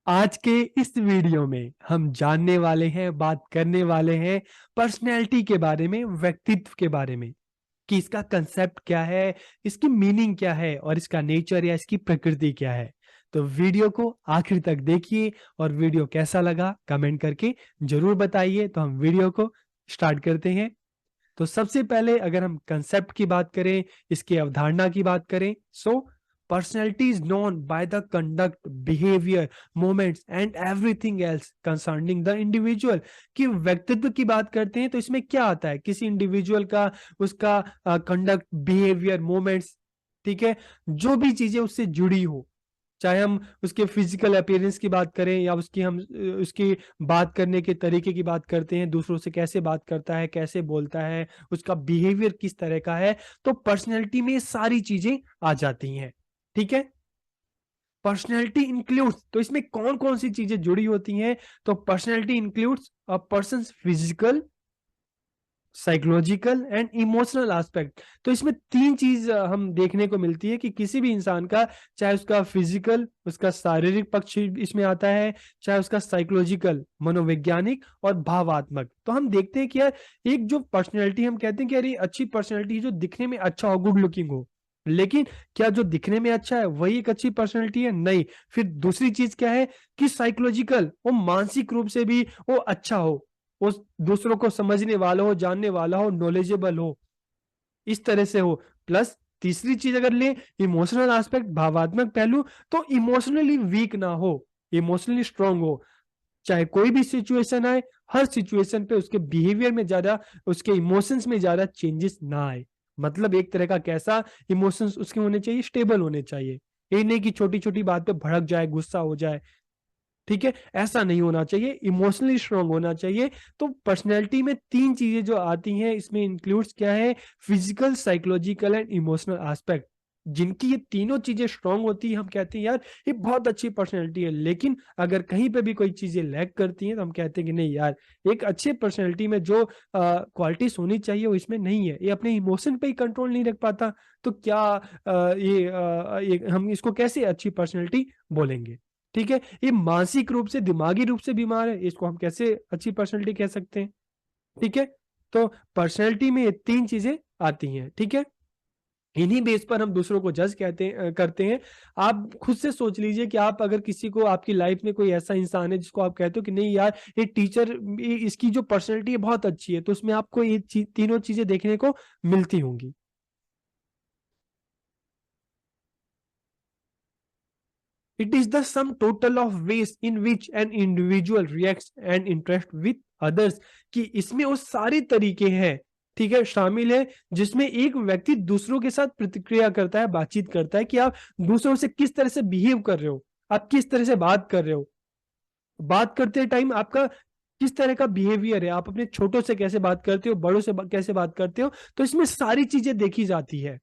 आज के इस वीडियो में हम जानने वाले हैं, बात करने वाले हैं पर्सनैलिटी के बारे में, व्यक्तित्व के बारे में कि इसका कंसेप्ट क्या है, इसकी मीनिंग क्या है और इसका नेचर या इसकी प्रकृति क्या है। तो वीडियो को आखिर तक देखिए और वीडियो कैसा लगा कमेंट करके जरूर बताइए। तो हम वीडियो को स्टार्ट करते हैं। तो सबसे पहले अगर हम कंसेप्ट की बात करें, इसकी अवधारणा की बात करें, सो personality is known by the conduct, behaviour, moments and everything else concerning the individual. कि व्यक्तित्व की बात करते हैं तो इसमें क्या आता है, किसी इंडिविजुअल का, उसका कंडक्ट, बिहेवियर, मोमेंट्स, ठीक है, जो भी चीजें उससे जुड़ी हो, चाहे हम उसके फिजिकल अपीयरेंस की बात करें या उसकी बात करने के तरीके की बात करते हैं, दूसरों से कैसे बात करता है, कैसे बोलता है, उसका बिहेवियर किस तरह का है, तो पर्सनैलिटी में सारी चीजें आ जाती हैं। ठीक है, पर्सनैलिटी इंक्लूड्स, तो इसमें कौन कौन सी चीजें जुड़ी होती हैं, तो personality includes a persons physical, psychological and emotional aspect. तो इसमें तीन चीज हम देखने को मिलती है कि किसी भी इंसान का, चाहे उसका फिजिकल, उसका शारीरिक पक्ष इसमें आता है, चाहे उसका साइकोलॉजिकल, मनोवैज्ञानिक और भावात्मक। तो हम देखते हैं कि यार एक जो पर्सनैलिटी हम कहते हैं कि यार ये अच्छी पर्सनैलिटी जो दिखने में अच्छा हो, गुड लुकिंग हो, लेकिन क्या जो दिखने में अच्छा है वही एक अच्छी पर्सनैलिटी है? नहीं। फिर दूसरी चीज क्या है कि साइकोलॉजिकल, वो मानसिक रूप से भी वो अच्छा हो, वो दूसरों को समझने वाला हो, जानने वाला हो, नॉलेजेबल हो, इस तरह से हो। प्लस तीसरी चीज अगर ले, इमोशनल एस्पेक्ट, भावात्मक पहलू, तो इमोशनली वीक ना हो, इमोशनली स्ट्रांग हो। चाहे कोई भी सिचुएशन आए, हर सिचुएशन पे उसके बिहेवियर में ज्यादा, उसके इमोशंस में ज्यादा चेंजेस ना आए। मतलब एक तरह का कैसा इमोशंस उसके होने चाहिए, स्टेबल होने चाहिए। ये नहीं कि छोटी छोटी बात पे भड़क जाए, गुस्सा हो जाए, ठीक है, ऐसा नहीं होना चाहिए, इमोशनली स्ट्रांग होना चाहिए। तो पर्सनैलिटी में तीन चीजें जो आती हैं इसमें इंक्लूड्स क्या है, physical, psychological and emotional aspect. जिनकी ये तीनों चीजें स्ट्रांग होती है हम कहते हैं यार ये बहुत अच्छी पर्सनैलिटी है। लेकिन अगर कहीं पे भी कोई चीजें लैक करती हैं तो हम कहते हैं कि नहीं यार, एक अच्छे पर्सनैलिटी में जो क्वालिटीज होनी चाहिए वो इसमें नहीं है, ये अपने इमोशन पे ही कंट्रोल नहीं रख पाता। तो क्या ये हम इसको कैसे अच्छी पर्सनैलिटी बोलेंगे? ठीक है, ये मानसिक रूप से, दिमागी रूप से बीमार है, इसको हम कैसे अच्छी पर्सनैलिटी कह सकते हैं? ठीक है, तो पर्सनैलिटी में ये तीन चीजें आती हैं। ठीक है, इन्हीं बेस पर हम दूसरों को जज करते हैं। आप खुद से सोच लीजिए कि आप अगर किसी को, आपकी लाइफ में कोई ऐसा इंसान है जिसको आप कहते हो कि नहीं यार ये टीचर, इसकी जो पर्सनैलिटी है बहुत अच्छी है, तो उसमें आपको ये तीनों चीजें देखने को मिलती होंगी। It is the sum total of ways in which an individual reacts and interacts with others। कि इसमें वो सारे तरीके हैं, ठीक है, शामिल है, जिसमें एक व्यक्ति दूसरों के साथ प्रतिक्रिया करता है, बातचीत करता है कि आप दूसरों से किस तरह से बिहेव कर रहे हो, आप किस तरह से बात कर रहे हो, बात करते टाइम आपका किस तरह का बिहेवियर है, आप अपने छोटों से कैसे बात करते हो, बड़ों से कैसे बात करते हो। तो इसमें सारी चीजें देखी जाती है।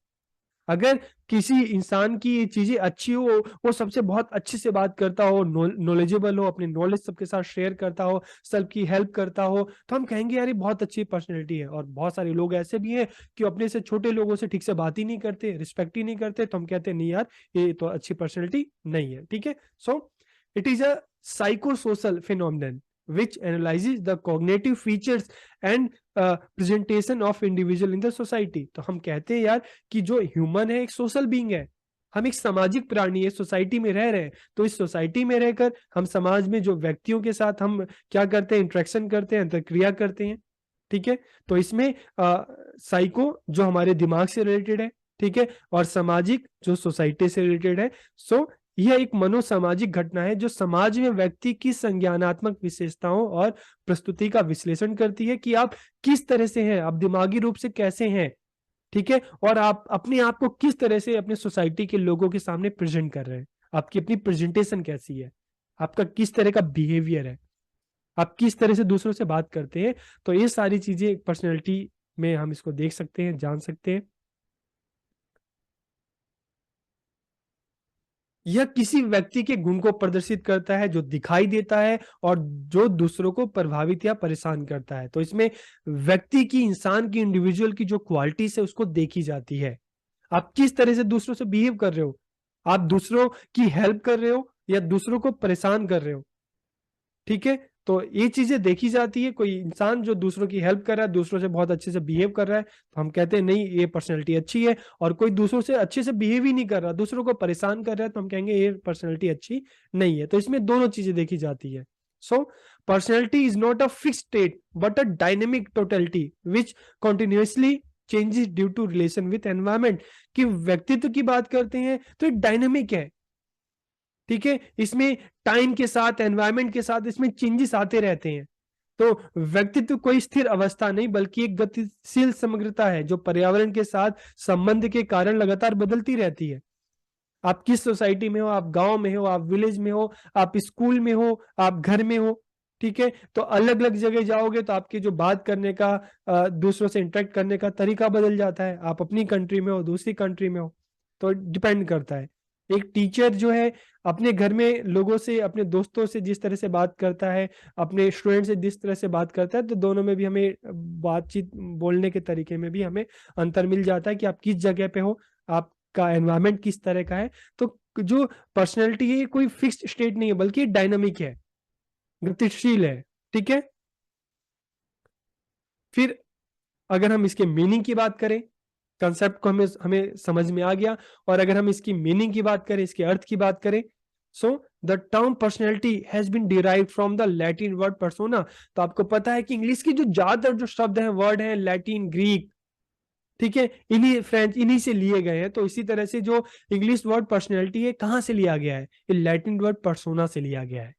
अगर किसी इंसान की ये चीजें अच्छी हो, वो सबसे बहुत अच्छे से बात करता हो, नॉलेजेबल हो, अपनी नॉलेज सबके साथ शेयर करता हो, सबकी हेल्प करता हो, तो हम कहेंगे यार ये बहुत अच्छी पर्सनैलिटी है। और बहुत सारे लोग ऐसे भी हैं कि अपने से छोटे लोगों से ठीक से बात ही नहीं करते, रिस्पेक्ट ही नहीं करते, तो हम कहते हैं नहीं यार ये तो अच्छी पर्सनैलिटी नहीं है। ठीक है, so it is a psychosocial phenomenon which analyzes the cognitive features and presentation of individual in the society. तो हम कहते हैं यार कि जो ह्यूमन है एक सोशल बीइंग है, हम एक सामाजिक प्राणी है, सोसाइटी में रह रहे हैं। तो इस सोसाइटी में रहकर हम समाज में जो व्यक्तियों के साथ हम क्या करते हैं, इंट्रैक्शन करते हैं, अंतरक्रिया करते हैं। ठीक है, तो इसमें साइको जो हमारे दिमाग से रिलेटेड है, ठीक है, और सामाजिक जो सोसाइटी से रिलेटेड है। सो यह एक मनोसामाजिक घटना है जो समाज में व्यक्ति की संज्ञानात्मक विशेषताओं और प्रस्तुति का विश्लेषण करती है कि आप किस तरह से हैं, आप दिमागी रूप से कैसे हैं, ठीक है, और आप अपने आप को किस तरह से अपने सोसाइटी के लोगों के सामने प्रेजेंट कर रहे हैं, आपकी अपनी प्रेजेंटेशन कैसी है, आपका किस तरह का बिहेवियर है, आप किस तरह से दूसरों से बात करते हैं। तो ये सारी चीजें पर्सनैलिटी में हम इसको देख सकते हैं, जान सकते हैं। यह किसी व्यक्ति के गुण को प्रदर्शित करता है जो दिखाई देता है और जो दूसरों को प्रभावित या परेशान करता है। तो इसमें व्यक्ति की, इंसान की, इंडिविजुअल की जो क्वालिटीज है उसको देखी जाती है। आप किस तरह से दूसरों से बिहेव कर रहे हो, आप दूसरों की हेल्प कर रहे हो या दूसरों को परेशान कर रहे हो, ठीक है। तो ये चीजें देखी जाती है। कोई इंसान जो दूसरों की हेल्प कर रहा है, दूसरों से बहुत अच्छे से बिहेव कर रहा है, तो हम कहते हैं नहीं ये पर्सनैलिटी अच्छी है। और कोई दूसरों से अच्छे से बिहेव ही नहीं कर रहा, दूसरों को परेशान कर रहा है, तो हम कहेंगे ये पर्सनैलिटी अच्छी नहीं है। तो इसमें दोनों चीजें देखी जाती है। So personality is not a fix state but a dynamic totality which continuously changes due to relation with environment. कि व्यक्तित्व की बात करते हैं तो ये डायनेमिक है, ठीक है। इसमें टाइम के साथ, एनवायरमेंट के साथ इसमें चेंजेस आते रहते हैं। तो व्यक्तित्व कोई स्थिर अवस्था नहीं बल्कि एक गतिशील समग्रता है जो पर्यावरण के साथ संबंध के कारण लगातार बदलती रहती है। आप किस सोसाइटी में हो, आप गांव में हो, आप विलेज में हो, आप स्कूल में हो, आप घर में हो, ठीक है। तो अलग अलग जगह जाओगे तो आपकी जो बात करने का, दूसरों से इंटरेक्ट करने का तरीका बदल जाता है। आप अपनी कंट्री में हो, दूसरी कंट्री में हो, तो डिपेंड करता है। एक टीचर जो है अपने घर में लोगों से, अपने दोस्तों से जिस तरह से बात करता है, अपने स्टूडेंट से जिस तरह से बात करता है, तो दोनों में भी हमें बातचीत, बोलने के तरीके में भी हमें अंतर मिल जाता है कि आप किस जगह पे हो, आपका एनवायरनमेंट किस तरह का है। तो जो पर्सनैलिटी है ये कोई फिक्स्ड स्टेट नहीं है बल्कि डायनामिक है, गतिशील है, ठीक है। फिर अगर हम इसके मीनिंग की बात करें, कंसेप्ट को हमें हमें समझ में आ गया। और अगर हम इसकी मीनिंग की बात करें, इसके अर्थ की बात करें, so the term personality has been derived from the Latin word persona. तो आपको पता है कि इंग्लिश की जो ज्यादातर जो शब्द हैं, वर्ड हैं, लैटिन, ग्रीक, ठीक है, इन्हीं फ्रेंच, इन्हीं से लिए गए हैं। तो इसी तरह से जो इंग्लिश वर्ड पर्सनैलिटी है कहां से लिया गया है, ये लैटिन वर्ड पर्सोना से लिया गया है।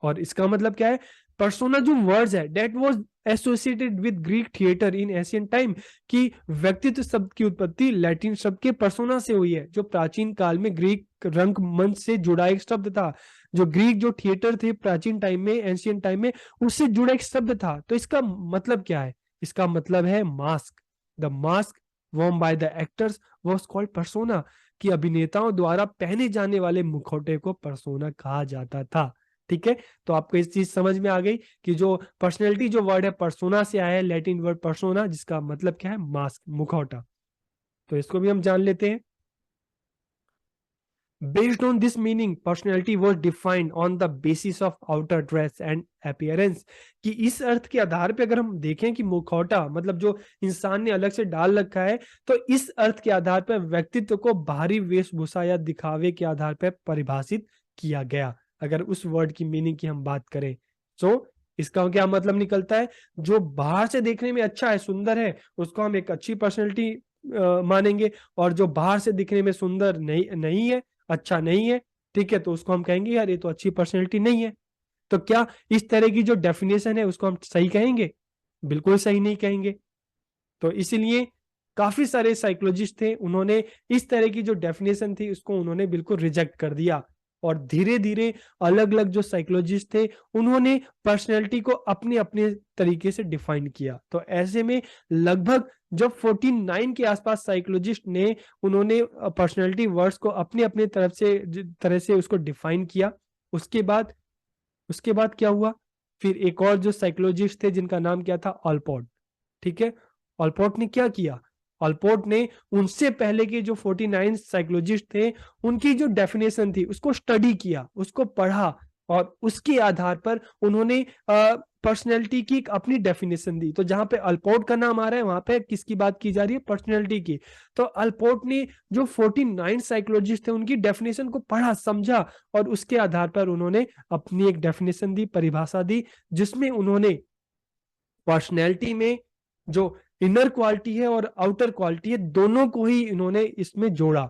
और इसका मतलब क्या है, पर्सोना जो वर्ड्स है that was associated with Greek theatre in ancient time. कि व्यक्तित्व शब्द की उत्पत्ति लैटिन शब्द के पर्सोना से हुई है, जो प्राचीन काल में ग्रीक रंगमंच से जुड़ा एक शब्द था। जो ग्रीक जो थिएटर थे प्राचीन टाइम में, एशियंट टाइम में, उससे जुड़ा एक शब्द था। तो इसका मतलब क्या है, इसका मतलब है mask. The mask worn by the actors was called persona। कि अभिनेताओं द्वारा पहने जाने वाले मुखौटे को पर्सोना कहा जाता था, ठीक है। तो आपको इस चीज समझ में आ गई कि जो पर्सनैलिटी जो वर्ड है पर्सोना से आया है, लैटिन वर्ड पर्सोना, जिसका मतलब क्या है, मास्क, मुखौटा। तो इसको भी हम जान लेते हैं। Based on this meaning, personality was defined on the basis of outer dress and appearance। कि इस अर्थ के आधार पे अगर हम देखें कि मुखौटा मतलब जो इंसान ने अलग से डाल रखा है, तो इस अर्थ के आधार पर व्यक्तित्व को बाहरी वेशभूषा या दिखावे के आधार पर परिभाषित किया गया। अगर उस वर्ड की मीनिंग की हम बात करें, तो इसका क्या मतलब निकलता है, जो बाहर से देखने में अच्छा है, सुंदर है, उसको हम एक अच्छी पर्सनैलिटी मानेंगे। और जो बाहर से दिखने में सुंदर नहीं है, अच्छा नहीं है, ठीक है, तो उसको हम कहेंगे यार ये तो अच्छी पर्सनैलिटी नहीं है। तो क्या इस तरह की जो डेफिनेशन है उसको हम सही कहेंगे? बिल्कुल सही नहीं कहेंगे। तो इसीलिए काफी सारे साइकोलॉजिस्ट थे, उन्होंने इस तरह की जो डेफिनेशन थी उसको उन्होंने बिल्कुल रिजेक्ट कर दिया। और धीरे धीरे अलग अलग जो साइकोलॉजिस्ट थे उन्होंने पर्सनैलिटी को अपने अपने तरीके से डिफाइन किया। तो ऐसे में लगभग जब 49 के आसपास साइकोलॉजिस्ट ने उन्होंने पर्सनैलिटी वर्ड्स को अपने अपने तरह से उसको डिफाइन किया। उसके बाद उसके बाद क्या हुआ, फिर एक और जो साइकोलॉजिस्ट थे जिनका नाम क्या था, ऑलपोर्ट, ठीक है। ऑलपोर्ट ने क्या किया, ऑलपोर्ट ने उनसे पहले के जो 49 साइकोलॉजिस्ट थे उनकी जो डेफिनेशन थी उसको स्टडी किया, उसको पढ़ा, और उसके आधार पर उन्होंने पर्सनैलिटी की एक अपनी डेफिनेशन दी। तो जहां पे अल्पोर्ट का नाम आ रहा है वहां पे किसकी बात की जा रही है, पर्सनैलिटी की। तो अल्पोर्ट ने जो 49 साइकोलॉजिस्ट थे उनकी डेफिनेशन को पढ़ा, समझा, और उसके आधार पर उन्होंने अपनी एक डेफिनेशन दी, परिभाषा दी, जिसमें उन्होंने पर्सनैलिटी में जो इनर क्वालिटी है और आउटर क्वालिटी है दोनों को ही इन्होंने इसमें जोड़ा,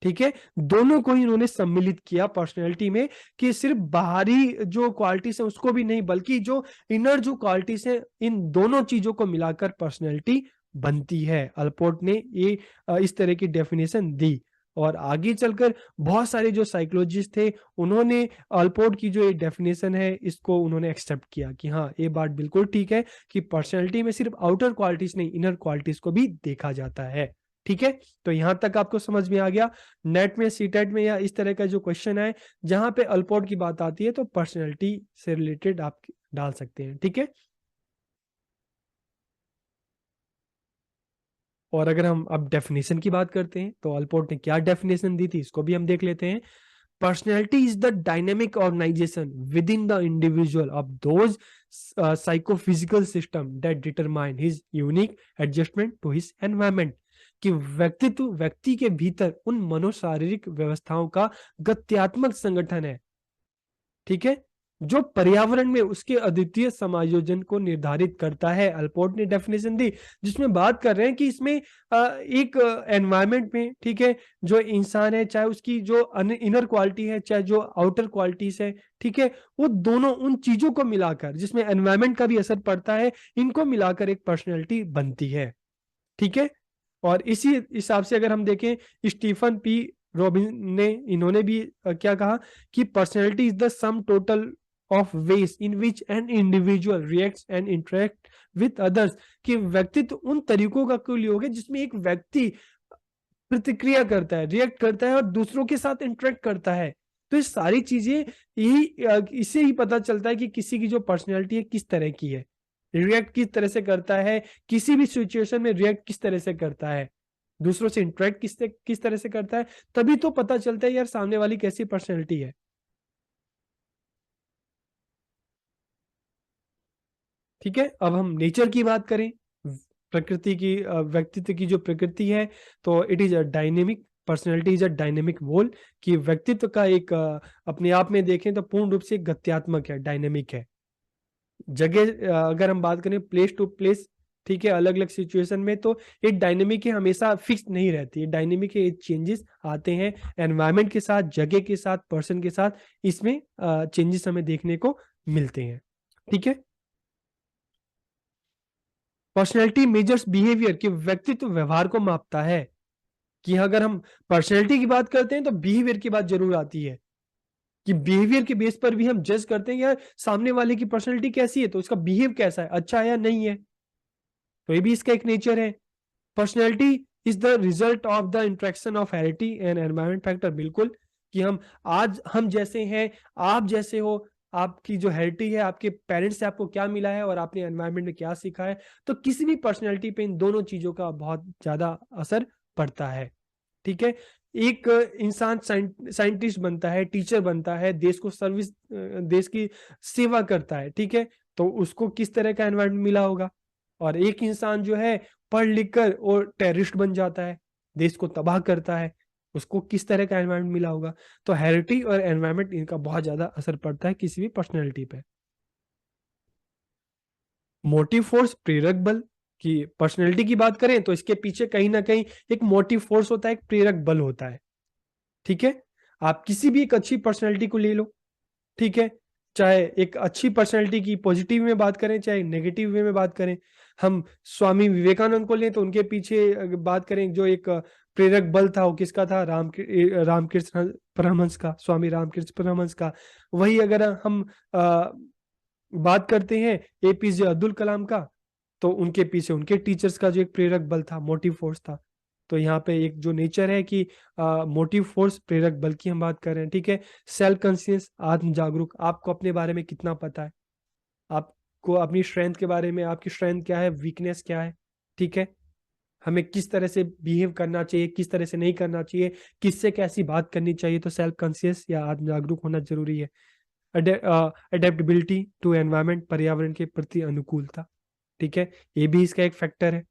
ठीक है। दोनों को ही इन्होंने सम्मिलित किया पर्सनैलिटी में। कि सिर्फ बाहरी जो क्वालिटीज है उसको भी नहीं बल्कि जो इनर जो क्वालिटीज है, इन दोनों चीजों को मिलाकर पर्सनैलिटी बनती है। अल्पोर्ट ने ये इस तरह की डेफिनेशन दी। और आगे चलकर बहुत सारे जो साइकोलॉजिस्ट थे उन्होंने अल्पोर्ट की जो ये डेफिनेशन है इसको उन्होंने एक्सेप्ट किया कि हाँ ये बात बिल्कुल ठीक है कि पर्सनैलिटी में सिर्फ आउटर क्वालिटीज नहीं, इनर क्वालिटीज को भी देखा जाता है, ठीक है। तो यहां तक आपको समझ में आ गया। नेट में, सीटेट में या इस तरह का जो क्वेश्चन है जहां पे अल्पोर्ट की बात आती है तो पर्सनैलिटी से रिलेटेड आप डाल सकते हैं, ठीक है। और अगर हम अब डेफिनेशन की बात करते हैं तो अल्पोर्ट ने क्या डेफिनेशन दी थी इसको भी हम देख लेते हैं। Personality is the dynamic organization within the individual of those psychophysical system that determine his unique adjustment to his environment. कि व्यक्तित्व व्यक्ति के भीतर उन मनोशारीरिक व्यवस्थाओं का गत्यात्मक संगठन है, ठीक है, जो पर्यावरण में उसके अद्वितीय समायोजन को निर्धारित करता है। अल्पोर्ट ने डेफिनेशन दी जिसमें बात कर रहे हैं कि इसमें एक एनवायरनमेंट में, ठीक है, जो इंसान है चाहे उसकी जो इनर क्वालिटी है चाहे जो आउटर क्वालिटीज है, ठीक है, वो दोनों उन चीजों को मिलाकर जिसमें एनवायरनमेंट का भी असर पड़ता है, इनको मिलाकर एक पर्सनैलिटी बनती है, ठीक है। और इसी हिसाब से अगर हम देखें स्टीफन पी रॉबिन ने, इन्होंने भी क्या कहा कि personality is the sum total of ways in which an individual reacts and interact with others, कि व्यक्तित्व उन तरीकों का कुल योग है जिसमें एक व्यक्ति प्रतिक्रिया करता है, रिएक्ट करता है और दूसरों के साथ इंटरेक्ट करता है। तो ये सारी चीजें यही इससे ही पता चलता है कि किसी की जो पर्सनैलिटी है किस तरह की है, रिएक्ट किस तरह से करता है, किसी भी सिचुएशन में रिएक्ट किस तरह से करता है, दूसरों से इंटरेक्ट किस तरह से करता है, तभी तो पता चलता है यार सामने वाली कैसी पर्सनैलिटी है। ठीक है, अब हम नेचर की बात करें, प्रकृति की, व्यक्तित्व की जो प्रकृति है, तो it is a dynamic, personality is a dynamic whole, कि व्यक्तित्व का एक अपने आप में देखें तो पूर्ण रूप से गत्यात्मक है, डायनेमिक है। जगह अगर हम बात करें प्लेस टू प्लेस, ठीक है, अलग अलग सिचुएशन में, तो ये डायनेमिक है, हमेशा फिक्स नहीं रहती है, डायनेमिक है, चेंजेस आते हैं एनवायरनमेंट के साथ, जगह के साथ, पर्सन के साथ, इसमें चेंजेस हमें देखने को मिलते हैं, ठीक है। पर्सनैलिटी मेजर्स बिहेवियर, कि व्यक्तित्व व्यवहार को मापता है, कि अगर हम पर्सनैलिटी की बात करते हैं तो बिहेवियर की बात जरूर आती है, कि बिहेवियर के बेस पर भी हम जज करते हैं यार सामने वाले की पर्सनैलिटी कैसी है, तो उसका बिहेव कैसा है, अच्छा है या नहीं है, तो ये भी इसका एक नेचर है। Personality is the result of the interaction of heredity and environment factor, बिल्कुल, कि हम आज हम जैसे हैं, आप जैसे हो, आपकी जो हेरिडिटी है, आपके पेरेंट्स से आपको क्या मिला है और आपने एनवायरमेंट में क्या सीखा है, तो किसी भी पर्सनैलिटी पे इन दोनों चीजों का बहुत ज्यादा असर पड़ता है, ठीक है। एक इंसान साइंटिस्ट बनता है, टीचर बनता है, देश को सर्विस, देश की सेवा करता है, ठीक है, तो उसको किस तरह का एनवायरमेंट मिला होगा। और एक इंसान जो है पढ़ लिख कर और टेररिस्ट बन जाता है, देश को तबाह करता है, उसको किस तरह का एनवायरमेंट मिला होगा। तो हेरिडिटी और एनवायरमेंट, इनका बहुत ज्यादा असर पड़ता है किसी भी पर्सनैलिटी पे। मोटिव फोर्स, प्रेरक बल, की पर्सनैलिटी की बात करें तो इसके पीछे कहीं ना कहीं एक मोटिव फोर्स होता है, एक प्रेरक बल होता है, ठीक है। आप किसी भी एक अच्छी पर्सनैलिटी को ले लो, ठीक है, चाहे एक अच्छी पर्सनैलिटी की पॉजिटिव में बात करें चाहे नेगेटिव वे में बात करें, हम स्वामी विवेकानंद को लें तो उनके पीछे अगर बात करें जो एक प्रेरक बल था, वो किसका था, रामकृष्ण परमहंस का, स्वामी रामकृष्ण परमहंस का। वही अगर हम बात करते हैं एपीजे अब्दुल कलाम का, तो उनके पीछे उनके टीचर्स का जो एक प्रेरक बल था, मोटिव फोर्स था। तो यहाँ पे एक जो नेचर है कि मोटिव फोर्स, प्रेरक बल की हम बात कर रहे हैं, ठीक है। सेल्फ कॉन्शियस, आत्म जागरूक, आपको अपने बारे में कितना पता है, आपको अपनी स्ट्रेंथ के बारे में, आपकी स्ट्रेंथ क्या है, वीकनेस क्या है, ठीक है, हमें किस तरह से बिहेव करना चाहिए, किस तरह से नहीं करना चाहिए, किससे कैसी बात करनी चाहिए, तो सेल्फ कॉन्शियस या आत्म जागरूक होना जरूरी है। अडेप्टेबिलिटी टू एनवायरमेंट, पर्यावरण के प्रति अनुकूलता, ठीक है, ये भी इसका एक फैक्टर है।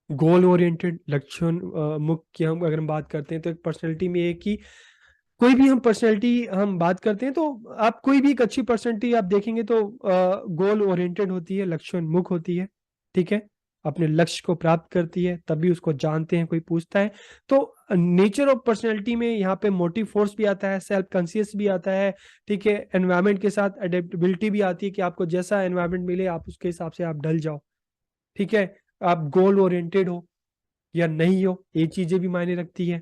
गोल ओरिएंटेड, लक्ष्य मुख की हम अगर हम बात करते हैं तो एक पर्सनैलिटी में है कि कोई भी हम पर्सनैलिटी हम बात करते हैं तो आप कोई भी एक अच्छी पर्सनैलिटी आप देखेंगे तो गोल ओरिएंटेड होती है, लक्ष्योन्मुख होती है, ठीक है, अपने लक्ष्य को प्राप्त करती है, तभी उसको जानते हैं, कोई पूछता है। तो नेचर ऑफ पर्सनैलिटी में यहाँ पे मोटिव फोर्स भी आता है, सेल्फ कॉन्शियस भी आता है, ठीक है, एनवायरमेंट के साथ अडेप्टेबिलिटी भी आती है कि आपको जैसा एनवायरमेंट मिले आप उसके हिसाब से आप ढल जाओ, ठीक है, आप गोल ओरिएंटेड हो या नहीं हो, ये चीजें भी मायने रखती है,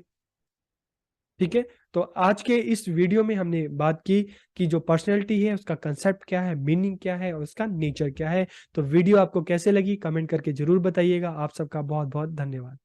ठीक है। तो आज के इस वीडियो में हमने बात की कि जो पर्सनैलिटी है उसका कंसेप्ट क्या है, मीनिंग क्या है और उसका नेचर क्या है। तो वीडियो आपको कैसे लगी कमेंट करके जरूर बताइएगा। आप सबका बहुत बहुत धन्यवाद।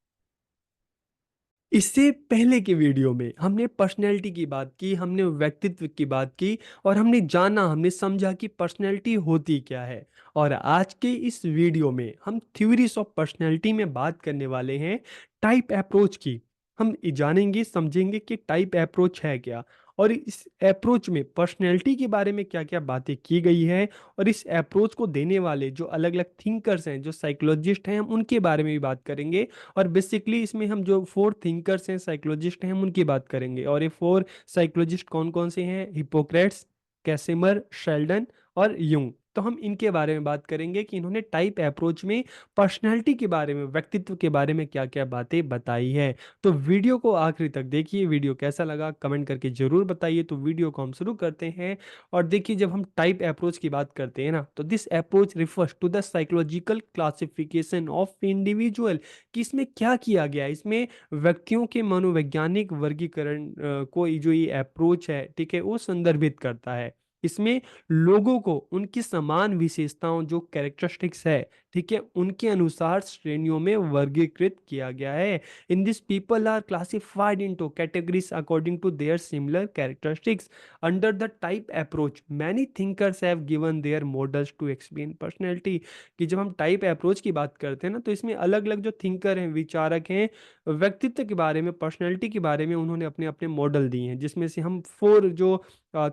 इससे पहले के वीडियो में हमने पर्सनैलिटी की बात की, हमने व्यक्तित्व की बात की और हमने जाना, हमने समझा कि पर्सनैलिटी होती क्या है। और आज के इस वीडियो में हम थ्योरीज ऑफ पर्सनैलिटी में बात करने वाले हैं टाइप अप्रोच की। हम जानेंगे समझेंगे कि टाइप अप्रोच है क्या, और इस अप्रोच में पर्सनैलिटी के बारे में क्या क्या बातें की गई है, और इस अप्रोच को देने वाले जो अलग अलग थिंकर्स हैं, जो साइकोलॉजिस्ट हैं, हम उनके बारे में भी बात करेंगे। और बेसिकली इसमें हम जो फोर थिंकर्स हैं, साइकोलॉजिस्ट हैं, हम उनकी बात करेंगे। और ये फोर साइकोलॉजिस्ट कौन कौन से हैं? हिपोक्रेट्स, कैसिमर, शेल्डन और यूंग। तो हम इनके बारे में बात करेंगे कि इन्होंने टाइप अप्रोच में पर्सनैलिटी के बारे में, व्यक्तित्व के बारे में क्या क्या बातें बताई है। तो वीडियो को आखिरी तक देखिए। वीडियो कैसा लगा कमेंट करके जरूर बताइए। तो वीडियो को हम शुरू करते हैं। और देखिए, जब हम टाइप अप्रोच की बात करते हैं ना, तो this approach refers to the psychological classification of individual. कि इसमें क्या किया गया है? इसमें व्यक्तियों के मनोवैज्ञानिक वर्गीकरण को जो ये अप्रोच है, ठीक है, वो संदर्भित करता है। इसमें लोगों को उनकी समान विशेषताओं, जो कैरेक्टरिस्टिक्स है, ठीक है, उनके अनुसार श्रेणियों में वर्गीकृत किया गया है। In this people are classified into categories according to their similar characteristics under the type approach. Many thinkers have given their models to explain personality. कि जब हम टाइप अप्रोच की बात करते हैं ना, तो इसमें अलग अलग जो थिंकर हैं, विचारक हैं, व्यक्तित्व के बारे में, पर्सनैलिटी के बारे में उन्होंने अपने अपने मॉडल दिए हैं। जिसमें से हम फोर जो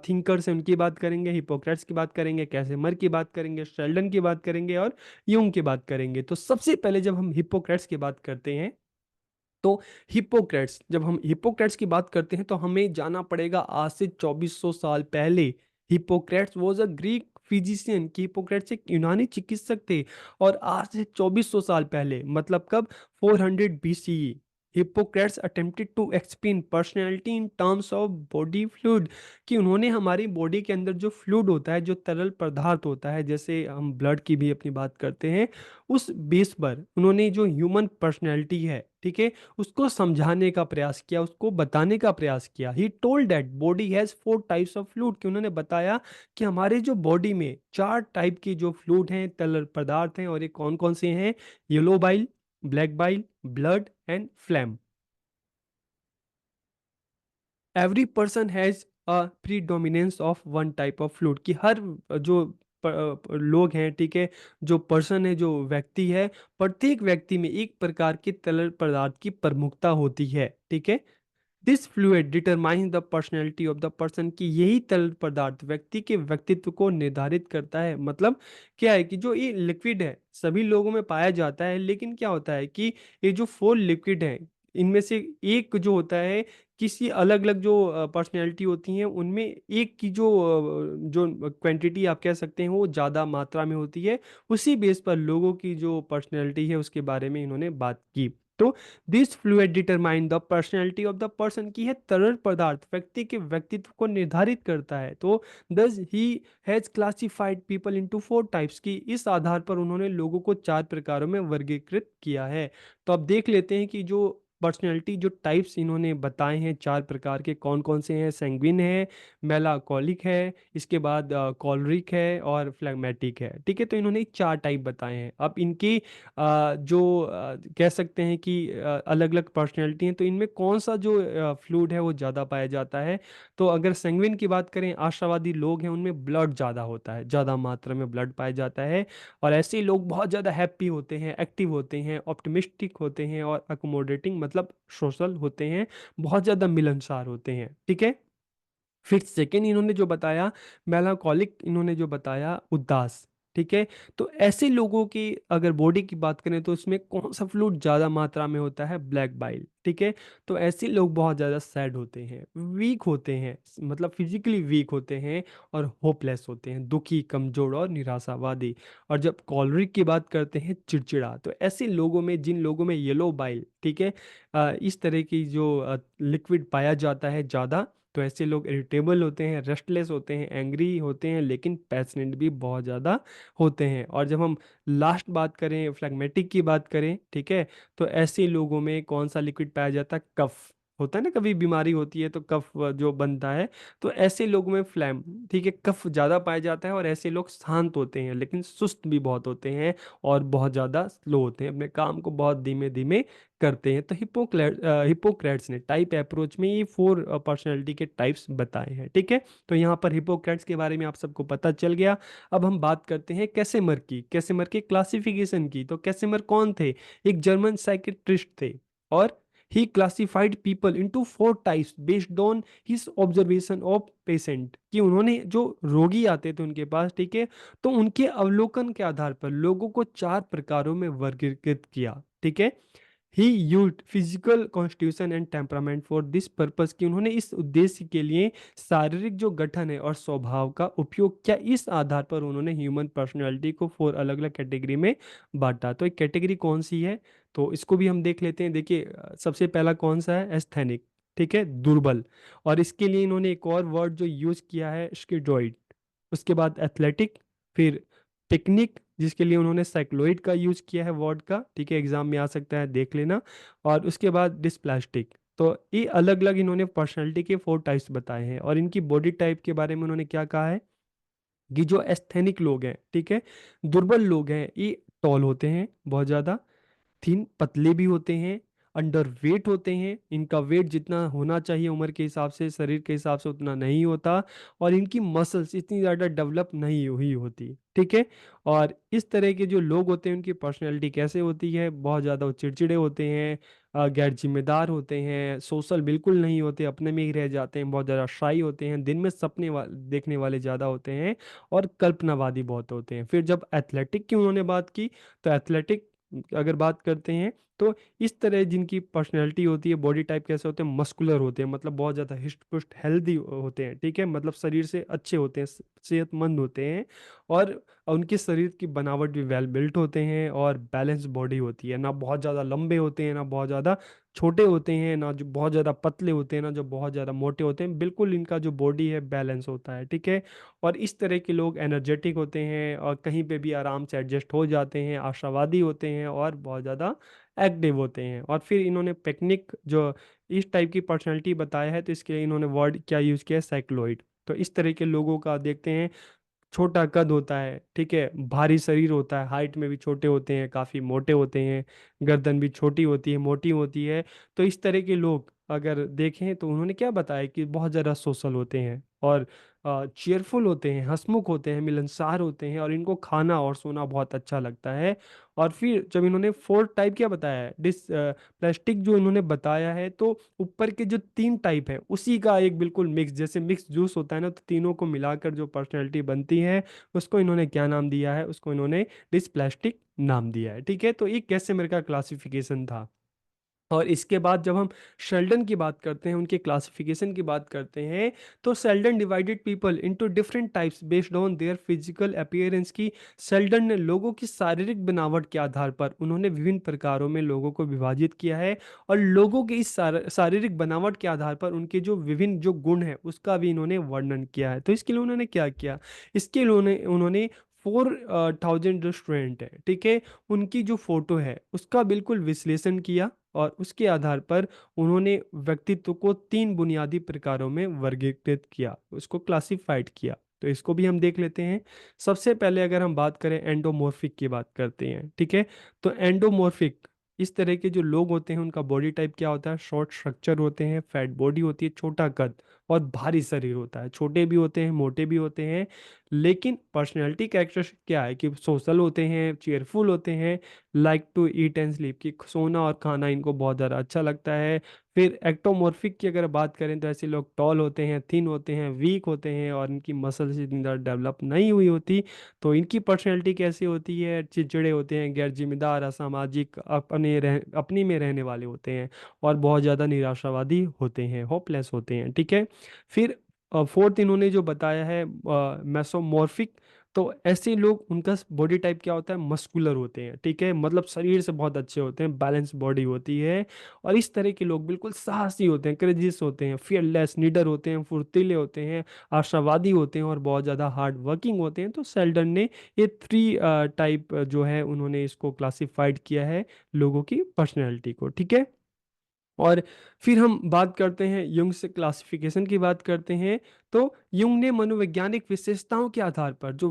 थिंकर्स हैं उनकी बात करेंगे, हिपोक्रेट्स की बात करेंगे, कैसेमर की बात करेंगे, शेल्डन की बात करेंगे और यूंग की बात करेंगे। तो सबसे पहले जब हम हिपोक्रेट्स की बात करते हैं, तो हिपोक्रेट्स, जब हम हिपोक्रेट्स की बात करते हैं तो हमें जाना पड़ेगा आज से 2400 साल पहले। Hippocrates was a Greek physician. कि हिपोक्रेट्स एक यूनानी चिकित्सक थे। और आज से 2400 साल पहले, मतलब कब? 400 BCE। Hippocrates attempted to explain personality in terms of body fluid. कि उन्होंने हमारी बॉडी के अंदर जो फ्लूइड होता है, जो तरल पदार्थ होता है, जैसे हम ब्लड की भी अपनी बात करते हैं, उस बेस पर उन्होंने जो ह्यूमन पर्सनैलिटी है, ठीक है, उसको समझाने का प्रयास किया, उसको बताने का प्रयास किया। He told that body has four types of fluid. कि उन्होंने बताया कि हमारे जो बॉडी में चार टाइप के जो फ्लूइड हैं, तरल पदार्थ हैं, और ये कौन कौन से हैं? Yellow bile, black bile, blood and flame. Every person has a predominance of one type of fluid. कि हर जो लोग हैं, ठीक है, जो पर्सन है, जो व्यक्ति है, प्रत्येक व्यक्ति में एक प्रकार के तरल पदार्थ की प्रमुखता होती है, ठीक है। This fluid determine the personality of the person. की यही तरल पदार्थ व्यक्ति के व्यक्तित्व को निर्धारित करता है। मतलब क्या है कि जो ये लिक्विड है सभी लोगों में पाया जाता है, लेकिन क्या होता है कि ये जो फोर लिक्विड है, इनमें से एक जो होता है, किसी अलग अलग जो पर्सनैलिटी होती हैं उनमें एक की जो क्वांटिटी आप कह सकते हैं वो ज़्यादा मात्रा में होती है। उसी बेस पर लोगों की जो पर्सनैलिटी है उसके बारे में इन्होंने बात की। तो this fluid determine the personality of the person. की है तरल पदार्थ व्यक्ति के व्यक्तित्व को निर्धारित करता है। तो दस he has classified people into four types. की इस आधार पर उन्होंने लोगों को चार प्रकारों में वर्गीकृत किया है। तो अब देख लेते हैं कि जो पर्सनैलिटी जो टाइप्स इन्होंने बताए हैं चार प्रकार के, कौन कौन से हैं। सैंग्विन है, मेलाकोलिक है, इसके बाद कॉलरिक है और फ्लैग्मेटिक है, ठीक है। तो इन्होंने चार टाइप बताए हैं। अब इनकी जो कह सकते हैं कि अलग अलग पर्सनैलिटी हैं, तो इनमें कौन सा जो फ्लूइड है वो ज़्यादा पाया जाता है? तो अगर संगविन की बात करें, आशावादी लोग हैं, उनमें ब्लड ज़्यादा होता है, ज़्यादा मात्रा में ब्लड पाया जाता है। और ऐसे लोग बहुत ज़्यादा हैप्पी होते हैं, एक्टिव होते हैं, ऑप्टिमिस्टिक होते हैं और अकोमोडेटिंग मतलब सोशल होते हैं, बहुत ज़्यादा मिलनसार होते हैं, ठीक है। फिर सेकेंड इन्होंने जो बताया मेलांकोलिक, इन्होंने जो बताया उदास, ठीक है। तो ऐसे लोगों की अगर बॉडी की बात करें तो इसमें कौन सा फ्लूइड ज़्यादा मात्रा में होता है? ब्लैक बाइल, ठीक है। तो ऐसे लोग बहुत ज़्यादा सैड होते हैं, वीक होते हैं, मतलब फिजिकली वीक होते हैं और होपलेस होते हैं, दुखी, कमजोर और निराशावादी। और जब कॉलरिक की बात करते हैं, चिड़चिड़ा। तो ऐसे लोगों में, जिन लोगों में येलो बाइल, ठीक है, इस तरह की जो लिक्विड पाया जाता है ज़्यादा, तो ऐसे लोग इरिटेबल होते हैं, रेस्टलेस होते हैं, एंग्री होते हैं, लेकिन पैशनेट भी बहुत ज़्यादा होते हैं। और जब हम लास्ट बात करें, फ्लैग्मेटिक की बात करें, ठीक है, तो ऐसे लोगों में कौन सा लिक्विड पाया जाता है? कफ। होता है ना, कभी बीमारी होती है तो कफ जो बनता है, तो ऐसे लोगों में फ्लैम, ठीक है, कफ ज़्यादा पाया जाता है। और ऐसे लोग शांत होते हैं लेकिन सुस्त भी बहुत होते हैं और बहुत ज़्यादा स्लो होते हैं, अपने काम को बहुत धीमे धीमे करते हैं। तो हिपोक्रेट्स ने टाइप अप्रोच में ये फोर पर्सनैलिटी के टाइप्स बताए हैं, ठीक है। तो यहाँ पर हिपोक्रेट्स के बारे में आप सबको पता चल गया। अब हम बात करते हैं कैसेमर की, कैसेमर के क्लासिफिकेशन की। तो कैसेमर कौन थे? एक जर्मन साइकेट्रिस्ट थे। और he classified people into 4 types based on his observation of patient, कि उन्होंने जो रोगी आते थे उनके पास, ठीक है, तो उनके अवलोकन के आधार पर लोगों को 4 प्रकारों में वर्गीकृत किया, ठीक है। ही used physical constitution and temperament for this purpose, कि उन्होंने इस उद्देश्य के लिए शारीरिक जो गठन है और स्वभाव का उपयोग किया। इस आधार पर उन्होंने ह्यूमन पर्सनैलिटी को 4 अलग अलग कैटेगरी में बांटा। तो एक कैटेगरी कौन सी है, तो इसको भी हम देख लेते हैं। देखिए सबसे पहला कौन सा है, एस्थेनिक, ठीक है, दुर्बल। और इसके लिए इन्होंने एक और वर्ड जो यूज किया है, स्किजॉइड। उसके बाद एथलेटिक, फिर टेक्निक, जिसके लिए उन्होंने साइक्लोइड का यूज किया है वर्ड का, ठीक है, एग्जाम में आ सकता है, देख लेना। और उसके बाद डिस्प्लास्टिक। तो ये अलग अलग इन्होंने पर्सनालिटी के 4 टाइप्स बताए हैं। और इनकी बॉडी टाइप के बारे में उन्होंने क्या कहा है कि जो एस्थेनिक लोग हैं, ठीक है, दुर्बल लोग हैं, ये टॉल होते हैं बहुत ज़्यादा, थिन पतले भी होते हैं, अंडर वेट होते हैं, इनका वेट जितना होना चाहिए उम्र के हिसाब से, शरीर के हिसाब से, उतना नहीं होता। और इनकी मसल्स इतनी ज़्यादा डेवलप नहीं हुई होती, ठीक है। और इस तरह के जो लोग होते हैं उनकी पर्सनैलिटी कैसे होती है, बहुत ज़्यादा वो चिड़चिड़े होते हैं, गैर जिम्मेदार होते हैं, सोशल बिल्कुल नहीं होते, अपने में ही रह जाते हैं, बहुत ज़्यादा शाई होते हैं, दिन में सपने देखने वाले ज़्यादा होते हैं, और कल्पनावादी बहुत होते हैं। फिर जब एथलेटिक की उन्होंने बात की, तो एथलेटिक अगर बात करते हैं, तो इस तरह जिनकी पर्सनैलिटी होती है, बॉडी टाइप कैसे होते हैं, मस्कुलर होते हैं, मतलब बहुत ज़्यादा हिस्ट पुस्ट हेल्दी होते हैं, ठीक है, मतलब शरीर से अच्छे होते हैं, सेहतमंद होते हैं। और उनके शरीर की बनावट भी वेल बिल्ट होते हैं, और बैलेंस बॉडी होती है, ना बहुत ज़्यादा लंबे होते हैं, ना बहुत ज़्यादा छोटे होते हैं, ना जो बहुत ज़्यादा पतले होते हैं, ना जो बहुत ज़्यादा मोटे होते हैं, बिल्कुल इनका जो बॉडी है बैलेंस होता है, ठीक है। और इस तरह के लोग एनर्जेटिक होते हैं, और कहीं पे भी आराम से एडजस्ट हो जाते हैं, आशावादी होते हैं, और बहुत ज़्यादा एक्टिव होते हैं। और फिर इन्होंने पिकनिक जो इस टाइप की पर्सनैलिटी बताया है, तो इसके लिए इन्होंने वर्ड क्या यूज़ किया है, साइक्लोइड। तो इस तरह के लोगों का देखते हैं, छोटा कद होता है, ठीक है, भारी शरीर होता है, हाइट में भी छोटे होते हैं, काफ़ी मोटे होते हैं, गर्दन भी छोटी होती है, मोटी होती है। तो इस तरह के लोग अगर देखें, तो उन्होंने क्या बताया कि बहुत ज़्यादा सोशल होते हैं, और चेयरफुल होते हैं, हंसमुख होते हैं, मिलनसार होते हैं, और इनको खाना और सोना बहुत अच्छा लगता है। और फिर जब इन्होंने 4 टाइप क्या बताया है, प्लास्टिक जो इन्होंने बताया है, तो ऊपर के जो 3 टाइप है उसी का एक बिल्कुल मिक्स, जैसे मिक्स जूस होता है ना, तो तीनों को मिलाकर जो पर्सनैलिटी बनती है, उसको इन्होंने क्या नाम दिया है, उसको इन्होंने डिस्प्लास्टिक नाम दिया है, ठीक है। तो ये कैसे मेरे का क्लासिफिकेशन था। और इसके बाद जब हम शेल्डन की बात करते हैं, उनके क्लासिफिकेशन की बात करते हैं, तो Sheldon divided people into different types based on their physical appearance, की शेल्डन ने लोगों की शारीरिक बनावट के आधार पर उन्होंने विभिन्न प्रकारों में लोगों को विभाजित किया है। और लोगों की इस शारीरिक बनावट के आधार पर उनके जो विभिन्न जो गुण है उसका भी इन्होंने वर्णन किया है। तो इसके लिए उन्होंने क्या किया, इसके लिए उन्होंने उन्होंने 4,000 जो स्टूडेंट है, ठीक है, उनकी जो फोटो है उसका बिल्कुल विश्लेषण किया, और उसके आधार पर उन्होंने व्यक्तित्व को 3 बुनियादी प्रकारों में वर्गीकृत किया, उसको क्लासिफाइड किया। तो इसको भी हम देख लेते हैं। सबसे पहले अगर हम बात करें, एंडोमॉर्फिक की बात करते हैं, ठीक है। तो एंडोमॉर्फिक इस तरह के जो लोग होते हैं उनका बॉडी टाइप क्या होता है, शॉर्ट स्ट्रक्चर होते हैं, फैट बॉडी होती है, छोटा कद और भारी शरीर होता है, छोटे भी होते हैं, मोटे भी होते हैं। लेकिन पर्सनैलिटी कैरेक्टरिस्टिक क्या है कि सोशल होते हैं, चेयरफुल होते हैं, like to eat and sleep, की सोना और खाना इनको बहुत ज़्यादा अच्छा लगता है। फिर एक्टोमॉर्फिक की अगर बात करें, तो ऐसे लोग टॉल होते हैं, थिन होते हैं, वीक होते हैं, और इनकी मसल्स इतनी ज़्यादा डेवलप नहीं हुई होती। तो इनकी पर्सनैलिटी कैसी होती है, चिड़चिड़े होते हैं, गैर जिम्मेदार, असामाजिक, अपनी में रहने वाले होते हैं, और बहुत ज़्यादा निराशावादी होते हैं, होपलेस होते हैं, ठीक है। फिर फोर्थ इन्होंने जो बताया है, मेसोमॉर्फिक। तो ऐसे लोग, उनका बॉडी टाइप क्या होता है, मस्कुलर होते हैं, ठीक है, मतलब शरीर से बहुत अच्छे होते हैं, बैलेंस बॉडी होती है। और इस तरह के लोग बिल्कुल साहसी होते हैं, करेजियस होते हैं, फियरलेस, निडर होते हैं, फुर्तीले होते हैं, आशावादी होते हैं, और बहुत ज़्यादा हार्ड वर्किंग होते हैं। तो सेल्डन ने ये 3 टाइप जो है उन्होंने इसको क्लासिफाइड किया है लोगों की पर्सनैलिटी को, ठीक है। और फिर हम बात करते हैं युंग से क्लासिफिकेशन की बात करते हैं। तो युंग ने मनोवैज्ञानिक विशेषताओं के आधार पर जो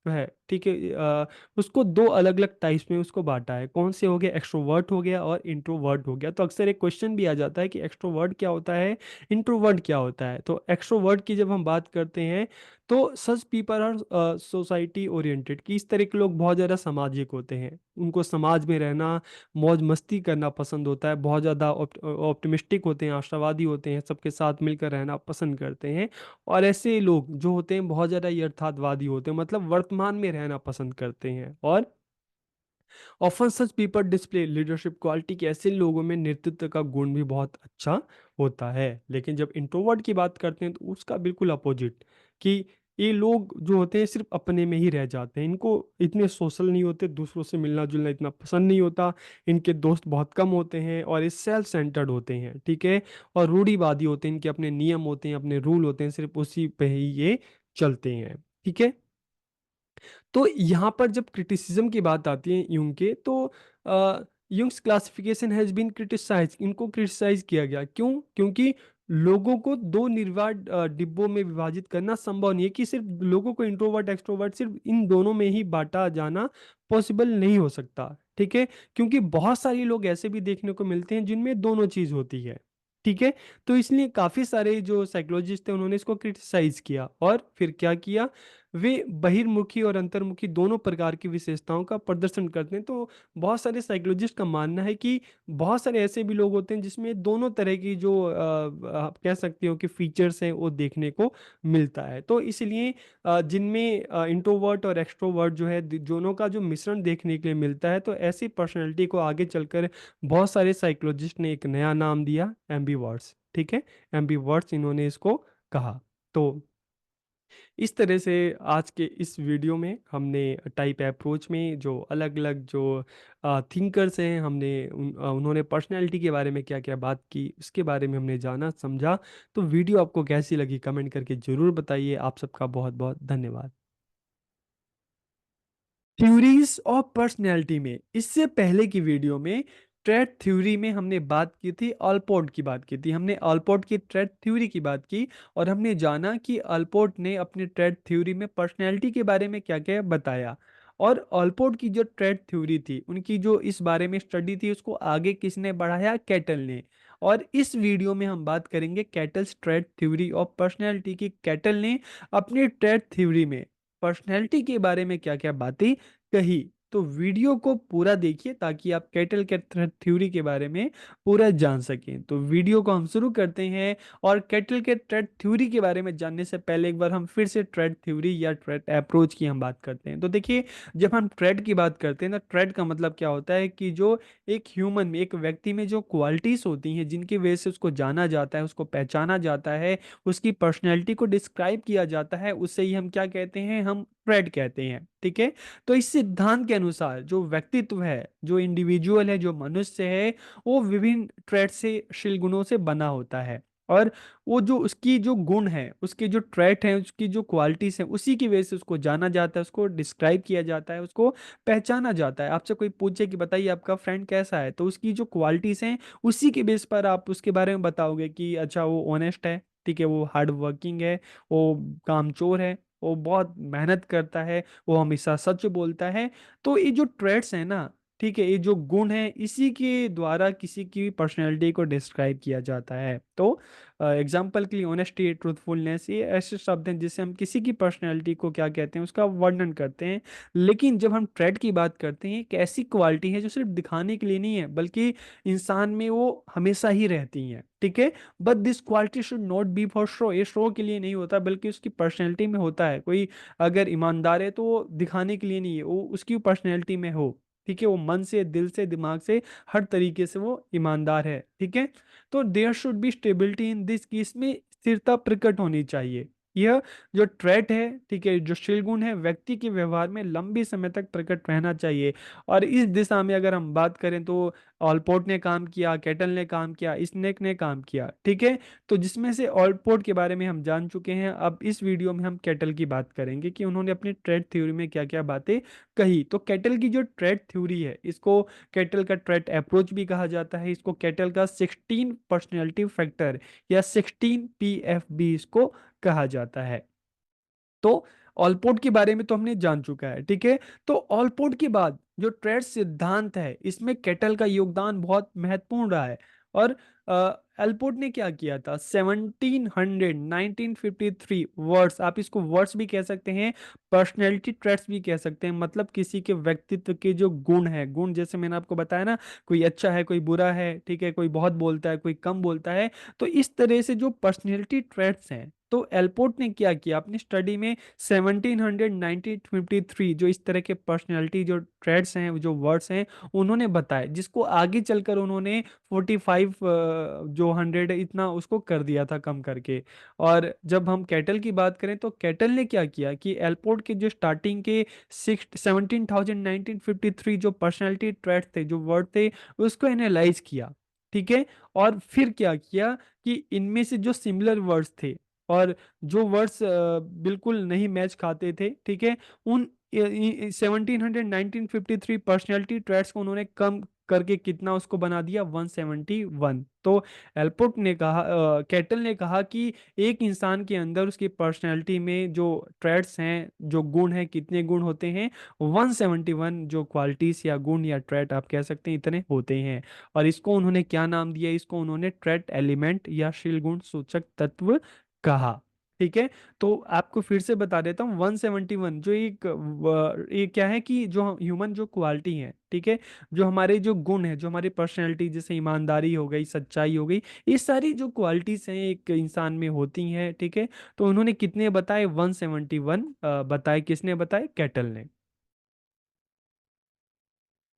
जो है, ठीक है, उसको दो अलग अलग टाइप्स में उसको बांटा है। कौन से हो गए? एक्सट्रोवर्ट हो गया और इंट्रोवर्ट हो गया। तो अक्सर एक क्वेश्चन भी आ जाता है कि एक्सट्रोवर्ट क्या होता है, इंट्रोवर्ट क्या होता है। तो एक्सट्रोवर्ट की जब हम बात करते हैं तो such people our society oriented, कि इस तरह के लोग बहुत ज़्यादा सामाजिक होते हैं, उनको समाज में रहना, मौज मस्ती करना पसंद होता है, बहुत ज़्यादा ऑप्टिमिस्टिक होते हैं, आशावादी होते हैं, सबके साथ मिलकर रहना पसंद करते हैं। और ऐसे लोग जो होते हैं बहुत ज़्यादा यथार्थवादी होते हैं, मतलब वर्तमान में रहना पसंद करते हैं। और often such people display leadership quality, के ऐसे लोगों में नेतृत्व का गुण भी बहुत अच्छा होता है। लेकिन जब इंट्रोवर्ट की बात करते हैं तो उसका बिल्कुल अपोजिट, कि ये लोग जो होते हैं सिर्फ अपने में ही रह जाते हैं, इनको इतने सोशल नहीं होते, दूसरों से मिलना जुलना इतना पसंद नहीं होता, इनके दोस्त बहुत कम होते हैं और ये सेल्फ सेंटर्ड होते हैं, ठीक है, और रूढ़िवादी होते हैं, इनके अपने नियम होते हैं, अपने रूल होते हैं, सिर्फ उसी पे ही ये चलते हैं, ठीक है। तो यहाँ पर जब क्रिटिसिज्म की बात आती है यूंग के, तो यूंग्स क्लासिफिकेशन हैज बीन क्रिटिसाइज, इनको क्रिटिसाइज किया गया। क्यों? क्योंकि लोगों को दो निर्वात डिब्बों में विभाजित करना संभव नहीं है, कि सिर्फ लोगों को इंट्रोवर्ट एक्सट्रोवर्ट सिर्फ इन दोनों में ही बांटा जाना पॉसिबल नहीं हो सकता, ठीक है, क्योंकि बहुत सारे लोग ऐसे भी देखने को मिलते हैं जिनमें दोनों चीज होती है, ठीक है। तो इसलिए काफी सारे जो साइकोलॉजिस्ट थे उन्होंने इसको क्रिटिसाइज किया, और फिर क्या किया, वे बहिर्मुखी और अंतर्मुखी दोनों प्रकार की विशेषताओं का प्रदर्शन करते हैं। तो बहुत सारे साइकोलॉजिस्ट का मानना है कि बहुत सारे ऐसे भी लोग होते हैं जिसमें दोनों तरह की जो आप कह सकते हो कि फीचर्स हैं वो देखने को मिलता है। तो इसलिए जिनमें इंट्रोवर्ट और एक्सट्रोवर्ट जो है दोनों का जो मिश्रण देखने के लिए मिलता है, तो ऐसी पर्सनैलिटी को आगे चलकर बहुत सारे साइकोलॉजिस्ट ने एक नया नाम दिया, एम्बीवर्ट्स, ठीक है, एम्बीवर्ट्स इन्होंने इसको कहा। तो इस तरह से आज के इस वीडियो में हमने टाइप अप्रोच में जो अलग अलग जो थिंकर्स हैं, उन्होंने पर्सनैलिटी के बारे में क्या क्या बात की उसके बारे में हमने जाना समझा। तो वीडियो आपको कैसी लगी कमेंट करके ज़रूर बताइए। आप सबका बहुत बहुत धन्यवाद। थ्योरीज ऑफ पर्सनैलिटी में इससे पहले की वीडियो में ट्रेट थ्योरी में हमने बात की थी, अल्पोर्ट की बात की थी, हमने अल्पोर्ट की ट्रेट थ्योरी की बात की, और हमने जाना कि अल्पोर्ट ने अपने ट्रेट थ्योरी में पर्सनैलिटी के बारे में क्या क्या बताया। और अल्पोर्ट की जो ट्रेट थ्योरी थी, उनकी जो इस बारे में स्टडी थी, उसको आगे किसने बढ़ाया? कैटल ने। और इस वीडियो में हम बात करेंगे kettles trait theory of personality की। कैटल ने अपनी ट्रेट थ्योरी में पर्सनैलिटी के बारे में क्या क्या बातें कही। तो वीडियो को पूरा देखिए ताकि आप कैटल के थ्योरी के बारे में पूरा जान सकें। तो वीडियो को हम शुरू करते हैं। और कैटल के ट्रेड थ्योरी के बारे में जानने से पहले एक बार हम फिर से ट्रेड थ्योरी या ट्रेड अप्रोच की हम बात करते हैं। तो देखिए, जब हम ट्रेड की बात करते हैं ना, ट्रेड का मतलब क्या होता है कि जो एक ह्यूमन में, एक व्यक्ति में जो क्वालिटीज होती हैं जिनकी वजह से उसको जाना जाता है, उसको पहचाना जाता है, उसकी पर्सनैलिटी को डिस्क्राइब किया जाता है, उससे ही हम क्या कहते हैं? हम ट्रेड कहते हैं, ठीक है। तो इस सिद्धांत के अनुसार जो व्यक्तित्व है, जो इंडिविजुअल है, जो मनुष्य है, वो विभिन्न ट्रेड से, शील गुणों से बना होता है। और वो जो उसकी जो गुण है, उसके जो ट्रेट हैं, उसकी जो क्वालिटीज हैं, उसी की वजह से उसको जाना जाता है, उसको डिस्क्राइब किया जाता है, उसको पहचाना जाता है। आपसे कोई पूछे कि बताइए आपका फ्रेंड कैसा है, तो उसकी जो क्वालिटीज हैं उसी के बेस पर आप उसके बारे में बताओगे कि अच्छा वो ऑनेस्ट है, ठीक है, वो हार्ड वर्किंग है, वो कामचोर है, वो बहुत मेहनत करता है, वो हमेशा सच बोलता है। तो ये जो ट्रेड्स है ना, ठीक है, ये जो गुण है, इसी के द्वारा किसी की पर्सनैलिटी को डिस्क्राइब किया जाता है। तो एग्जाम्पल के लिए ऑनेस्टी, ट्रूथफुलनेस, ये ऐसे शब्द हैं जिससे हम किसी की पर्सनैलिटी को क्या कहते हैं, उसका वर्णन करते हैं। लेकिन जब हम ट्रेड की बात करते हैं, एक ऐसी क्वालिटी है जो सिर्फ दिखाने के लिए नहीं है, बल्कि इंसान में वो हमेशा ही रहती हैं, ठीक है। But this quality should not be for show, ये शो के लिए नहीं होता, बल्कि उसकी पर्सनैलिटी में होता है। कोई अगर ईमानदार है तो वो दिखाने के लिए नहीं है, वो उसकी पर्सनैलिटी में हो, ठीक है, वो मन से, दिल से, दिमाग से, हर तरीके से वो ईमानदार है, ठीक है। तो there should be stability in this, कि इसमें स्थिरता प्रकट होनी चाहिए। यह जो ट्रेट है, ठीक है, जो शीलगुण है, व्यक्ति के व्यवहार में लंबी समय तक प्रकट रहना चाहिए। और इस दिशा में अगर हम बात करें तो ऑलपोर्ट ने काम किया, कैटल ने काम किया, स्नेक ने काम किया, ठीक है। तो जिसमें से ऑलपोर्ट के बारे में हम जान चुके हैं, अब इस वीडियो में हम कैटल की बात करेंगे कि उन्होंने अपनी ट्रेड थ्योरी में क्या क्या बातें कही। तो कैटल की जो ट्रेड थ्योरी है, इसको कैटल का ट्रेड अप्रोच भी कहा जाता है, इसको कैटल का 16 पर्सनैलिटी फैक्टर या 16 PFB इसको कहा जाता है। तो ऑलपोर्ट के बारे में तो हमने जान चुका है, ठीक है। तो ऑलपोर्ट के बाद जो ट्रेड सिद्धांत है, इसमें केटल का योगदान बहुत महत्वपूर्ण रहा है। और एल्पोर्ट ने क्या किया था, 1953 वर्ड्स, आप इसको वर्ड्स भी कह सकते हैं, पर्सनैलिटी ट्रेट्स भी कह सकते हैं, मतलब किसी के व्यक्तित्व के जो गुण है, गुण जैसे मैंने आपको बताया ना, कोई अच्छा है कोई बुरा है, ठीक है, कोई बहुत बोलता है कोई कम बोलता है। तो इस तरह से जो पर्सनैलिटी ट्रेट्स हैं, तो एल्पोर्ट ने क्या किया अपनी स्टडी में, 1753 जो इस तरह के पर्सनैलिटी जो ट्रेड्स हैं, जो वर्ड्स हैं, उन्होंने बताए, जिसको आगे चलकर उन्होंने 45 जो 100 इतना उसको कर दिया था कम करके। और जब हम कैटल की बात करें, तो कैटल ने क्या किया कि एल्पोर्ट के जो स्टार्टिंग के 1953 जो पर्सनैलिटी ट्रेड्स थे, जो वर्ड थे, उसको एनालाइज किया, ठीक है। और फिर क्या किया कि इनमें से जो सिमिलर वर्ड्स थे और जो वर्ड्स बिल्कुल नहीं मैच खाते थे, ठीक है, उन 1753 पर्सनैलिटी ट्रेट्स को उन्होंने कम करके कितना उसको बना दिया, 171। तो एल्पोर्ट ने कहा, कैटल ने कहा कि एक इंसान के अंदर उसकी पर्सनैलिटी में जो ट्रेट्स हैं, जो गुण हैं, कितने गुण होते हैं, 171 जो क्वालिटीज या गुण या ट्रेट आप कह सकते हैं, इतने होते हैं। और इसको उन्होंने क्या नाम दिया, इसको उन्होंने ट्रेट एलिमेंट या शील गुण सूचक तत्व कहा, ठीक है। तो आपको फिर से बता देता हूँ, 171 जो ये क्या है कि जो ह्यूमन जो क्वालिटी है, ठीक है, जो हमारे जो गुण है, जो हमारी पर्सनैलिटी, जैसे ईमानदारी हो गई, सच्चाई हो गई, ये सारी जो क्वालिटीज हैं एक इंसान में होती हैं, ठीक है। तो उन्होंने कितने बताए, 171 बताए, किसने बताए, कैटल ने।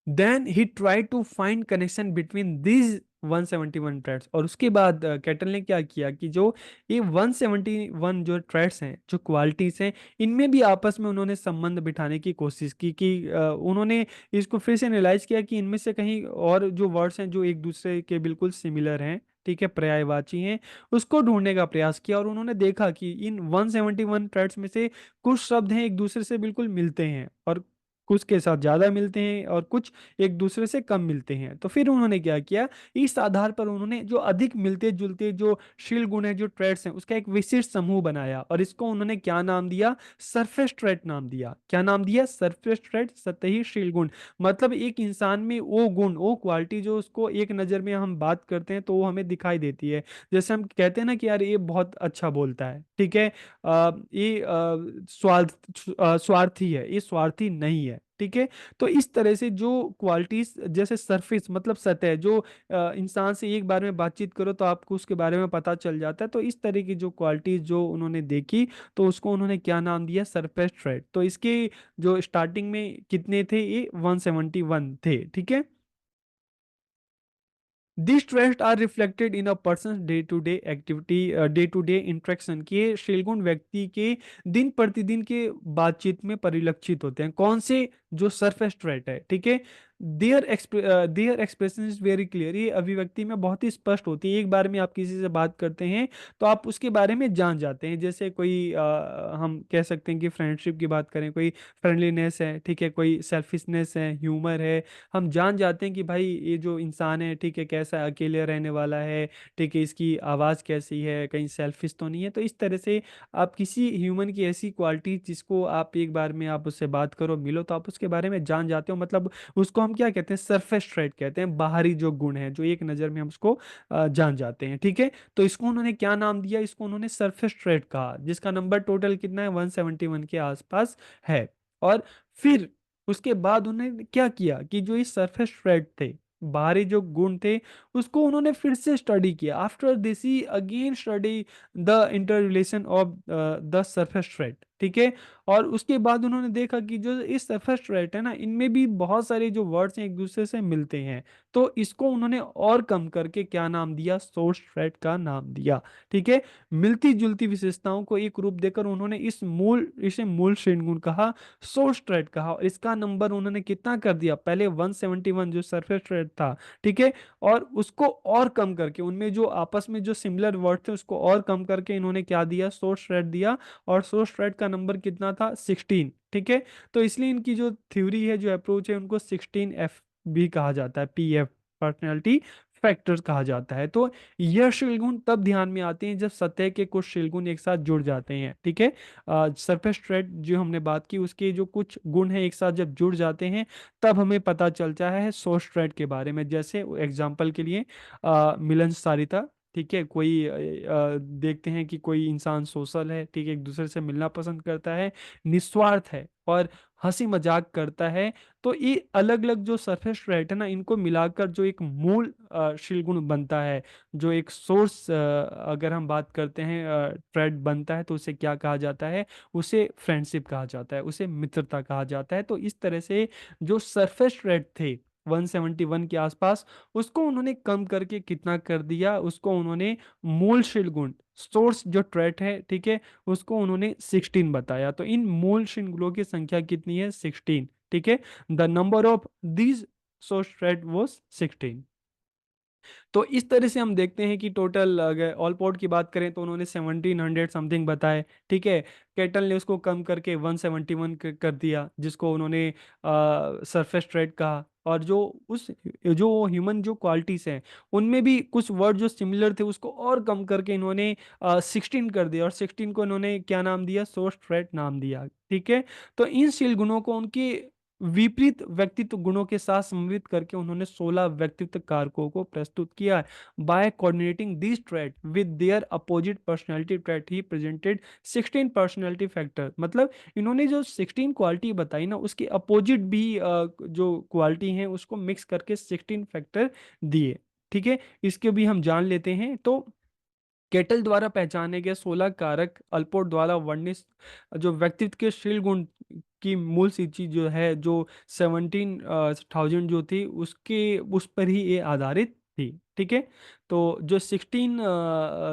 Then he try to find connection between these 171 traits, और उसके बाद कैटल ने क्या किया कि जो ये 171 जो ट्रेड्स हैं, जो क्वालिटीज हैं, इनमें भी आपस में उन्होंने संबंध बिठाने की कोशिश की कि उन्होंने इसको फिर से एनालाइज किया कि इनमें से कहीं और जो वर्ड्स हैं जो एक दूसरे के बिल्कुल सिमिलर हैं, ठीक है, पर्यायवाची हैं, उसको ढूंढने का प्रयास किया। और उन्होंने देखा कि इन 171 ट्रेड्स में से कुछ शब्द हैं एक दूसरे से बिल्कुल मिलते हैं, और कुछ के साथ ज्यादा मिलते हैं, और कुछ एक दूसरे से कम मिलते हैं। तो फिर उन्होंने क्या किया, इस आधार पर उन्होंने जो अधिक मिलते जुलते जो शील गुण है, जो ट्रेड्स हैं, उसका एक विशिष्ट समूह बनाया, और इसको उन्होंने क्या नाम दिया, सरफेस ट्रेड नाम दिया। क्या नाम दिया, सरफेस ट्रेड, सतही शील गुण। मतलब एक इंसान में वो गुण, वो क्वालिटी जो उसको एक नजर में हम बात करते हैं तो वो हमें दिखाई देती है। जैसे हम कहते हैं ना कि यार ये बहुत अच्छा बोलता है, ठीक है, ये स्वार्थी है, ये स्वार्थी नहीं है, ठीक है। तो इस तरह से जो क्वालिटीज, जैसे सरफेस मतलब सतह, जो इंसान से एक बार में बातचीत करो तो आपको उसके बारे में पता चल जाता है, तो इस तरह की जो क्वालिटीज जो उन्होंने देखी, तो उसको उन्होंने क्या नाम दिया, सरफेस ट्रेड। तो इसके जो स्टार्टिंग में कितने थे, ये 171 थे, ठीक है। These traits are reflected in a person's day-to-day activity, day-to-day interaction, कि ये शीलगुण व्यक्ति के दिन प्रतिदिन के बातचीत में परिलक्षित होते हैं। कौन से, जो सरफेस ट्रेट है, ठीक है। Their expression is very clear, ये अभिव्यक्ति में बहुत ही स्पष्ट होती है। एक बार में आप किसी से बात करते हैं तो आप उसके बारे में जान जाते हैं। जैसे कोई हम कह सकते हैं कि फ्रेंडशिप की बात करें, कोई फ्रेंडलीनेस है, ठीक है, कोई सेल्फिशनेस है, ह्यूमर है, हम जान जाते हैं कि भाई ये जो इंसान है, ठीक है, कैसा है, अकेले रहने वाला है, ठीक है, इसकी आवाज़ कैसी है, कहीं सेल्फिश तो नहीं है। तो इस तरह से आप किसी ह्यूमन की ऐसी क्वालिटी जिसको आप एक बार में आप उससे बात करो, मिलो, तो आप उसके बारे में जान जाते हो। मतलब उसको हम क्या कहते हैं, सरफेस ट्रेट कहते हैं, बाहरी जो गुण है, जो एक नज़र में हम उसको जान जाते हैं, ठीक है। तो इसको उन्होंने क्या नाम दिया, इसको उन्होंने सरफेस ट्रेट कहा, जिसका नंबर टोटल कितना है, 171 के आसपास है। और फिर उसके बाद उन्होंने क्या किया कि जो इस सरफेस ट्रेट थे, बाहरी जो गुण थे, उसको उन्होंने फिर से स्टडी किया। After this he again study the inter relation of the surface trait, ठीक है। और उसके बाद उन्होंने देखा कि जो इस सरफेस ट्रेट है ना, इनमें भी बहुत सारे जो वर्ड्स हैं एक दूसरे से मिलते हैं। तो इसको उन्होंने और कम करके क्या नाम दिया, सोर्स ट्रेट का नाम दिया, ठीक है। मिलती जुलती विशेषताओं को एक रूप देकर उन्होंने इसे मूल श्रेणी गुण कहा, सोर्स ट्रेड कहा। और इसका नंबर उन्होंने कितना कर दिया, पहले 171 जो सरफेस ट्रेड था, ठीक है, और उसको और कम करके, उनमें जो आपस में जो सिमिलर वर्ड थे उसको और कम करके इन्होंने क्या दिया, सोर्स ट्रेड दिया। और सोर्स ट्रेड का नंबर कितना था, 16, ठीक है। तो इसलिए इनकी जो थ्योरी है, जो अप्रोच है, उनको 16F भी कहा जाता है, PF, पर्सनैलिटी फैक्टर्स कहा जाता है। तो यह शील तब ध्यान में आते हैं जब सतह के कुछ शील एक साथ जुड़ जाते हैं, ठीक है। सरफेस ट्रेट जो हमने बात की, उसके जो कुछ गुण हैं एक साथ जब जुड़ जाते हैं, तब हमें पता चलता है सोर्स ट्रेट के बारे में। जैसे एग्जाम्पल के लिए मिलनसारिता, ठीक है। कोई देखते हैं कि कोई इंसान सोशल है, ठीक है, एक दूसरे से मिलना पसंद करता है, निस्वार्थ है और हंसी मजाक करता है। तो ये अलग अलग जो सरफेस ट्रेट है ना, इनको मिलाकर जो एक मूल शील गुण बनता है, जो एक सोर्स, अगर हम बात करते हैं ट्रेट बनता है, तो उसे क्या कहा जाता है? उसे फ्रेंडशिप कहा जाता है, उसे मित्रता कहा जाता है। तो इस तरह से जो सरफेस ट्रेट थे 171 के आसपास, उसको उन्होंने कम करके कितना कर दिया, उसको उन्होंने मूल शील गुण, सोर्स जो ट्रेट है, ठीक है, उसको उन्होंने 16 बताया। तो इन मूल श्रृंखलों की संख्या कितनी है? 16, ठीक है। The number of these source trait was 16। तो इस तरह से हम देखते हैं कि टोटल अगर ऑल पोर्ट की बात करें तो उन्होंने 1700 समथिंग बताए, ठीक है। केटल ने उसको कम करके 171 कर दिया, जिसको उन्होंने सरफेस ट्रेट कहा। और जो ह्यूमन जो क्वालिटीज हैं, उनमें भी कुछ वर्ड जो सिमिलर थे, उसको और कम करके इन्होंने 16 कर दिया, और 16 को इन्होंने क्या नाम दिया? सोर्स ट्रेट नाम दिया, ठीक है। तो इन शील गुणों को उनके विपरीत व्यक्तित्व गुणों के साथ समन्वित करके उन्होंने 16 व्यक्तित्व कारकों को प्रस्तुत किया। By coordinating this trait with their opposite personality trait he presented 16 personality factor. मतलब इन्होंने जो 16 क्वालिटी बताई ना, उसके अपोजिट भी जो क्वालिटी हैं उसको मिक्स करके 16 फैक्टर दिए, ठीक है। इसके भी हम जान लेते हैं। तो केटल द्वारा पहचाने गए 16 कारक अल्पोर्ट द्वारा वर्णित जो व्यक्तित्व के शील गुण की मूल सूची जो है, जो 17,000 जो थी, उसके उस पर ही ये आधारित थी, ठीक है। तो जो 16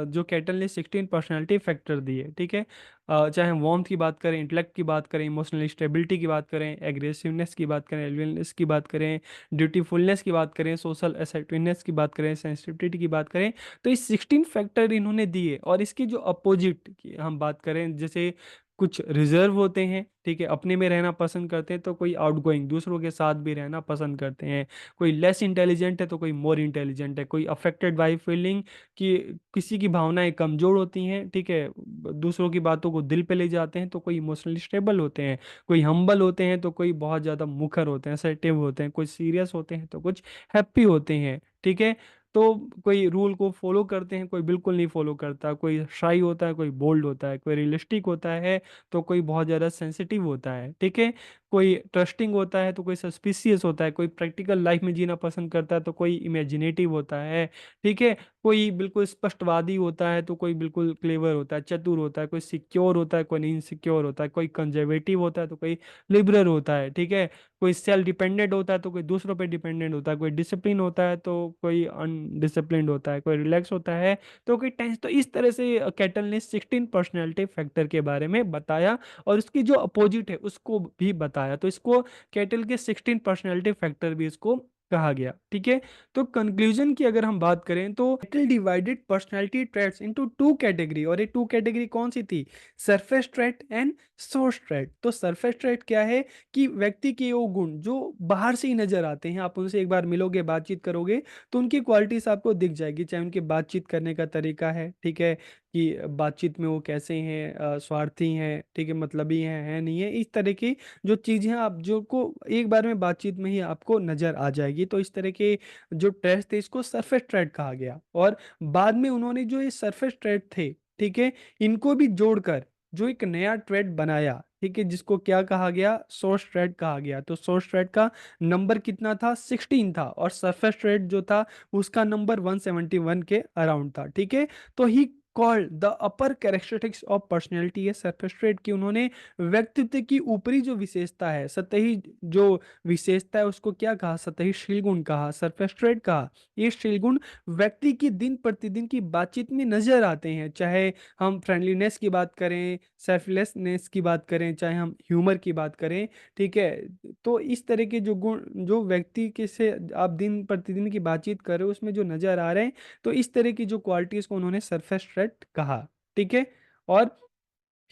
जो केटल ने 16 पर्सनालिटी फैक्टर दिए, ठीक है। चाहे हम वार्मथ की बात करें, इंटेलेक्ट की बात करें, इमोशनल स्टेबिलिटी की बात करें, एग्रेसिवनेस की बात करें, एलवियनेस की बात करें, ड्यूटीफुलनेस की बात करें, सोशल असर्टिवनेस की बात करें, सेंसिटिविटी की बात करें, तो इस 16 फैक्टर इन्होंने दिए। और इसकी जो अपोजिट की हम बात करें, जैसे कुछ रिजर्व होते हैं, ठीक है, अपने में रहना पसंद करते हैं, तो कोई आउटगोइंग, दूसरों के साथ भी रहना पसंद करते हैं। कोई लेस इंटेलिजेंट है तो कोई मोर इंटेलिजेंट है। कोई अफेक्टेड बाई फीलिंग, कि किसी की भावनाएं कमजोर होती हैं, ठीक है, दूसरों की बातों को दिल पे ले जाते हैं, तो कोई इमोशनली स्टेबल होते हैं। कोई हम्बल होते हैं तो कोई बहुत ज़्यादा मुखर होते हैं, असर्टिव होते हैं। कोई सीरियस होते हैं तो कुछ हैप्पी होते हैं, ठीक है। तो कोई रूल को फॉलो करते हैं, कोई बिल्कुल नहीं फॉलो करता। कोई शाई होता है, कोई बोल्ड होता है। कोई रियलिस्टिक होता है तो कोई बहुत ज़्यादा सेंसिटिव होता है, ठीक है। कोई ट्रस्टिंग होता है तो कोई सस्पिशियस होता है। कोई प्रैक्टिकल लाइफ में जीना पसंद करता है तो कोई इमेजिनेटिव होता है, ठीक है। कोई बिल्कुल स्पष्टवादी होता है तो कोई बिल्कुल क्लेवर होता है, चतुर होता है। कोई सिक्योर होता है, कोई इनसिक्योर होता है। कोई कंजर्वेटिव होता है तो कोई लिबरल होता है, ठीक है। कोई सेल्फ डिपेंडेंट होता है तो कोई दूसरों पे डिपेंडेंट होता है। कोई डिसिप्लिन होता है तो कोई अनडिसिप्लिन्ड होता है। कोई रिलैक्स होता है तो कोई टेंस। तो इस तरह से कैटल ने 16 पर्सनैलिटी फैक्टर के बारे में बताया, और उसकी जो अपोजिट है उसको भी बताया। तो इसको कैटल के 16 पर्सनैलिटी फैक्टर भी इसको कहा गया, ठीक है। तो कंक्लूजन की अगर हम बात करें, तो cattle divided personality traits into two category, और ये टू कैटेगरी कौन सी थी? Surface trait and source trait. तो सरफेस ट्रेट क्या है? कि व्यक्ति के वो गुण जो बाहर से ही नजर आते हैं, आप उनसे एक बार मिलोगे, बातचीत करोगे, तो उनकी क्वालिटीज आपको दिख जाएगी। चाहे उनके बातचीत करने का तरीका है, ठीक है, कि बातचीत में वो कैसे हैं, स्वार्थी हैं, ठीक है, मतलबी हैं, है नहीं है, इस तरह की जो चीज़ें हैं, आप जो को एक बार में बातचीत में ही आपको नजर आ जाएगी। तो इस तरह के जो टेस्ट थे, इसको सरफेस ट्रेट कहा गया। और बाद में उन्होंने जो ये सरफेस ट्रेट थे, ठीक है, इनको भी जोड़कर जो एक नया ट्रेड बनाया, ठीक है, जिसको क्या कहा गया? सोर्स ट्रेड कहा गया। तो सोर्स ट्रेड का नंबर कितना था? 16 था, और सरफेस ट्रेड जो था उसका नंबर 171 के अराउंड था, ठीक है। तो ही called the upper characteristics of personality, है सरफेस ट्रेड की उन्होंने व्यक्तित्व की ऊपरी जो विशेषता है, सतही जो विशेषता है, उसको क्या कहा? सतही शीलगुण कहा, सरफेस ट्रेड कहा। ये शीलगुण व्यक्ति की दिन प्रतिदिन की बातचीत में नजर आते हैं, चाहे हम फ्रेंडलीनेस की बात करें, सेल्फलेसनेस की बात करें, चाहे हम ह्यूमर की बात करें, ठीक है। तो इस तरह के जो गुण जो व्यक्ति के से आप दिन प्रतिदिन की बातचीत कर रहे हो, उसमें जो नजर आ रहे हैं, तो इस तरह की जो क्वालिटीज को उन्होंने सरफेस ट्रेट कहा, ठीक है। और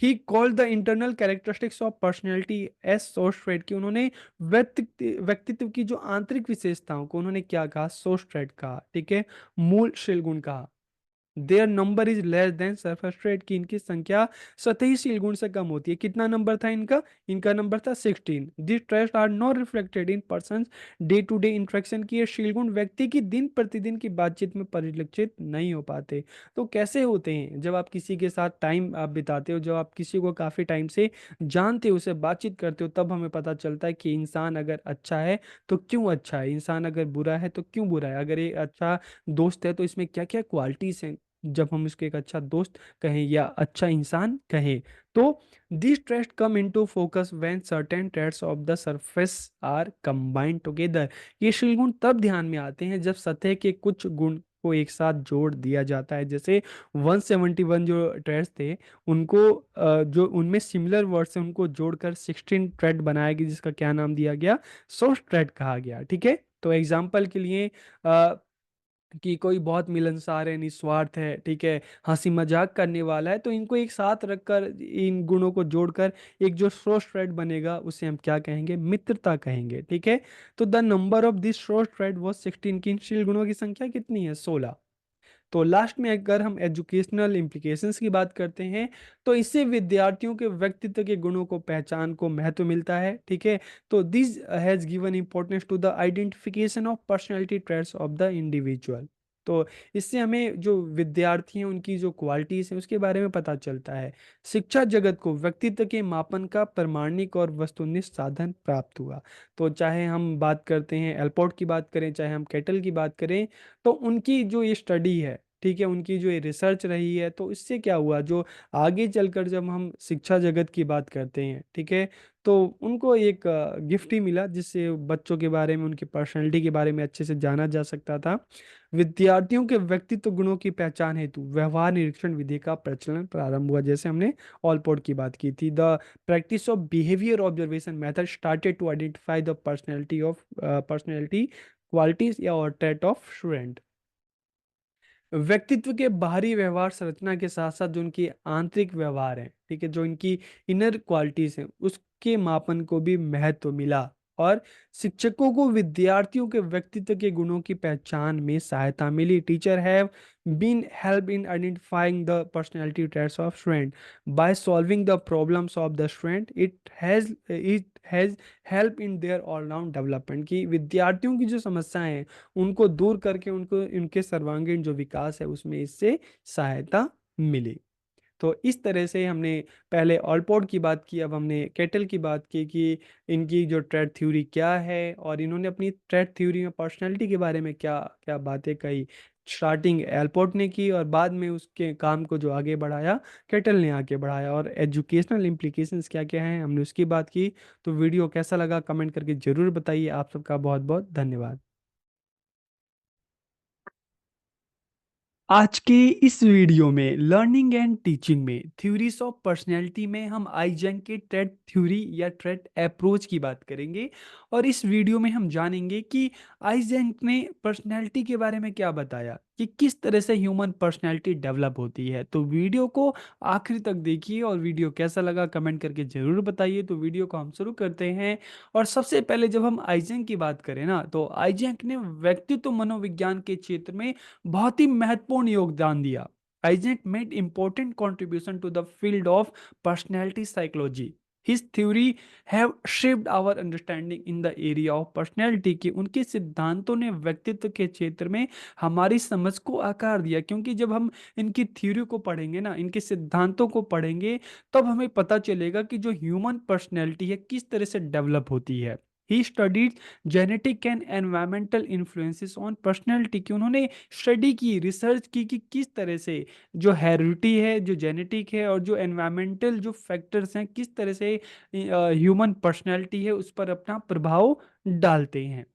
he called the internal characteristics of personality as source trait, कि उन्होंने व्यक्तित्व की जो आंतरिक विशेषताओं को उन्होंने क्या कहा, सोर्स ट्रेट कहा, ठीक है, मूल शील गुण कहा। Their number is less than surface trait, की इनकी संख्या सतही शील गुण से कम होती है। कितना नंबर था इनका, इनका नंबर था 16। This trait are not reflected in person day to day interaction, की ये शील गुण व्यक्ति की दिन प्रतिदिन की बातचीत में परिलक्षित नहीं हो पाते। तो कैसे होते हैं, जब आप किसी के साथ टाइम आप बिताते हो, जब आप किसी को काफी टाइम से जानते हो, उससे बातचीत करते हो, तब हमें पता चलता है कि इंसान अगर अच्छा है तो क्यों अच्छा है, इंसान अगर बुरा है तो क्यों बुरा है, अगर ये अच्छा दोस्त है तो इसमें क्या क्या क्वालिटीज हैं, जब हम इसको एक अच्छा दोस्त कहें या अच्छा इंसान कहें। तो this traits come into focus when certain traits of the surface are combined together, ये शील गुण तब ध्यान में आते हैं जब सतह के कुछ गुण को एक साथ जोड़ दिया जाता है। जैसे 171 जो ट्रेड्स थे, उनको जो उनमें सिमिलर वर्ड्स हैं उनको जोड़कर 16 ट्रेड बनाया गया, जिसका क्या नाम दिया गया, सोर्स ट्रेड कहा गया, ठीक है। तो एग्जाम्पल के लिए कि कोई बहुत मिलनसार है, निस्वार्थ है, ठीक है, हंसी मजाक करने वाला है, तो इनको एक साथ रखकर इन गुणों को जोड़कर एक जो सोर्स थ्रेड बनेगा उसे हम क्या कहेंगे, मित्रता कहेंगे, ठीक है। तो the number of this source thread was 16, की इन शील गुणों की संख्या कितनी है, 16। तो लास्ट में अगर हम एजुकेशनल इम्प्लीकेशंस की बात करते हैं, तो इससे विद्यार्थियों के व्यक्तित्व के गुणों को, पहचान को महत्व मिलता है, ठीक है। तो this has given importance to the identification of personality traits of the individual. तो इससे हमें जो विद्यार्थी हैं उनकी जो क्वालिटीज हैं उसके बारे में पता चलता है। शिक्षा जगत को व्यक्तित्व के मापन का प्रमाणिक और वस्तुनिष्ठ साधन प्राप्त हुआ। तो चाहे हम बात करते हैं एल्पोर्ट की बात करें, चाहे हम कैटल की बात करें, तो उनकी जो ये स्टडी है, ठीक है, उनकी जो ये रिसर्च रही है, तो इससे क्या हुआ, जो आगे चलकर जब हम शिक्षा जगत की बात करते हैं, ठीक है, तो उनको एक गिफ्ट ही मिला जिससे बच्चों के बारे में, उनकी पर्सनैलिटी के बारे में अच्छे से जाना जा सकता था। विद्यार्थियों के व्यक्तित्व गुणों की पहचान हेतु व्यवहार निरीक्षण विधि का प्रचलन प्रारंभ हुआ, जैसे हमने ऑलपोर्ट की बात की थी। The practice of behaviour observation method started to identify the personality qualities या और ट्रेट ऑफ स्टूडेंट। व्यक्तित्व के बाहरी व्यवहार संरचना के साथ साथ जो उनकी आंतरिक व्यवहार है, ठीक है, जो इनकी इनर क्वालिटीज हैं, उसके मापन को भी महत्व मिला। और शिक्षकों को विद्यार्थियों के व्यक्तित्व के गुणों की पहचान में सहायता मिली। Teacher have been help in identifying the personality traits of student by solving the problems of the student. It has help in their all round development, की विद्यार्थियों की जो समस्याएं हैं उनको दूर करके उनको उनके सर्वांगीण जो विकास है उसमें इससे सहायता मिली। तो इस तरह से हमने पहले ऑलपोर्ट की बात की, अब हमने केटल की बात की कि इनकी जो ट्रेड थ्योरी क्या है और इन्होंने अपनी ट्रेड थ्योरी में पर्सनैलिटी के बारे में क्या क्या बातें कही। स्टार्टिंग एल्पोर्ट ने की और बाद में उसके काम को जो आगे बढ़ाया, केटल ने आगे बढ़ाया। और एजुकेशनल इम्प्लीकेशंस क्या क्या हैं हमने उसकी बात की। तो वीडियो कैसा लगा कमेंट करके ज़रूर बताइए। आप सबका बहुत बहुत धन्यवाद। आज के इस वीडियो में लर्निंग एंड टीचिंग में थ्योरीज ऑफ पर्सनैलिटी में हम आइजेंक के ट्रेड थ्योरी या ट्रेड अप्रोच की बात करेंगे। और इस वीडियो में हम जानेंगे कि आइजेंक ने पर्सनैलिटी के बारे में क्या बताया, कि किस तरह से ह्यूमन पर्सनैलिटी डेवलप होती है। तो वीडियो को आखिर तक देखिए और वीडियो कैसा लगा कमेंट करके ज़रूर बताइए। तो वीडियो को हम शुरू करते हैं। और सबसे पहले जब हम आइजेंक की बात करें ना, तो आइजेंक ने व्यक्तित्व मनोविज्ञान के क्षेत्र में बहुत ही महत्वपूर्ण योगदान दिया। Isaac made important contribution to the field of personality psychology. His theory have shaped our understanding in the area of personality, कि उनके सिद्धांतों ने व्यक्तित्व के क्षेत्र में हमारी समझ को आकार दिया। क्योंकि जब हम इनकी थ्योरी को पढ़ेंगे ना, इनके सिद्धांतों को पढ़ेंगे, तब हमें पता चलेगा कि जो ह्यूमन पर्सनैलिटी है किस तरह से डेवलप होती है। He studies genetic and environmental influences on personality, कि उन्होंने स्टडी की, रिसर्च की कि किस तरह से जो हेरिडिटी है, जो जेनेटिक है और जो एनवायरमेंटल जो फैक्टर्स हैं किस तरह से ह्यूमन पर्सनैलिटी है उस पर अपना प्रभाव डालते हैं।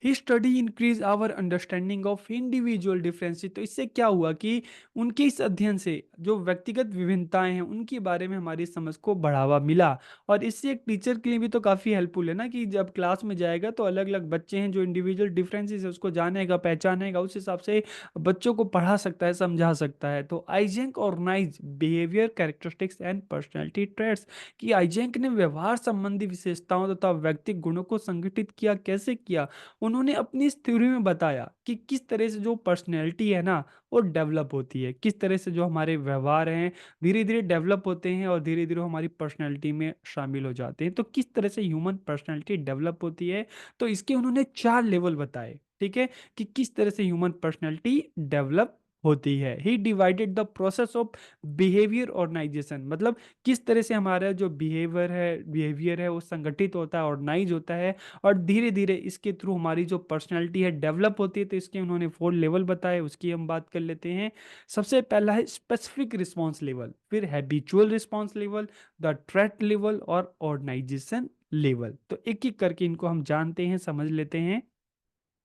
He study increase our understanding of individual differences. तो इससे क्या हुआ कि उनके इस अध्ययन से जो व्यक्तिगत विभिन्नताएं हैं उनके बारे में हमारी समझ को बढ़ावा मिला। और इससे एक टीचर के लिए भी तो काफ़ी हेल्पफुल है ना, कि जब क्लास में जाएगा तो अलग अलग बच्चे हैं, जो इंडिविजुअल डिफरेंसेस है उसको जानेगा, पहचानेगा, उस हिसाब से बच्चों को पढ़ा सकता है, समझा सकता है। तो Eysenck organise behaviour characteristics and personality traits, कि आइजेंक ने व्यवहार संबंधी विशेषताओं तथा व्यक्तिगत गुणों को संगठित किया। कैसे किया? उन्होंने अपनी इस थ्योरी में बताया कि किस तरह से जो पर्सनैलिटी है ना वो डेवलप होती है, किस तरह से जो हमारे व्यवहार हैं धीरे धीरे डेवलप होते हैं और धीरे धीरे हमारी पर्सनैलिटी में शामिल हो जाते हैं। तो किस तरह से ह्यूमन पर्सनैलिटी डेवलप होती है, तो इसके उन्होंने 4 लेवल बताए, ठीक है, कि किस तरह से ह्यूमन पर्सनैलिटी डेवलप होती है। He divided the process of behaviour organisation, मतलब किस तरह से हमारा जो बिहेवियर है वो संगठित होता है, ऑर्गेनाइज होता है, और धीरे धीरे इसके थ्रू हमारी जो पर्सनैलिटी है डेवलप होती है। तो इसके उन्होंने 4 लेवल बताए, उसकी हम बात कर लेते हैं। सबसे पहला है स्पेसिफिक रिस्पॉन्स लेवल, फिर habitual response level, the threat level और ऑर्गेनाइजेशन लेवल। तो एक एक करके इनको हम जानते हैं, समझ लेते हैं।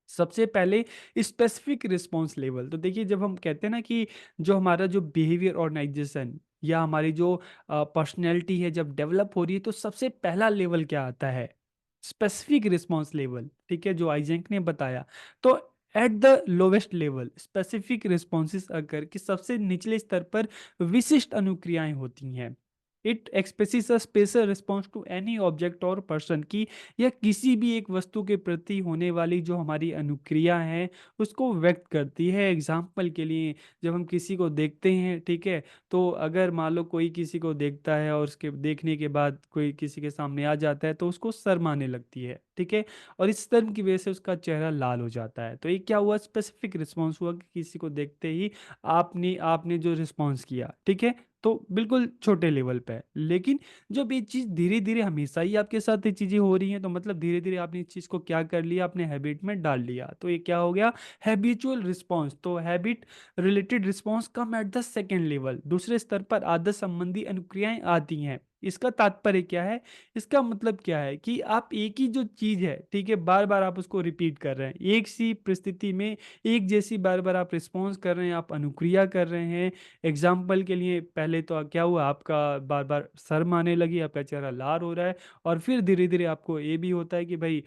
सबसे पहले स्पेसिफिक रिस्पॉन्स लेवल। तो देखिए, जब हम कहते हैं ना कि जो हमारा जो बिहेवियर ऑर्गेनाइजेशन या हमारी जो पर्सनैलिटी है जब डेवलप हो रही है, तो सबसे पहला लेवल क्या आता है? स्पेसिफिक रिस्पॉन्स लेवल, ठीक है, जो आइजेंक ने बताया। तो at the lowest level specific responses अगर, कि सबसे निचले स्तर पर विशिष्ट अनुक्रियाएं होती हैं। It expresses a special response to any object or person, की या किसी भी एक वस्तु के प्रति होने वाली जो हमारी अनुक्रिया है उसको व्यक्त करती है। एग्जाम्पल के लिए, जब हम किसी को देखते हैं, ठीक है, तो अगर मान लो कोई किसी को देखता है और उसके देखने के बाद कोई किसी के सामने आ जाता है तो उसको शर्म आने लगती है, ठीक है, और इस शर्म की वजह से उसका चेहरा लाल हो जाता है। तो ये क्या हुआ? स्पेसिफिक रिस्पॉन्स हुआ, कि किसी को देखते ही आपने आपने जो रिस्पॉन्स किया, ठीक है, तो बिल्कुल छोटे लेवल पे है। लेकिन जब ये चीज़ धीरे-धीरे हमेशा ही आपके साथ ये चीज़ें हो रही हैं, तो मतलब धीरे-धीरे आपने इस चीज़ को क्या कर लिया, अपने हैबिट में डाल लिया। तो ये क्या हो गया? Habitual response. तो habit related response come at the second level, दूसरे स्तर पर आदत संबंधी अनुक्रियाएँ आती हैं। इसका तात्पर्य क्या है? इसका मतलब क्या है कि आप एक ही जो चीज़ है, ठीक है, बार-बार आप उसको रिपीट कर रहे हैं। एक सी परिस्थिति में एक जैसी बार-बार आप रिस्पॉन्स कर रहे हैं, आप अनुक्रिया कर रहे हैं। एग्जाम्पल के लिए, पहले तो क्या हुआ, आपका बार बार शर्म आने लगी, आपका चेहरा लाल हो रहा है, और फिर धीरे धीरे आपको ये भी होता है कि भाई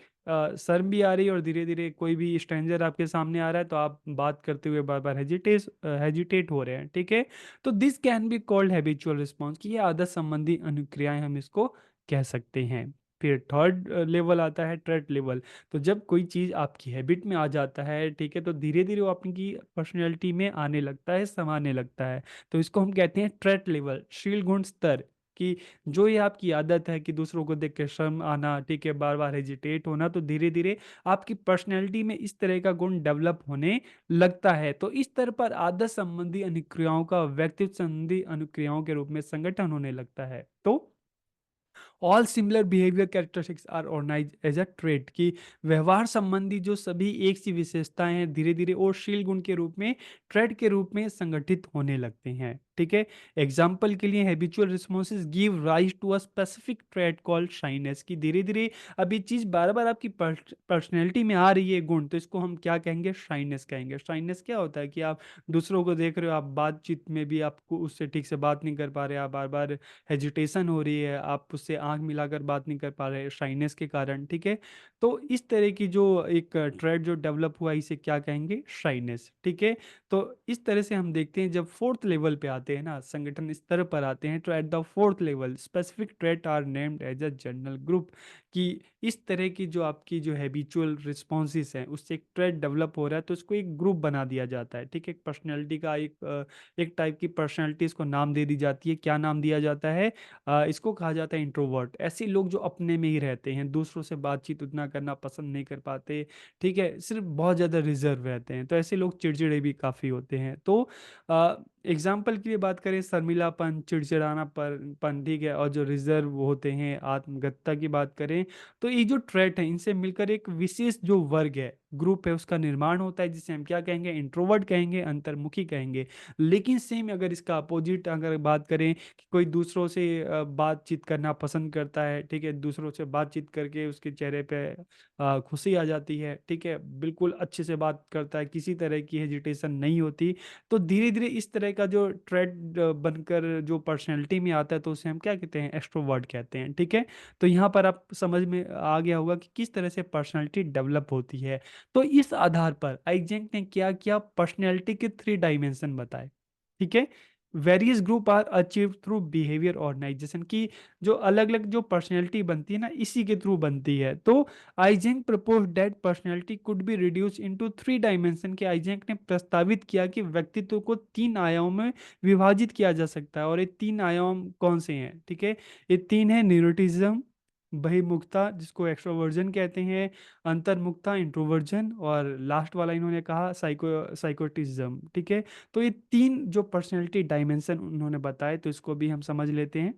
शर्म भी आ रही है, और धीरे धीरे कोई भी स्ट्रेंजर आपके सामने आ रहा है तो आप बात करते हुए बार बार हेजिटेट हो रहे हैं, ठीक है। तो this can be called habitual response, की ये आदत संबंधी अनुक्रियाएं हम इसको कह सकते हैं। फिर थर्ड लेवल आता है ट्रेट लेवल। तो जब कोई चीज़ आपकी हैबिट में आ जाता है, ठीक है, तो धीरे धीरे वो आपकी पर्सनैलिटी में आने लगता है, समाने लगता है। तो इसको हम कहते हैं ट्रेट लेवल, शील गुण स्तर, कि जो ये आपकी आदत है कि दूसरों को देख के शर्म आना, ठीक है, बार बार हेजिटेट होना, तो धीरे धीरे आपकी पर्सनैलिटी में इस तरह का गुण डेवलप होने लगता है। तो इस स्तर पर आदत संबंधी अनुक्रियाओं का व्यक्तित्व संबंधी अनुक्रियाओं के रूप में संगठन होने लगता है। तो all similar behaviour characteristics are organised as a trait, की व्यवहार संबंधी जो सभी एक सी विशेषताएं हैं धीरे धीरे और शील गुण के रूप में, ट्रेट के रूप में संगठित होने लगते हैं, ठीक है। एग्जाम्पल के लिए, habitual responses give rise to a specific trait called shyness, की धीरे धीरे अब ये चीज बार बार आपकी पर्सनैलिटी में आ रही है गुण, तो इसको हम क्या कहेंगे? शाइनेस कहेंगे। शाइनेस क्या होता है? कि आप दूसरों को देख रहे हो, आप बातचीत में भी आपको उससे ठीक से बात नहीं कर पा रहे, आप बार बार हेजिटेशन हो रही है, आप उससे आँख मिलाकर बात नहीं कर पा रहे शाइनेस के कारण, ठीक है? तो इस तरह की जो एक ट्रेट जो डेवलप हुआ, इसे क्या कहेंगे? शाइनेस, ठीक है? तो इस तरह से हम देखते हैं, जब 4th लेवल पे आते हैं ना, संगठन स्तर पर आते हैं, तो at the 4th level specific trait are named as a general group, कि इस तरह की जो आपकी जो हैबिचुअल रिस्पॉन्सेस हैं उससे एक ट्रेट डेवलप हो रहा है, तो उसको एक ग्रुप बना दिया जाता है, ठीक है? एक पर्सनैलिटी का एक टाइप की पर्सनैलिटीज़ को नाम दे दी जाती है। क्या नाम दिया जाता है? इसको कहा जाता है इंट्रोवर्ट। ऐसे लोग जो अपने में ही रहते हैं, दूसरों से बातचीत उतना करना पसंद नहीं कर पाते, ठीक है? सिर्फ़ बहुत ज़्यादा रिज़र्व रहते हैं, तो ऐसे लोग चिड़चिड़े भी काफ़ी होते हैं। तो एग्ज़ाम्पल के लिए बात करें, शर्मीलापन, चिड़चिड़ानापन, ठीक है? और जो रिज़र्व होते हैं, आत्मगतता की बात करें, तो ये जो ट्रेट है, इनसे मिलकर एक विशेष जो वर्ग है, ग्रुप है उसका निर्माण होता है, जिसे हम क्या कहेंगे, इंट्रोवर्ट कहेंगे, अंतर्मुखी कहेंगे। लेकिन सेम अगर इसका अपोजिट अगर बात करें कि कोई दूसरों से बातचीत करना पसंद करता है, ठीक है, दूसरों से बातचीत करके उसके चेहरे पे खुशी आ जाती है, ठीक है, बिल्कुल अच्छे से बात करता है, किसी तरह की हेजिटेशन नहीं होती। तो धीरे धीरे इस तरह का जो ट्रेड बनकर जो पर्सनैलिटी में आता है, तो उसे हम क्या कहते हैं, एक्सट्रोवर्ट कहते हैं, ठीक है। तो यहाँ पर आप समझ में आ गया होगा कि किस तरह से पर्सनैलिटी डेवलप होती है। तो इस आधार पर आइजेंक ने क्या किया, पर्सनैलिटी के 3 डायमेंशन बताए, ठीक है। Various group are achieve through behaviour organisation की, जो अलग अलग जो पर्सनैलिटी बनती है ना, इसी के थ्रू बनती है। तो Eysenck propose that personality could be reduce into 3 dimension, के आइजेंक ने प्रस्तावित किया कि व्यक्तित्व को 3 आयामों में विभाजित किया जा सकता है। और ये 3 आयाम कौन से हैं, ठीक है, ये 3 है, न्यूरोटिज्म, बहिर्मुखता जिसको एक्सट्रोवर्जन कहते हैं, अंतर्मुखता इंट्रोवर्जन, और लास्ट वाला इन्होंने कहा साइकोटिज्म, ठीक है। तो ये 3 जो पर्सनैलिटी डायमेंशन उन्होंने बताए, तो इसको भी हम समझ लेते हैं।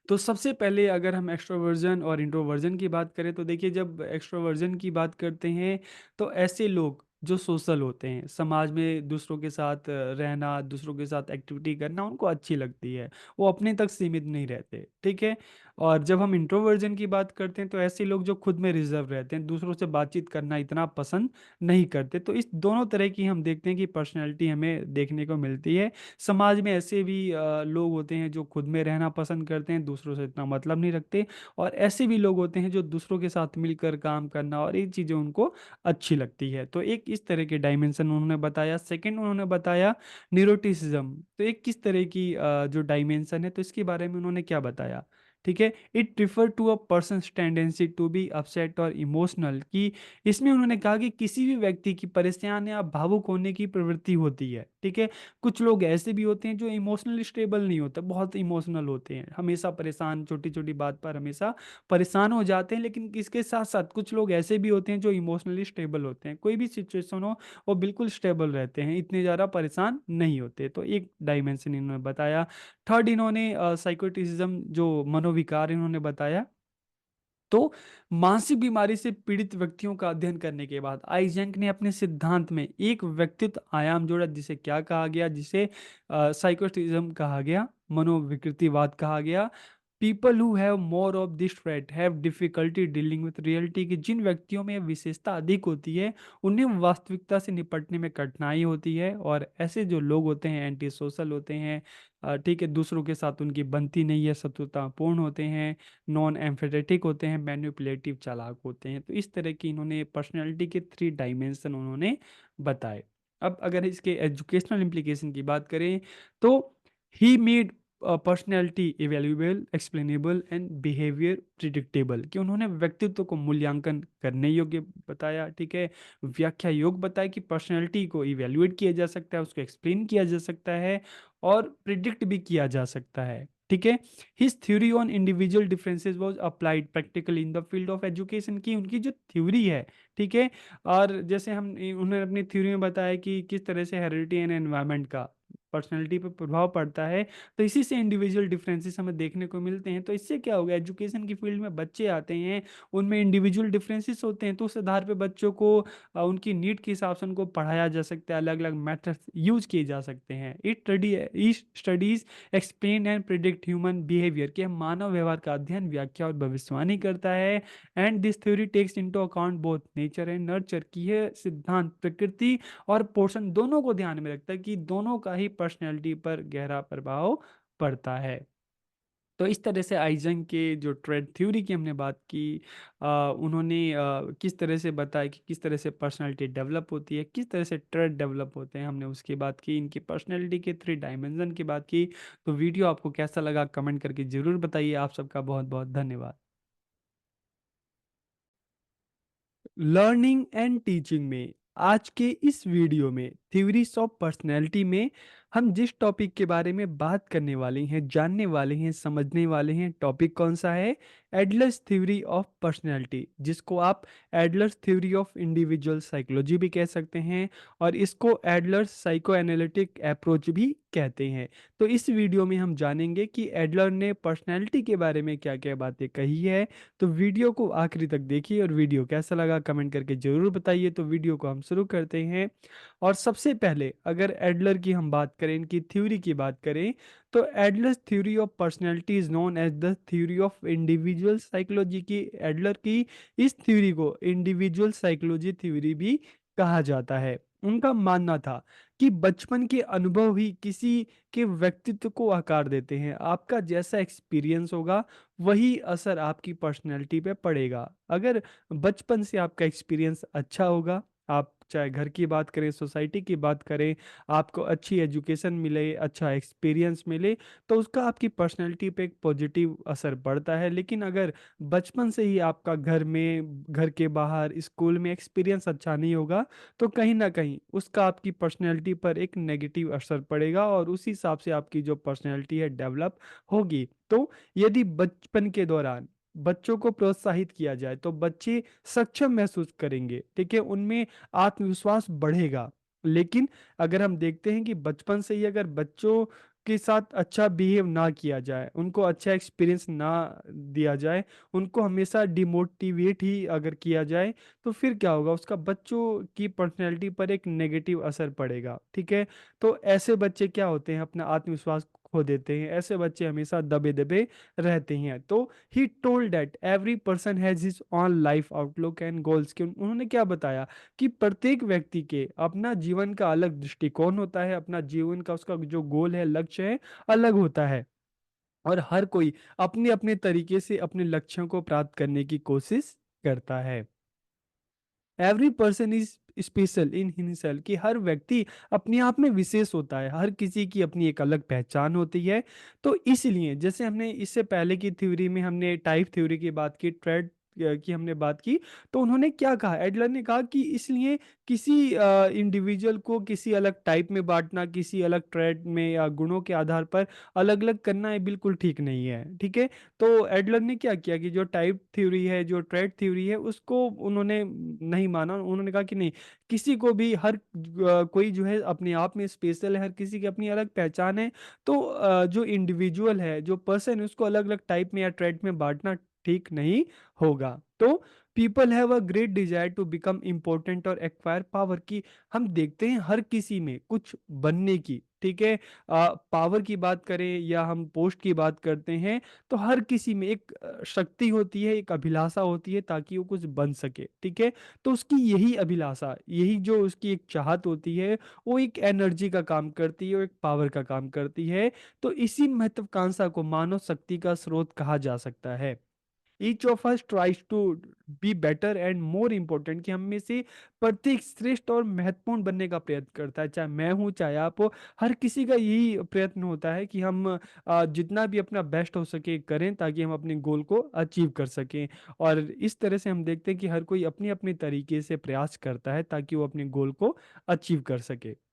तो सबसे पहले अगर हम एक्सट्रोवर्जन और इंट्रोवर्जन की बात करें, तो देखिए, जब एक्सट्रोवर्जन की बात करते हैं, तो ऐसे लोग जो सोशल होते हैं, समाज में दूसरों के साथ रहना, दूसरों के साथ एक्टिविटी करना उनको अच्छी लगती है, वो अपने तक सीमित नहीं रहते, ठीक है। और जब हम इंट्रोवर्जन की बात करते हैं, तो ऐसे लोग जो खुद में रिजर्व रहते हैं, दूसरों से बातचीत करना इतना पसंद नहीं करते। तो इस दोनों तरह की हम देखते हैं कि पर्सनैलिटी हमें देखने को मिलती है। समाज में ऐसे भी लोग होते हैं जो खुद में रहना पसंद करते हैं, दूसरों से इतना मतलब नहीं रखते, और ऐसे भी लोग होते हैं जो दूसरों के साथ मिलकर काम करना और ये चीज़ें उनको अच्छी लगती है। तो एक इस तरह के डायमेंशन उन्होंने बताया। सेकंड उन्होंने बताया न्यूरोटिसिज्म। तो एक किस तरह की जो डायमेंशन है, तो इसके बारे में उन्होंने क्या बताया, ठीक है, it refer to a person tendency to be upset और इमोशनल, कि इसमें उन्होंने कहा कि किसी भी व्यक्ति की परेशान या भावुक होने की प्रवृत्ति होती है, ठीक है। कुछ लोग ऐसे भी होते हैं जो इमोशनली स्टेबल नहीं होते, बहुत इमोशनल होते हैं, हमेशा परेशान, छोटी छोटी बात पर हमेशा परेशान हो जाते हैं। लेकिन इसके साथ साथ कुछ लोग ऐसे भी होते हैं जो इमोशनली स्टेबल होते हैं, कोई भी सिचुएशन हो वो बिल्कुल स्टेबल रहते हैं, इतने ज़्यादा परेशान नहीं होते। तो एक डायमेंशन इन्होंने बताया। थर्ड इन्होंने साइकोटिसिज्म जो मनोविकार इन्होंने बताया। तो मानसिक बीमारी से पीड़ित व्यक्तियों का अध्ययन करने के बाद आइजेंक ने अपने सिद्धांत में एक व्यक्तित्व आयाम जोड़ा, जिसे क्या कहा गया, जिसे साइकोटिज्म कहा गया, मनोविकृतिवाद कहा गया। People who have more of this trait have difficulty dealing with reality, कि जिन व्यक्तियों में यह विशेषता अधिक होती है उन्हें वास्तविकता से निपटने में कठिनाई होती है। और ऐसे जो लोग होते हैं एंटी सोशल होते हैं, ठीक है, दूसरों के साथ उनकी बनती नहीं है, शत्रुतापूर्ण होते हैं, नॉन एम्फेटेटिक होते हैं, मैनिपुलेटिव चालाक होते हैं। तो इस तरह की इन्होंने पर्सनैलिटी के 3 डायमेंशन उन्होंने बताए। अब अगर इसके एजुकेशनल इम्प्लीकेशन की बात करें, तो he made personality evaluable, explainable and behaviour predictable, कि उन्होंने व्यक्तित्व को मूल्यांकन करने योग्य बताया, ठीक है, व्याख्या योग्य बताया कि पर्सनैलिटी को इवेल्युएट किया जा सकता है, उसको एक्सप्लेन किया जा सकता है और प्रिडिक्ट भी किया जा सकता है, ठीक है। His theory on individual differences was applied practically in the field of education, की उनकी जो थ्योरी है, ठीक है। और जैसे उन्होंने अपनी थ्योरी में बताया कि किस तरह से हेरिडिटी एंड एनवायरनमेंट का पर्सनैलिटी पर प्रभाव पड़ता है, तो इसी से इंडिविजुअल डिफरेंसेस हमें देखने को मिलते हैं। तो इससे क्या होगा, एजुकेशन की फील्ड में बच्चे आते हैं, उनमें इंडिविजुअल डिफरेंसेस होते हैं, तो उस आधार पे बच्चों को उनकी नीड के हिसाब से उनको पढ़ाया जा सकता है, अलग अलग मेथड्स यूज किए जा सकते हैं। It studies explain and predict human behaviour, के मानव व्यवहार का अध्ययन, व्याख्या और भविष्यवाणी करता है। And this theory takes into account both nature and nurture, की यह सिद्धांत प्रकृति और पोषण दोनों को ध्यान में रखता है, कि दोनों का ही पर्सनैलिटी पर गहरा प्रभाव पड़ता है। तो इस तरह से आइजन के जो ट्रेड थ्योरी की हमने बात की, उन्होंने किस तरह से बताया कि किस तरह से पर्सनालिटी डेवलप होती है, किस तरह से ट्रेड डेवलप होते हैं, हमने उसकी बात की, इनकी पर्सनालिटी के 3 डायमेंशन की बात की। तो वीडियो आपको कैसा लगा कमेंट करके ज़रूर बताइए। आप सबका बहुत बहुत धन्यवाद। लर्निंग एंड टीचिंग में आज के इस वीडियो में थ्योरीज ऑफ पर्सनैलिटी में हम जिस टॉपिक के बारे में बात करने वाले हैं, जानने वाले हैं, समझने वाले हैं, टॉपिक कौन सा है, एडलर्स थ्योरी ऑफ पर्सनैलिटी, जिसको आप एडलर्स थ्योरी ऑफ इंडिविजुअल साइकोलॉजी भी कह सकते हैं, और इसको एडलर्स साइको एनालिटिक अप्रोच भी कहते हैं। तो इस वीडियो में हम जानेंगे कि एडलर ने पर्सनैलिटी के बारे में क्या-क्या बातें कही है। तो वीडियो को आखिरी तक देखिए, और वीडियो कैसा लगा कमेंट करके ज़रूर बताइए। तो वीडियो को हम शुरू करते हैं। और सबसे पहले अगर एडलर की हम बात करें, इनकी थ्योरी की बात करें, तो Adler's theory of personality is known as the theory of individual psychology की एडलर की इस थ्योरी को इंडिविजुअल साइकोलॉजी थ्योरी भी कहा जाता है। उनका मानना था कि बचपन के अनुभव ही किसी के व्यक्तित्व को आकार देते हैं। आपका जैसा एक्सपीरियंस होगा वही असर आपकी पर्सनैलिटी पे पड़ेगा। अगर बचपन से आपका एक्सपीरियंस अच्छा होगा, आप चाहे घर की बात करें, सोसाइटी की बात करें, आपको अच्छी एजुकेशन मिले, अच्छा एक्सपीरियंस मिले, तो उसका आपकी पर्सनैलिटी पे एक पॉजिटिव असर पड़ता है। लेकिन अगर बचपन से ही आपका घर में, घर के बाहर, स्कूल में एक्सपीरियंस अच्छा नहीं होगा, तो कहीं न कहीं उसका आपकी पर्सनैलिटी पर एक नेगेटिव असर पड़ेगा, और उसी हिसाब से आपकी जो पर्सनैलिटी है डेवलप होगी। तो यदि बचपन के दौरान बच्चों को प्रोत्साहित किया जाए तो बच्चे सक्षम महसूस करेंगे, ठीक है? उनमें आत्मविश्वास बढ़ेगा। लेकिन अगर हम देखते हैं कि बचपन से ही अगर बच्चों के साथ अच्छा बिहेव ना किया जाए, उनको अच्छा एक्सपीरियंस ना दिया जाए, उनको हमेशा डिमोटिवेट ही अगर किया जाए, तो फिर क्या होगा? उसका बच्चों की पर्सनैलिटी पर एक नेगेटिव असर पड़ेगा, ठीक है? तो ऐसे बच्चे क्या होते हैं, अपना आत्मविश्वास खो देते हैं। ऐसे बच्चे हमेशा दबे-दबे रहते हैं। तो he told that every person has his own life outlook and goals, कि उन्होंने क्या बताया कि प्रत्येक व्यक्ति के अपना जीवन का अलग दृष्टिकोण होता है, अपना जीवन का उसका जो गोल है, लक्ष्य है, अलग होता है। और हर कोई अपने-अपने तरीके से अपने लक्ष्यों को प्राप्त करने की कोशिश करता है। Every person is special in himself, कि हर व्यक्ति अपने आप में विशेष होता है, हर किसी की अपनी एक अलग पहचान होती है। तो इसलिए जैसे हमने इससे पहले की थ्योरी में हमने टाइप थ्योरी की बात की, ट्रेड की हमने बात की, तो उन्होंने क्या कहा, एडलर ने कहा कि इसलिए किसी इंडिविजुअल को किसी अलग टाइप में बांटना, किसी अलग ट्रेड में या गुणों के आधार पर अलग अलग करना, ये बिल्कुल ठीक नहीं है, ठीक है? तो एडलर ने क्या किया कि जो टाइप थ्योरी है, जो ट्रेड थ्योरी है, उसको उन्होंने नहीं माना। उन्होंने कहा कि नहीं, किसी को भी कोई जो है अपने आप में स्पेशल है, हर किसी की अपनी अलग पहचान है। तो जो इंडिविजुअल है, जो पर्सन है, उसको अलग-अलग टाइप में या ट्रेड में बाँटना ठीक नहीं होगा। तो people have a great desire to become important और एक्वायर पावर, की हम देखते हैं हर किसी में कुछ बनने की, ठीक है? पावर की बात करें या हम पोस्ट की बात करते हैं, तो हर किसी में एक शक्ति होती है, एक अभिलाषा होती है ताकि वो कुछ बन सके, ठीक है? तो उसकी यही अभिलाषा, यही जो उसकी एक चाहत होती है, वो एक एनर्जी का काम करती है, वो एक पावर का काम करती है। तो इसी महत्वाकांक्षा को मानव शक्ति का स्रोत कहा जा सकता है। Each of us tries to be better and more important, कि हम में से प्रत्येक श्रेष्ठ और महत्वपूर्ण बनने का प्रयत्न करता है, चाहे मैं हूँ चाहे आप हो। हर किसी का यही प्रयत्न होता है कि हम जितना भी अपना बेस्ट हो सके करें, ताकि हम अपने गोल को अचीव कर सकें। और इस तरह से हम देखते हैं कि हर कोई अपने अपने तरीके से प्रयास करता है ताकि वो अपने गोल को अचीव कर सके।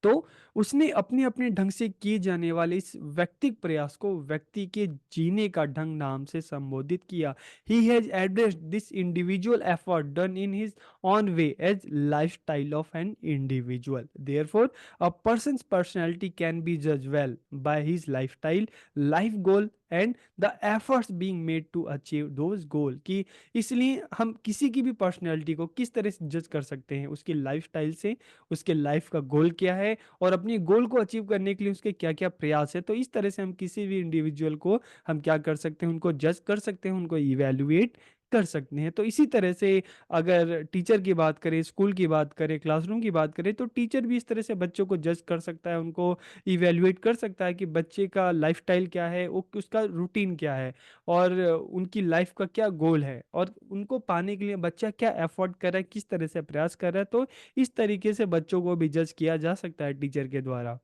तो उसने अपने-अपने ढंग से किए जाने वाले इस व्यक्तिक प्रयास को व्यक्ति के जीने का ढंग नाम से संबोधित किया। He has addressed this individual effort done in his own way as lifestyle of an individual. Therefore, a person's personality can be judged well by his lifestyle, life goal and the efforts being made to achieve those goal, कि इसलिए हम किसी की भी personality को किस तरह से जज कर सकते हैं, उसकी लाइफ़स्टाइल से, उसके लाइफ़ का गोल क्या है, और अपने गोल को अचीव करने के लिए उसके क्या-क्या प्रयास है। तो इस तरह से हम किसी भी इंडिविजुअल को हम क्या कर सकते हैं, उनको जज कर सकते हैं, उनको इवैल्यूएट कर सकते हैं। तो इसी तरह से अगर टीचर की बात करें, स्कूल की बात करें, क्लासरूम की बात करें, तो टीचर भी इस तरह से बच्चों को जज कर सकता है, उनको इवैल्यूएट कर सकता है कि बच्चे का लाइफ़स्टाइल क्या है, वो उसका रूटीन क्या है, और उनकी लाइफ़ का क्या गोल है, और उनको पाने के लिए बच्चा क्या एफ़र्ट कर रहा है, किस तरह से प्रयास कर रहा है। तो इस तरीके से बच्चों को भी जज किया जा सकता है टीचर के द्वारा।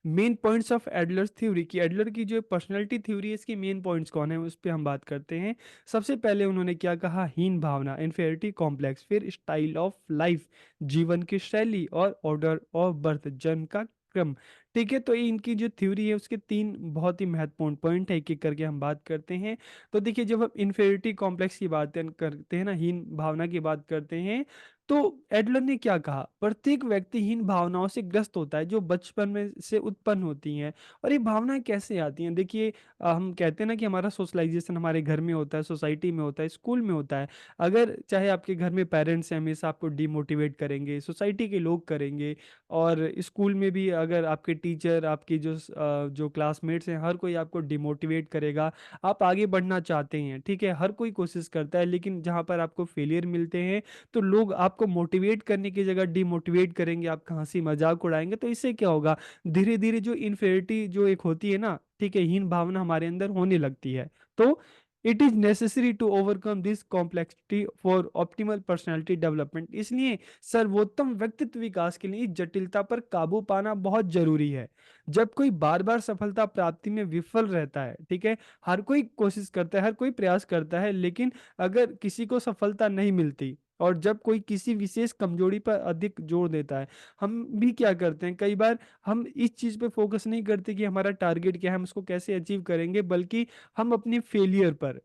मेन पॉइंट्स ऑफ एडलर्स थ्योरी, की एडलर की जो पर्सनालिटी थ्योरी है, इसके मेन पॉइंट्स कौन है, उस पे हम बात करते हैं। सबसे पहले उन्होंने क्या कहा, हीन भावना, इन्फेरिटी कॉम्प्लेक्स, फिर स्टाइल ऑफ लाइफ, जीवन की शैली, और ऑर्डर ऑफ बर्थ, जन्म का क्रम, ठीक है, तो ये इनकी जो थ्योरी है उसके 3 बहुत ही महत्वपूर्ण पॉइंट है, एक-एक करके हम बात करते हैं। तो देखिए, जब हम इन्फीरियरिटी कॉम्प्लेक्स की बातें करते हैं ना, हीन भावना की बात करते हैं, तो एडलर ने क्या कहा? प्रत्येक व्यक्ति हीन भावनाओं से ग्रस्त होता है जो बचपन में से उत्पन्न होती हैं। और ये भावनाएँ कैसे आती हैं? देखिए, हम कहते हैं ना कि हमारा सोशलाइज़ेशन हमारे घर में होता है, सोसाइटी में होता है, स्कूल में होता है। अगर चाहे आपके घर में पेरेंट्स हैं हमेशा आपको डिमोटिवेट करेंगे, सोसाइटी के लोग करेंगे, और स्कूल में भी अगर आपके टीचर, आपकी जो क्लासमेट्स हैं, हर कोई आपको डिमोटिवेट करेगा। आप आगे बढ़ना चाहते हैं, ठीक है? हर कोई कोशिश करता है, लेकिन जहाँ पर आपको फेलियर मिलते हैं, तो लोग आपको मोटिवेट करने की जगह डिमोटिवेट करेंगे, आपका हँसी मज़ाक उड़ाएँगे। तो इससे क्या होगा? धीरे-धीरे जो इन्फीरियरिटी जो एक होती है ना, ठीक है? हीन भावना हमारे अंदर होने लगती है। तो it is necessary to overcome this complexity for optimal personality development. इसलिए सर्वोत्तम व्यक्तित्व विकास के लिए इस जटिलता पर काबू पाना बहुत जरूरी है। जब कोई बार बार सफलता प्राप्ति में विफल रहता है, ठीक है, हर कोई कोशिश करता है, हर कोई प्रयास करता है, लेकिन अगर किसी को सफलता नहीं मिलती, और जब कोई किसी विशेष कमजोरी पर अधिक जोर देता है, हम भी क्या करते हैं कई बार, हम इस चीज पे फोकस नहीं करते कि हमारा टारगेट क्या है, हम उसको कैसे अचीव करेंगे, बल्कि हम अपने फेलियर पर,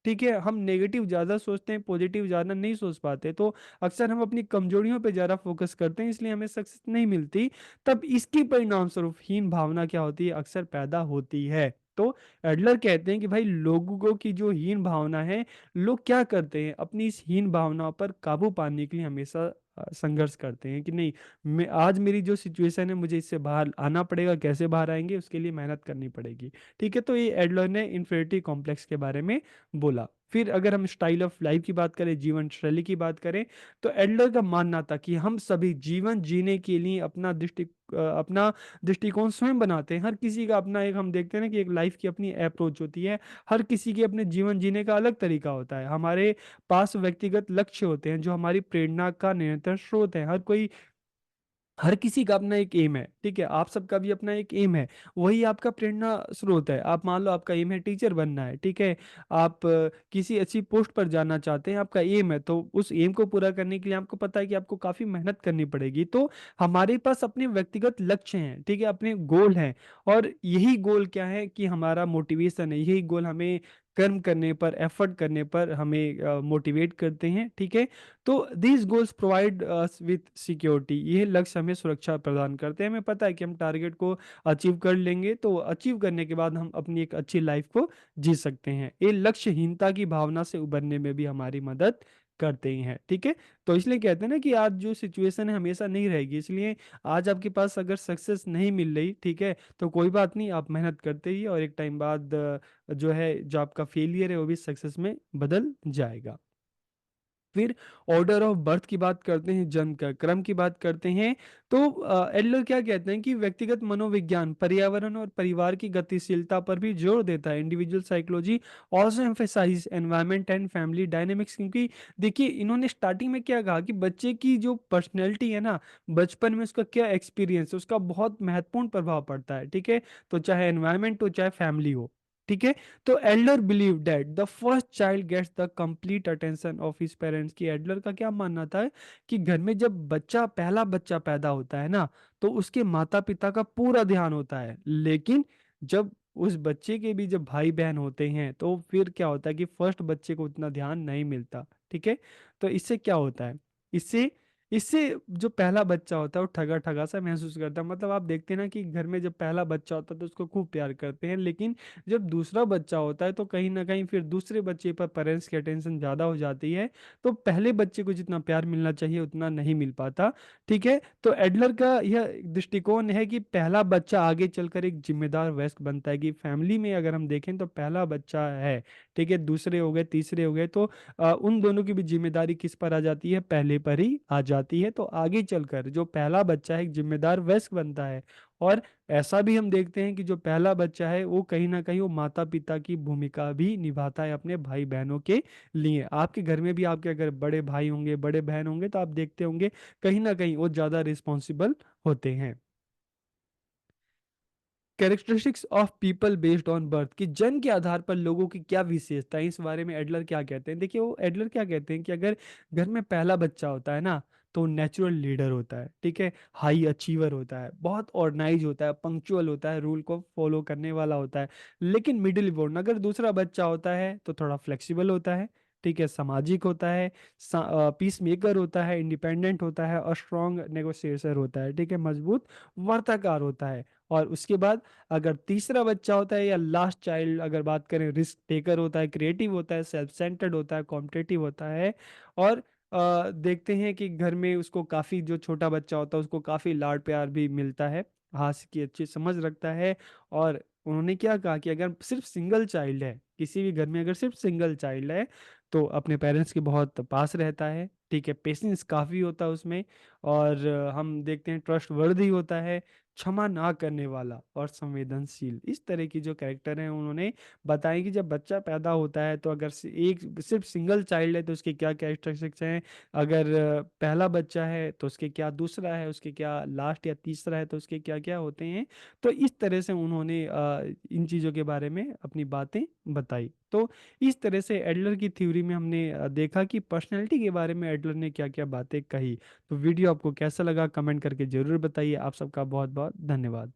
ठीक है, हम नेगेटिव ज़्यादा सोचते हैं, पॉजिटिव ज़्यादा नहीं सोच पाते, तो अक्सर हम अपनी कमजोरियों पे ज़्यादा फोकस करते हैं, इसलिए हमें सक्सेस नहीं मिलती। तब इसकी परिणाम स्वरूप हीन भावना क्या होती है, अक्सर पैदा होती है। तो एडलर कहते हैं कि भाई, लोगों की जो हीन भावना है, लोग क्या करते हैं, अपनी इस हीन भावनाओं पर काबू पाने के लिए हमेशा संघर्ष करते हैं कि नहीं, मैं आज मेरी जो सिचुएशन है, मुझे इससे बाहर आना पड़ेगा, कैसे बाहर आएंगे उसके लिए मेहनत करनी पड़ेगी। ठीक है, तो ये एडलर ने इन्फिनिटी कॉम्प्लेक्स के बारे में बोला। फिर अगर हम स्टाइल ऑफ लाइफ की बात करें, जीवन शैली की बात करें, तो एडलर का मानना था कि हम सभी जीवन जीने के लिए अपना दृष्टिकोण स्वयं बनाते हैं। हर किसी का अपना एक, हम देखते हैं ना कि एक लाइफ की अपनी अप्रोच होती है। हर किसी के अपने जीवन जीने का अलग तरीका होता है। हमारे पास व्यक्तिगत लक्ष्य होते हैं जो हमारी प्रेरणा का निरंतर स्रोत है। हर किसी का अपना एक एम है, ठीक है, आप सबका भी अपना एक एम है, वही आपका प्रेरणा स्रोत है। आप मान लो आपका एम है टीचर बनना है, ठीक है, आप किसी अच्छी पोस्ट पर जाना चाहते हैं, आपका एम है, तो उस एम को पूरा करने के लिए आपको पता है कि आपको काफी मेहनत करनी पड़ेगी। तो हमारे पास अपने व्यक्तिगत लक्ष्य हैं, ठीक है, अपने गोल हैं, और यही गोल क्या है कि हमारा मोटिवेशन है, यही गोल हमें कर्म करने पर, एफर्ट करने पर हमें मोटिवेट करते हैं, ठीक है। तो these goals provide us with security, ये लक्ष्य हमें सुरक्षा प्रदान करते हैं। हमें पता है कि हम टारगेट को अचीव कर लेंगे, तो अचीव करने के बाद हम अपनी एक अच्छी लाइफ को जी सकते हैं। ये लक्ष्यहीनता की भावना से उबरने में भी हमारी मदद करते ही हैं, ठीक है। तो इसलिए कहते हैं ना कि आज जो सिचुएशन है हमेशा नहीं रहेगी, इसलिए आज आपके पास अगर सक्सेस नहीं मिल रही, ठीक है, तो कोई बात नहीं, आप मेहनत करते ही, और एक टाइम बाद जो है, जो आपका फेलियर है वो भी सक्सेस में बदल जाएगा। फिर ऑर्डर ऑफ बर्थ की बात करते हैं, जन्म का क्रम की बात करते हैं। तो एडलर क्या कहते हैं कि व्यक्तिगत मनोविज्ञान पर्यावरण और परिवार की गतिशीलता पर भी जोर देता है। Individual psychology also emphasise environment and family dynamics, क्योंकि देखिए, इन्होंने स्टार्टिंग में क्या कहा कि बच्चे की जो पर्सनैलिटी है ना, बचपन में उसका क्या एक्सपीरियंस है, उसका बहुत महत्वपूर्ण प्रभाव पड़ता है, ठीक है, तो चाहे एनवायरनमेंट हो चाहे फैमिली हो, ठीक है। तो Adler believe that the first child gets the complete attention of his parents, की एडलर का क्या मानना था कि घर में जब पहला बच्चा पैदा होता है ना, तो उसके माता पिता का पूरा ध्यान होता है, लेकिन जब उस बच्चे के भी जब भाई बहन होते हैं, तो फिर क्या होता है कि फर्स्ट बच्चे को उतना ध्यान नहीं मिलता, ठीक है। तो इससे क्या होता है, इससे इससे जो पहला बच्चा होता है वो ठगा ठगा सा महसूस करता है। मतलब आप देखते हैं ना कि घर में जब पहला बच्चा होता है तो उसको खूब प्यार करते हैं, लेकिन जब दूसरा बच्चा होता है तो कहीं ना कहीं फिर दूसरे बच्चे पर पेरेंट्स की अटेंशन ज़्यादा हो जाती है, तो पहले बच्चे को जितना प्यार मिलना चाहिए उतना नहीं मिल पाता, ठीक है। तो एडलर का यह दृष्टिकोण है कि पहला बच्चा आगे चलकर एक जिम्मेदार वयस्क बनता है, कि फैमिली में अगर हम देखें तो पहला बच्चा है, ठीक है, दूसरे हो गए, तीसरे हो गए, तो उन दोनों की भी जिम्मेदारी किस पर आ जाती है, पहले पर ही आ जाती है। तो आगे चलकर जो पहला बच्चा है एक जिम्मेदार वयस्क बनता है। और ऐसा भी हम देखते हैं कि जो पहला बच्चा है वो कहीं ना कहीं वो माता पिता की भूमिका भी निभाता है अपने भाई बहनों के लिए। आपके घर में भी आपके अगर बड़े भाई होंगे, बड़े बहन होंगे, तो आप देखते होंगे कहीं ना कहीं वो ज्यादा रिस्पॉन्सिबल होते हैं। Characteristics of people based on birth, कि जन्म के आधार पर लोगों की क्या विशेषता है, इस बारे में एडलर क्या कहते हैं। देखिए, वो एडलर क्या कहते हैं कि अगर घर में पहला बच्चा होता है ना, तो नेचुरल लीडर होता है, ठीक है, हाई अचीवर होता है, बहुत ऑर्गेनाइज होता है, पंक्चुअल होता है, रूल को फॉलो करने वाला होता है। लेकिन मिडिल बोर्न अगर दूसरा बच्चा होता है तो थोड़ा फ्लेक्सिबल होता है, ठीक है, सामाजिक होता है, पीस मेकर होता है, इंडिपेंडेंट होता है और स्ट्रॉन्ग नेगोशिएटर होता है, ठीक है, मजबूत वार्ताकार होता है। और उसके बाद अगर तीसरा बच्चा होता है या लास्ट चाइल्ड अगर बात करें, रिस्क टेकर होता है, क्रिएटिव होता है, सेल्फ सेंटर्ड होता है, कॉम्पिटिटिव होता है। और देखते हैं कि घर में उसको काफ़ी, जो छोटा बच्चा होता है उसको काफ़ी लाड प्यार भी मिलता है, हाथ की अच्छी समझ रखता है। और उन्होंने क्या कहा कि अगर सिर्फ सिंगल चाइल्ड है, किसी भी घर में अगर सिर्फ सिंगल चाइल्ड है, तो अपने पेरेंट्स के बहुत पास रहता है, ठीक है, पेशेंस काफ़ी होता है उसमें। और हम देखते हैं ट्रस्ट वर्दी होता है, क्षमा ना करने वाला और संवेदनशील। इस तरह की जो कैरेक्टर हैं उन्होंने बताया कि जब बच्चा पैदा होता है तो अगर एक सिर्फ सिंगल चाइल्ड है तो उसके क्या कैरेक्टरिस्टिक्स हैं, अगर पहला बच्चा है तो उसके क्या, दूसरा है उसके क्या, लास्ट या तीसरा है तो उसके क्या क्या होते हैं। तो इस तरह से उन्होंने इन चीज़ों के बारे में अपनी बातें बताई। तो इस तरह से एडलर की थ्योरी में हमने देखा कि पर्सनैलिटी के बारे में एडलर ने क्या क्या बातें कही। तो वीडियो आपको कैसा लगा कमेंट करके जरूर बताइए। आप सबका बहुत बहुत धन्यवाद।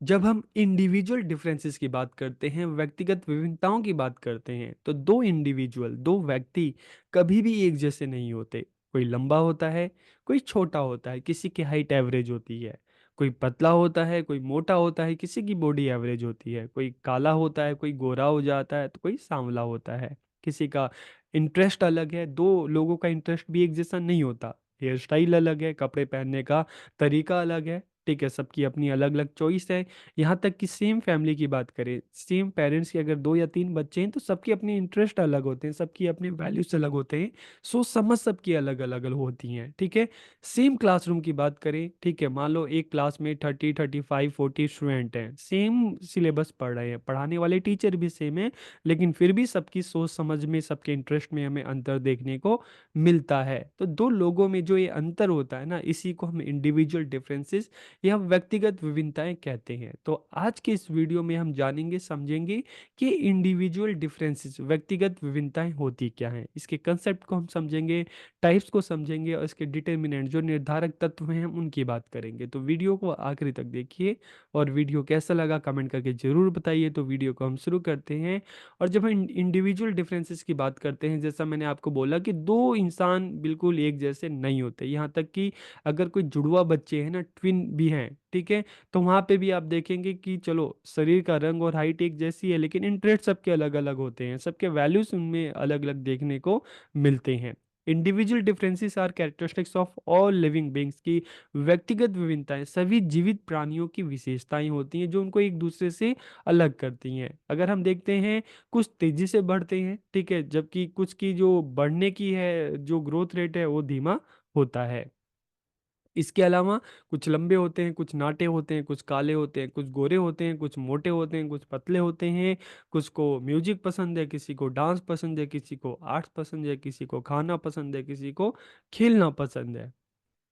जब हम इंडिविजुअल डिफरेंसेस की बात करते हैं, व्यक्तिगत विभिन्नताओं की बात करते हैं, तो दो व्यक्ति कभी भी एक जैसे नहीं होते। कोई लंबा होता है, कोई छोटा होता है, किसी की हाइट एवरेज होती है, कोई पतला होता है, कोई मोटा होता है, किसी की बॉडी एवरेज होती है, कोई काला होता है, कोई गोरा हो जाता है, तो कोई सांवला होता है। किसी का इंटरेस्ट अलग है, दो लोगों का इंटरेस्ट भी एक जैसा नहीं होता। हेयर स्टाइल अलग है, कपड़े पहनने का तरीका अलग है, ठीक है, सबकी अपनी अलग अलग चॉइस है। यहाँ तक कि सेम फैमिली की बात करें, सेम पेरेंट्स के अगर दो या तीन बच्चे हैं तो सबके अपने इंटरेस्ट अलग होते हैं, सबकी अपने वैल्यूज अलग होते हैं, सोच समझ सबकी अलग अलग होती हैं, ठीक है। सेम क्लासरूम की बात करें, ठीक है, मान लो एक क्लास में 30, 35, 40 स्टूडेंट हैं, सेम सिलेबस पढ़ रहे हैं, पढ़ाने वाले टीचर भी सेम है, लेकिन फिर भी सबकी सोच समझ में, सबके इंटरेस्ट में हमें अंतर देखने को मिलता है। तो दो लोगों में जो ये अंतर होता है ना, इसी को हम इंडिविजुअल डिफरेंसेस या व्यक्तिगत विभिन्नताएं कहते हैं। तो आज के इस वीडियो में हम जानेंगे समझेंगे कि इंडिविजुअल डिफरेंसेस, व्यक्तिगत विभिन्नताएं होती क्या हैं, इसके कंसेप्ट को हम समझेंगे, टाइप्स को समझेंगे और इसके डिटर्मिनेंट जो निर्धारक तत्व हैं हम उनकी बात करेंगे। तो वीडियो को आखिरी तक देखिए और वीडियो कैसा लगा कमेंट करके जरूर बताइए। तो वीडियो को हम शुरू करते हैं। और जब हम इंडिविजुअल डिफरेंसेस की बात करते हैं, जैसा मैंने आपको बोला कि दो इंसान बिल्कुल एक जैसे नहीं होते, यहाँ तक कि अगर कोई जुड़वा बच्चे हैं ना, ट्विन भी हैं, ठीक है, तो वहां पे भी आप देखेंगे कि चलो शरीर का रंग और हाइट एक जैसी है, लेकिन इंटरेस्ट सबके अलग अलग होते हैं, सबके वैल्यूज उनमें अलग अलग देखने को मिलते हैं। Individual differences are characteristics of all living beings की व्यक्तिगत विभिन्नताएं सभी जीवित प्राणियों की विशेषताएं होती हैं जो उनको एक दूसरे से अलग करती हैं। अगर हम देखते हैं, कुछ तेजी से बढ़ते हैं, ठीक है, जबकि कुछ की जो बढ़ने की है, जो ग्रोथ रेट है वो धीमा होता है। इसके अलावा कुछ लंबे होते हैं, कुछ नाटे होते हैं, कुछ काले होते हैं, कुछ गोरे होते हैं, कुछ मोटे होते हैं, कुछ पतले होते हैं, कुछ को म्यूजिक पसंद है, किसी को डांस पसंद है, किसी को आर्ट्स पसंद है, किसी को खाना पसंद है, किसी को खेलना पसंद है।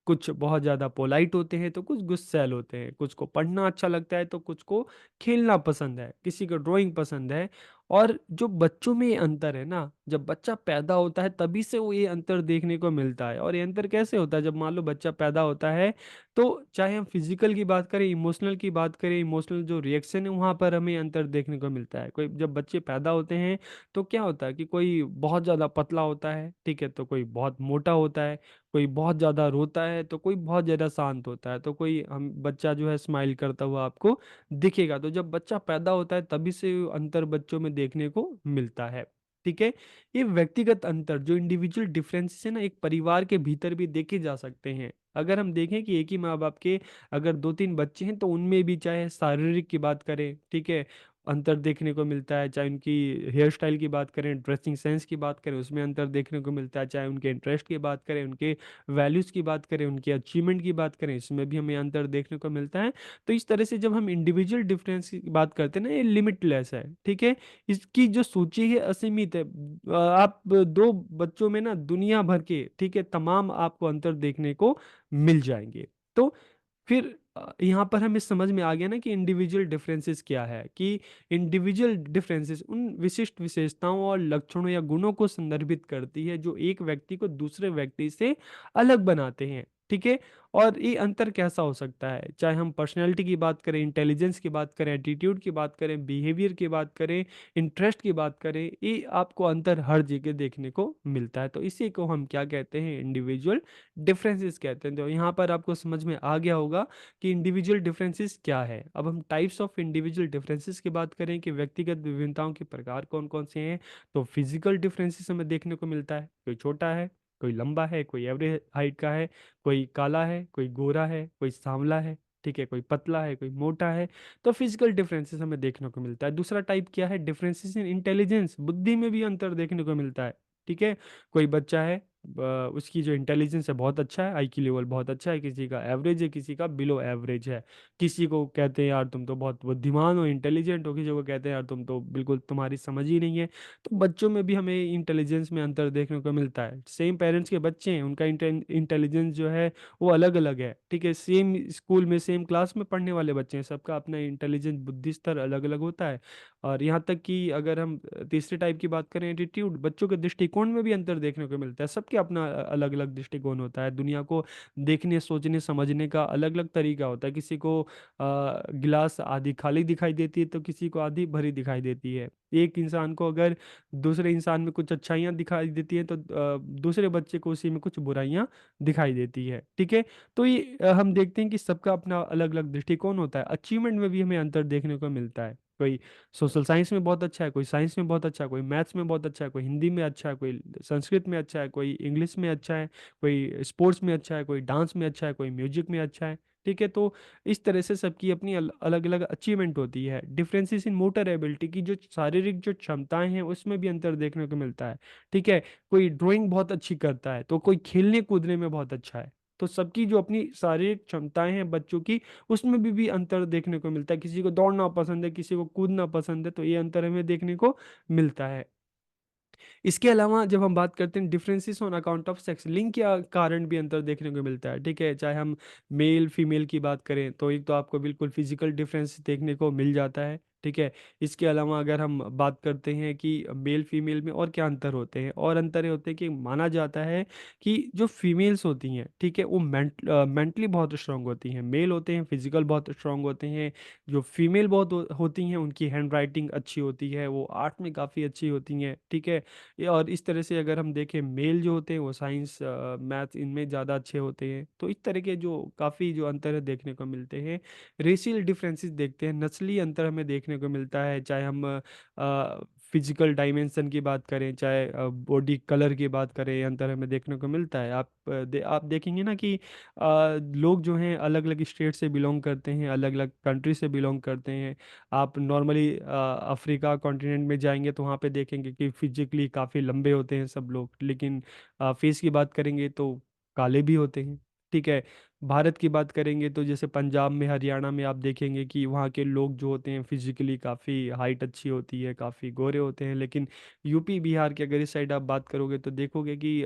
कुछ बहुत ज़्यादा पोलाइट होते हैं तो कुछ गुस्सैल होते हैं, कुछ को पढ़ना अच्छा लगता है तो कुछ को खेलना पसंद है, किसी को ड्राइंग पसंद है। और जो बच्चों में ये अंतर है ना, जब बच्चा पैदा होता है तभी से वो ये अंतर देखने को मिलता है। और ये अंतर कैसे होता है, जब मान लो बच्चा पैदा होता है तो चाहे हम फिजिकल की बात करें, इमोशनल की बात करें, इमोशनल जो रिएक्शन है वहाँ पर हमें अंतर देखने को मिलता है। कोई जब बच्चे पैदा होते हैं तो क्या होता है कि कोई बहुत ज़्यादा पतला होता है, ठीक है, तो कोई बहुत मोटा होता है, कोई बहुत ज़्यादा रोता है तो कोई बहुत ज़्यादा शांत होता है, तो कोई हम बच्चा जो है स्माइल करता हुआ आपको दिखेगा। तो जब बच्चा पैदा होता है तभी से अंतर बच्चों में देखने को मिलता है, ठीक है। ये व्यक्तिगत अंतर जो इंडिविजुअल डिफरेंसेस है ना, एक परिवार के भीतर भी देखे जा सकते हैं। अगर हम देखें कि एक ही माँ बाप के अगर दो तीन बच्चे हैं तो उनमें भी चाहे शारीरिक की बात करें, ठीक है, अंतर देखने को मिलता है, चाहे उनकी हेयर स्टाइल की बात करें, ड्रेसिंग सेंस की बात करें, उसमें अंतर देखने को मिलता है, चाहे उनके इंटरेस्ट की बात करें, उनके वैल्यूज़ की बात करें, उनकी अचीवमेंट की बात करें, इसमें भी हमें अंतर देखने को मिलता है। तो इस तरह से जब हम इंडिविजुअल डिफरेंस की बात करते हैं ना, ये लिमिटलेस है, ठीक है, इसकी जो सूची है असीमित है। आप दो बच्चों में ना दुनिया भर के, ठीक है, तमाम आपको अंतर देखने को मिल जाएंगे। तो फिर यहाँ पर हमें समझ में आ गया ना कि इंडिविजुअल डिफरेंसेस क्या है, कि इंडिविजुअल डिफरेंसेस उन विशिष्ट विशेषताओं और लक्षणों या गुणों को संदर्भित करती है जो एक व्यक्ति को दूसरे व्यक्ति से अलग बनाते हैं। ठीक है। और ये अंतर कैसा हो सकता है, चाहे हम पर्सनैलिटी की बात करें, इंटेलिजेंस की बात करें, एटीट्यूड की बात करें, बिहेवियर की बात करें, इंटरेस्ट की बात करें, ये आपको अंतर हर जगह देखने को मिलता है। तो इसी को हम क्या कहते हैं, इंडिविजुअल डिफरेंसेस कहते हैं। तो यहाँ पर आपको समझ में आ गया होगा कि इंडिविजुअल डिफरेंसेस क्या है। अब हम टाइप्स ऑफ इंडिविजुअल डिफरेंसेस की बात करें कि व्यक्तिगत विभिन्नताओं के प्रकार कौन कौन से हैं, तो फिजिकल डिफरेंसेस हमें देखने को मिलता है, कोई छोटा है, कोई लंबा है, कोई एवरेज हाइट का है, कोई काला है, कोई गोरा है, कोई सांवला है। ठीक है, कोई पतला है, कोई मोटा है। तो फिजिकल डिफरेंसेस हमें देखने को मिलता है। दूसरा टाइप क्या है, डिफरेंसेस इन इंटेलिजेंस, बुद्धि में भी अंतर देखने को मिलता है। ठीक है। कोई बच्चा है, उसकी जो इंटेलिजेंस है बहुत अच्छा है, IQ लेवल बहुत अच्छा है, किसी का एवरेज है, किसी का बिलो एवरेज है। किसी को कहते हैं यार तुम तो बहुत बुद्धिमान हो, इंटेलिजेंट हो, किसी को कहते हैं यार तुम तो बिल्कुल तुम्हारी समझ ही नहीं है। तो बच्चों में भी हमें इंटेलिजेंस में अंतर देखने को मिलता है। सेम पेरेंट्स के बच्चे हैं, उनका इंटेलिजेंस जो है वो अलग अलग है। ठीक है। सेम स्कूल में सेम क्लास में पढ़ने वाले बच्चे हैं, सबका अपना इंटेलिजेंस बुद्धि स्तर अलग अलग होता है। और यहाँ तक कि अगर हम तीसरे टाइप की बात करें, एटीट्यूड, बच्चों के दृष्टिकोण में भी अंतर देखने को मिलता है। सबके अपना अलग अलग दृष्टिकोण होता है, दुनिया को देखने, सोचने, समझने का अलग अलग तरीका होता है। किसी को गिलास आधी खाली दिखाई देती है तो किसी को आधी भरी दिखाई देती है। एक इंसान को अगर दूसरे इंसान में कुछ अच्छाइयाँ दिखाई देती हैं तो दूसरे बच्चे को उसी में कुछ बुराइयाँ दिखाई देती है। ठीक है। तो ये हम देखते हैं कि सबका अपना अलग अलग दृष्टिकोण होता है। अचीवमेंट में भी हमें अंतर देखने को मिलता है। कोई सोशल साइंस में बहुत अच्छा है, कोई साइंस में बहुत अच्छा है, कोई मैथ्स में बहुत अच्छा है, कोई हिंदी में अच्छा है, कोई संस्कृत में अच्छा है, कोई इंग्लिश में अच्छा है, कोई स्पोर्ट्स में अच्छा है, कोई डांस में अच्छा है, कोई म्यूजिक में अच्छा है। ठीक है। तो इस तरह से सबकी अपनी अलग अलग अचीवमेंट होती है। डिफरेंसेस इन मोटर एबिलिटी की जो शारीरिक जो क्षमताएं हैं उसमें भी अंतर देखने को मिलता है। ठीक है। कोई ड्राइंग बहुत अच्छी करता है तो कोई खेलने कूदने में बहुत अच्छा है। तो सबकी जो अपनी शारीरिक क्षमताएं हैं बच्चों की, उसमें भी अंतर देखने को मिलता है। किसी को दौड़ना पसंद है, किसी को कूदना पसंद है, तो ये अंतर हमें देखने को मिलता है। इसके अलावा जब हम बात करते हैं differences on account of sex, लिंग के कारण भी अंतर देखने को मिलता है। ठीक है। चाहे हम मेल फीमेल की बात करें तो एक तो आपको बिल्कुल फिजिकल डिफरेंस देखने को मिल जाता है। ठीक है। इसके अलावा अगर हम बात करते हैं कि मेल फीमेल में और क्या अंतर होते हैं, और अंतर ये होते हैं कि माना जाता है कि जो फीमेल्स होती हैं, ठीक है, वो मेंटली बहुत स्ट्रांग होती हैं। मेल होते हैं फिजिकल बहुत स्ट्रांग होते हैं। जो फीमेल बहुत होती हैं उनकी हैंड राइटिंग अच्छी होती है, वो आर्ट में काफ़ी अच्छी होती हैं। ठीक है। और इस तरह से अगर हम देखें, मेल जो होते हैं वो साइंस मैथ इनमें ज़्यादा अच्छे होते हैं। तो इस तरह के जो काफ़ी जो अंतर है देखने को मिलते हैं। रेशियल डिफरेंसेस देखते हैं, नस्लीय अंतर हमें देखने को मिलता है। चाहे हम फिजिकल डायमेंशन की बात करें, चाहे बॉडी कलर की बात करें, ये अंतर हमें देखने को मिलता है। आप देखेंगे ना कि लोग जो हैं अलग अलग स्टेट से बिलोंग करते हैं, अलग अलग कंट्री से बिलोंग करते हैं। आप नॉर्मली अफ्रीका कॉन्टिनेंट में जाएंगे तो वहाँ पे देखेंगे कि फिजिकली काफ़ी लंबे होते हैं सब लोग, लेकिन फेस की बात करेंगे तो काले भी होते हैं। ठीक है। भारत की बात करेंगे तो जैसे पंजाब में, हरियाणा में आप देखेंगे कि वहाँ के लोग जो होते हैं फिजिकली काफ़ी हाइट अच्छी होती है, काफ़ी गोरे होते हैं। लेकिन यूपी बिहार की अगर इस साइड आप बात करोगे तो देखोगे कि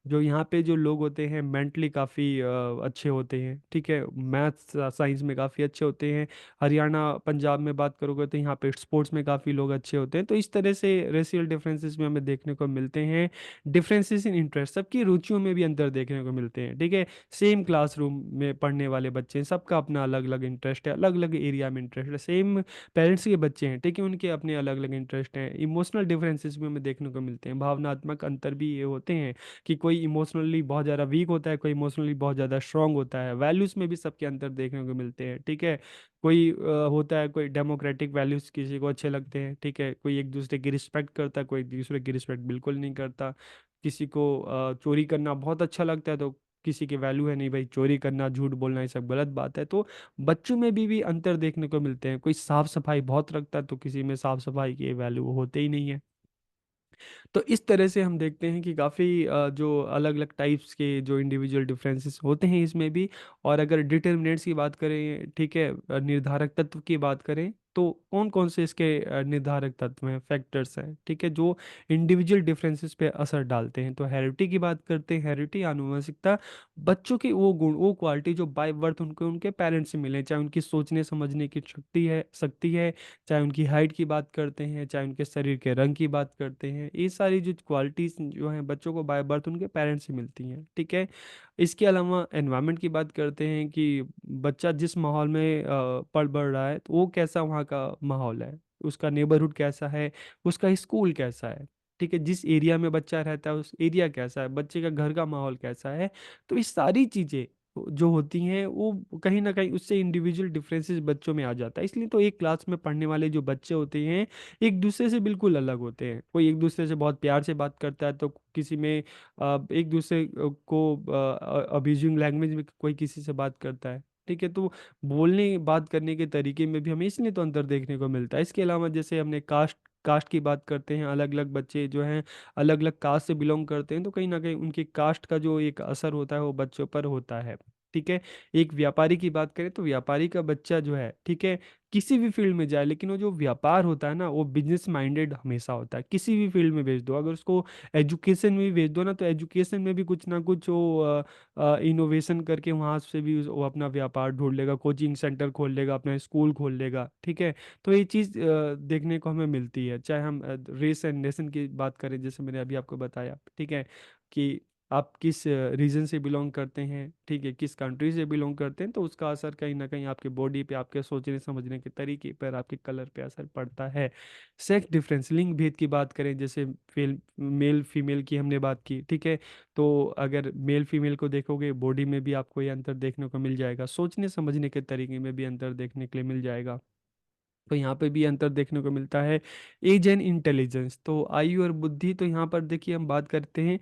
जो यहाँ पे जो लोग होते हैं मेंटली काफ़ी अच्छे होते हैं। ठीक है। मैथ्स साइंस में काफ़ी अच्छे होते हैं। हरियाणा पंजाब में बात करोगे तो यहाँ पे स्पोर्ट्स में काफ़ी लोग अच्छे होते हैं। तो इस तरह से रेशियल डिफरेंसेस में हमें देखने को मिलते हैं। डिफरेंसेस इन इंटरेस्ट, सबकी रुचियों में भी अंतर देखने को मिलते हैं। ठीक है। सेम क्लासरूम में पढ़ने वाले बच्चे हैं, सबका अपना अलग अलग इंटरेस्ट है, अलग अलग एरिया में इंटरेस्ट है। सेम पेरेंट्स के बच्चे हैं, ठीक है, उनके अपने अलग अलग इंटरेस्ट हैं। इमोशनल डिफरेंसेस भी हमें देखने को मिलते हैं, भावनात्मक अंतर भी ये होते हैं कि कोई इमोशनली बहुत ज़्यादा वीक होता है, कोई इमोशनली बहुत ज़्यादा स्ट्रांग होता है। वैल्यूज़ में भी सबके अंतर देखने को मिलते हैं। ठीक है। कोई होता है, कोई डेमोक्रेटिक वैल्यूज़ किसी को अच्छे लगते हैं। ठीक है। कोई एक दूसरे की रिस्पेक्ट करता है, कोई एक दूसरे की रिस्पेक्ट बिल्कुल नहीं करता। किसी को चोरी करना बहुत अच्छा लगता है तो किसी की वैल्यू है नहीं भाई, चोरी करना, झूठ बोलना, ये सब गलत बात है। तो बच्चों में भी अंतर देखने को मिलते हैं। कोई साफ सफाई बहुत रखता है तो किसी में साफ सफाई की वैल्यू होते ही नहीं है। तो इस तरह से हम देखते हैं कि काफ़ी जो अलग अलग टाइप्स के जो इंडिविजुअल डिफरेंसेस होते हैं इसमें भी। और अगर डिटर्मिनेंट्स की बात करें, ठीक है, निर्धारक तत्व की बात करें, तो कौन कौन से इसके निर्धारक तत्व हैं, फैक्टर्स हैं, ठीक है, जो इंडिविजुअल डिफरेंसेस पे असर डालते हैं। तो हेरिडिटी की बात करते हैं। हेरिडिटी आनुवंशिकता बच्चों की वो गुण, वो क्वालिटी जो बाय बर्थ उनको उनके पेरेंट्स से मिले, चाहे उनकी सोचने समझने की शक्ति है, चाहे उनकी हाइट की बात करते हैं, चाहे उनके शरीर के रंग की बात करते हैं, ये सारी जो क्वालिटीज जो हैं बच्चों को बाय बर्थ उनके पेरेंट्स से मिलती हैं, ठीक है। इसके अलावा एनवायरनमेंट की बात करते हैं कि बच्चा जिस माहौल में पल बढ़ रहा है तो वो कैसा वहाँ का माहौल है, उसका नेबरहुड कैसा है, उसका स्कूल कैसा है, ठीक है, जिस एरिया में बच्चा रहता है उस एरिया कैसा है, बच्चे का घर का माहौल कैसा है। तो ये सारी चीज़ें जो होती हैं वो कहीं ना कहीं उससे इंडिविजुअल डिफरेंसेस बच्चों में आ जाता है। इसलिए तो एक क्लास में पढ़ने वाले जो बच्चे होते हैं एक दूसरे से बिल्कुल अलग होते हैं। कोई एक दूसरे से बहुत प्यार से बात करता है तो किसी में एक दूसरे को अब्यूजिंग लैंग्वेज में कोई किसी से बात करता है, ठीक है। तो बोलने बात करने के तरीके में भी हमें इसलिए तो अंतर देखने को मिलता है। इसके अलावा जैसे हमने कास्ट कास्ट की बात करते हैं, अलग अलग बच्चे जो हैं अलग अलग कास्ट से बिलोंग करते हैं, तो कहीं ना कहीं उनकी कास्ट का जो एक असर होता है वो बच्चों पर होता है, ठीक है। एक व्यापारी की बात करें तो व्यापारी का बच्चा जो है, ठीक है, किसी भी फील्ड में जाए लेकिन वो जो व्यापार होता है ना वो बिजनेस माइंडेड हमेशा होता है। किसी भी फील्ड में भेज दो, अगर उसको एजुकेशन में भी भेज दो ना तो एजुकेशन में भी कुछ ना कुछ वो इनोवेशन करके वहाँ से भी वो अपना व्यापार ढूंढ लेगा, कोचिंग सेंटर खोल लेगा, अपना स्कूल खोल लेगा, ठीक है। तो ये चीज़ देखने को हमें मिलती है। चाहे हम रेस एंड नेशन की बात करें, जैसे मैंने अभी आपको बताया, ठीक है, कि आप किस रीजन से बिलोंग करते हैं, ठीक है, किस कंट्री से बिलोंग करते हैं, तो उसका असर कहीं ना कहीं आपके बॉडी पे, आपके सोचने समझने के तरीके पर, आपके कलर पे असर पड़ता है। सेक्स डिफरेंस, लिंग भेद की बात करें, जैसे मेल फीमेल की हमने बात की, ठीक है। तो अगर मेल फीमेल को देखोगे बॉडी में भी आपको ये अंतर देखने को मिल जाएगा, सोचने समझने के तरीके में भी अंतर देखने के लिए मिल जाएगा। तो यहाँ पे भी अंतर देखने को मिलता है। एज एंड इंटेलिजेंस, तो आयु और बुद्धि, तो यहाँ पर देखिए हम बात करते हैं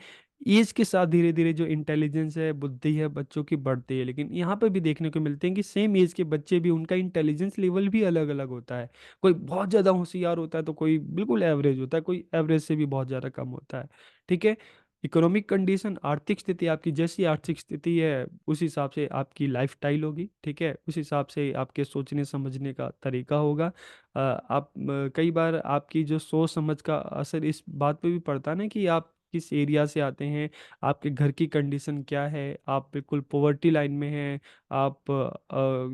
एज के साथ धीरे धीरे जो इंटेलिजेंस है, बुद्धि है बच्चों की बढ़ती है, लेकिन यहाँ पे भी देखने को मिलते हैं कि सेम एज के बच्चे भी, उनका इंटेलिजेंस लेवल भी अलग अलग होता है। कोई बहुत ज़्यादा होशियार होता है तो कोई बिल्कुल एवरेज होता है, कोई एवरेज से भी बहुत ज़्यादा कम होता है, ठीक है। इकोनॉमिक कंडीशन, आर्थिक स्थिति, आपकी जैसी आर्थिक स्थिति है उस हिसाब से आपकी लाइफ स्टाइल होगी, ठीक है, उस हिसाब से आपके सोचने समझने का तरीका होगा। कई बार आपकी जो सोच समझ का असर इस बात पे भी पड़ता है ना कि आप किस एरिया से आते हैं, आपके घर की कंडीशन क्या है, आप बिल्कुल पॉवर्टी लाइन में हैं, आप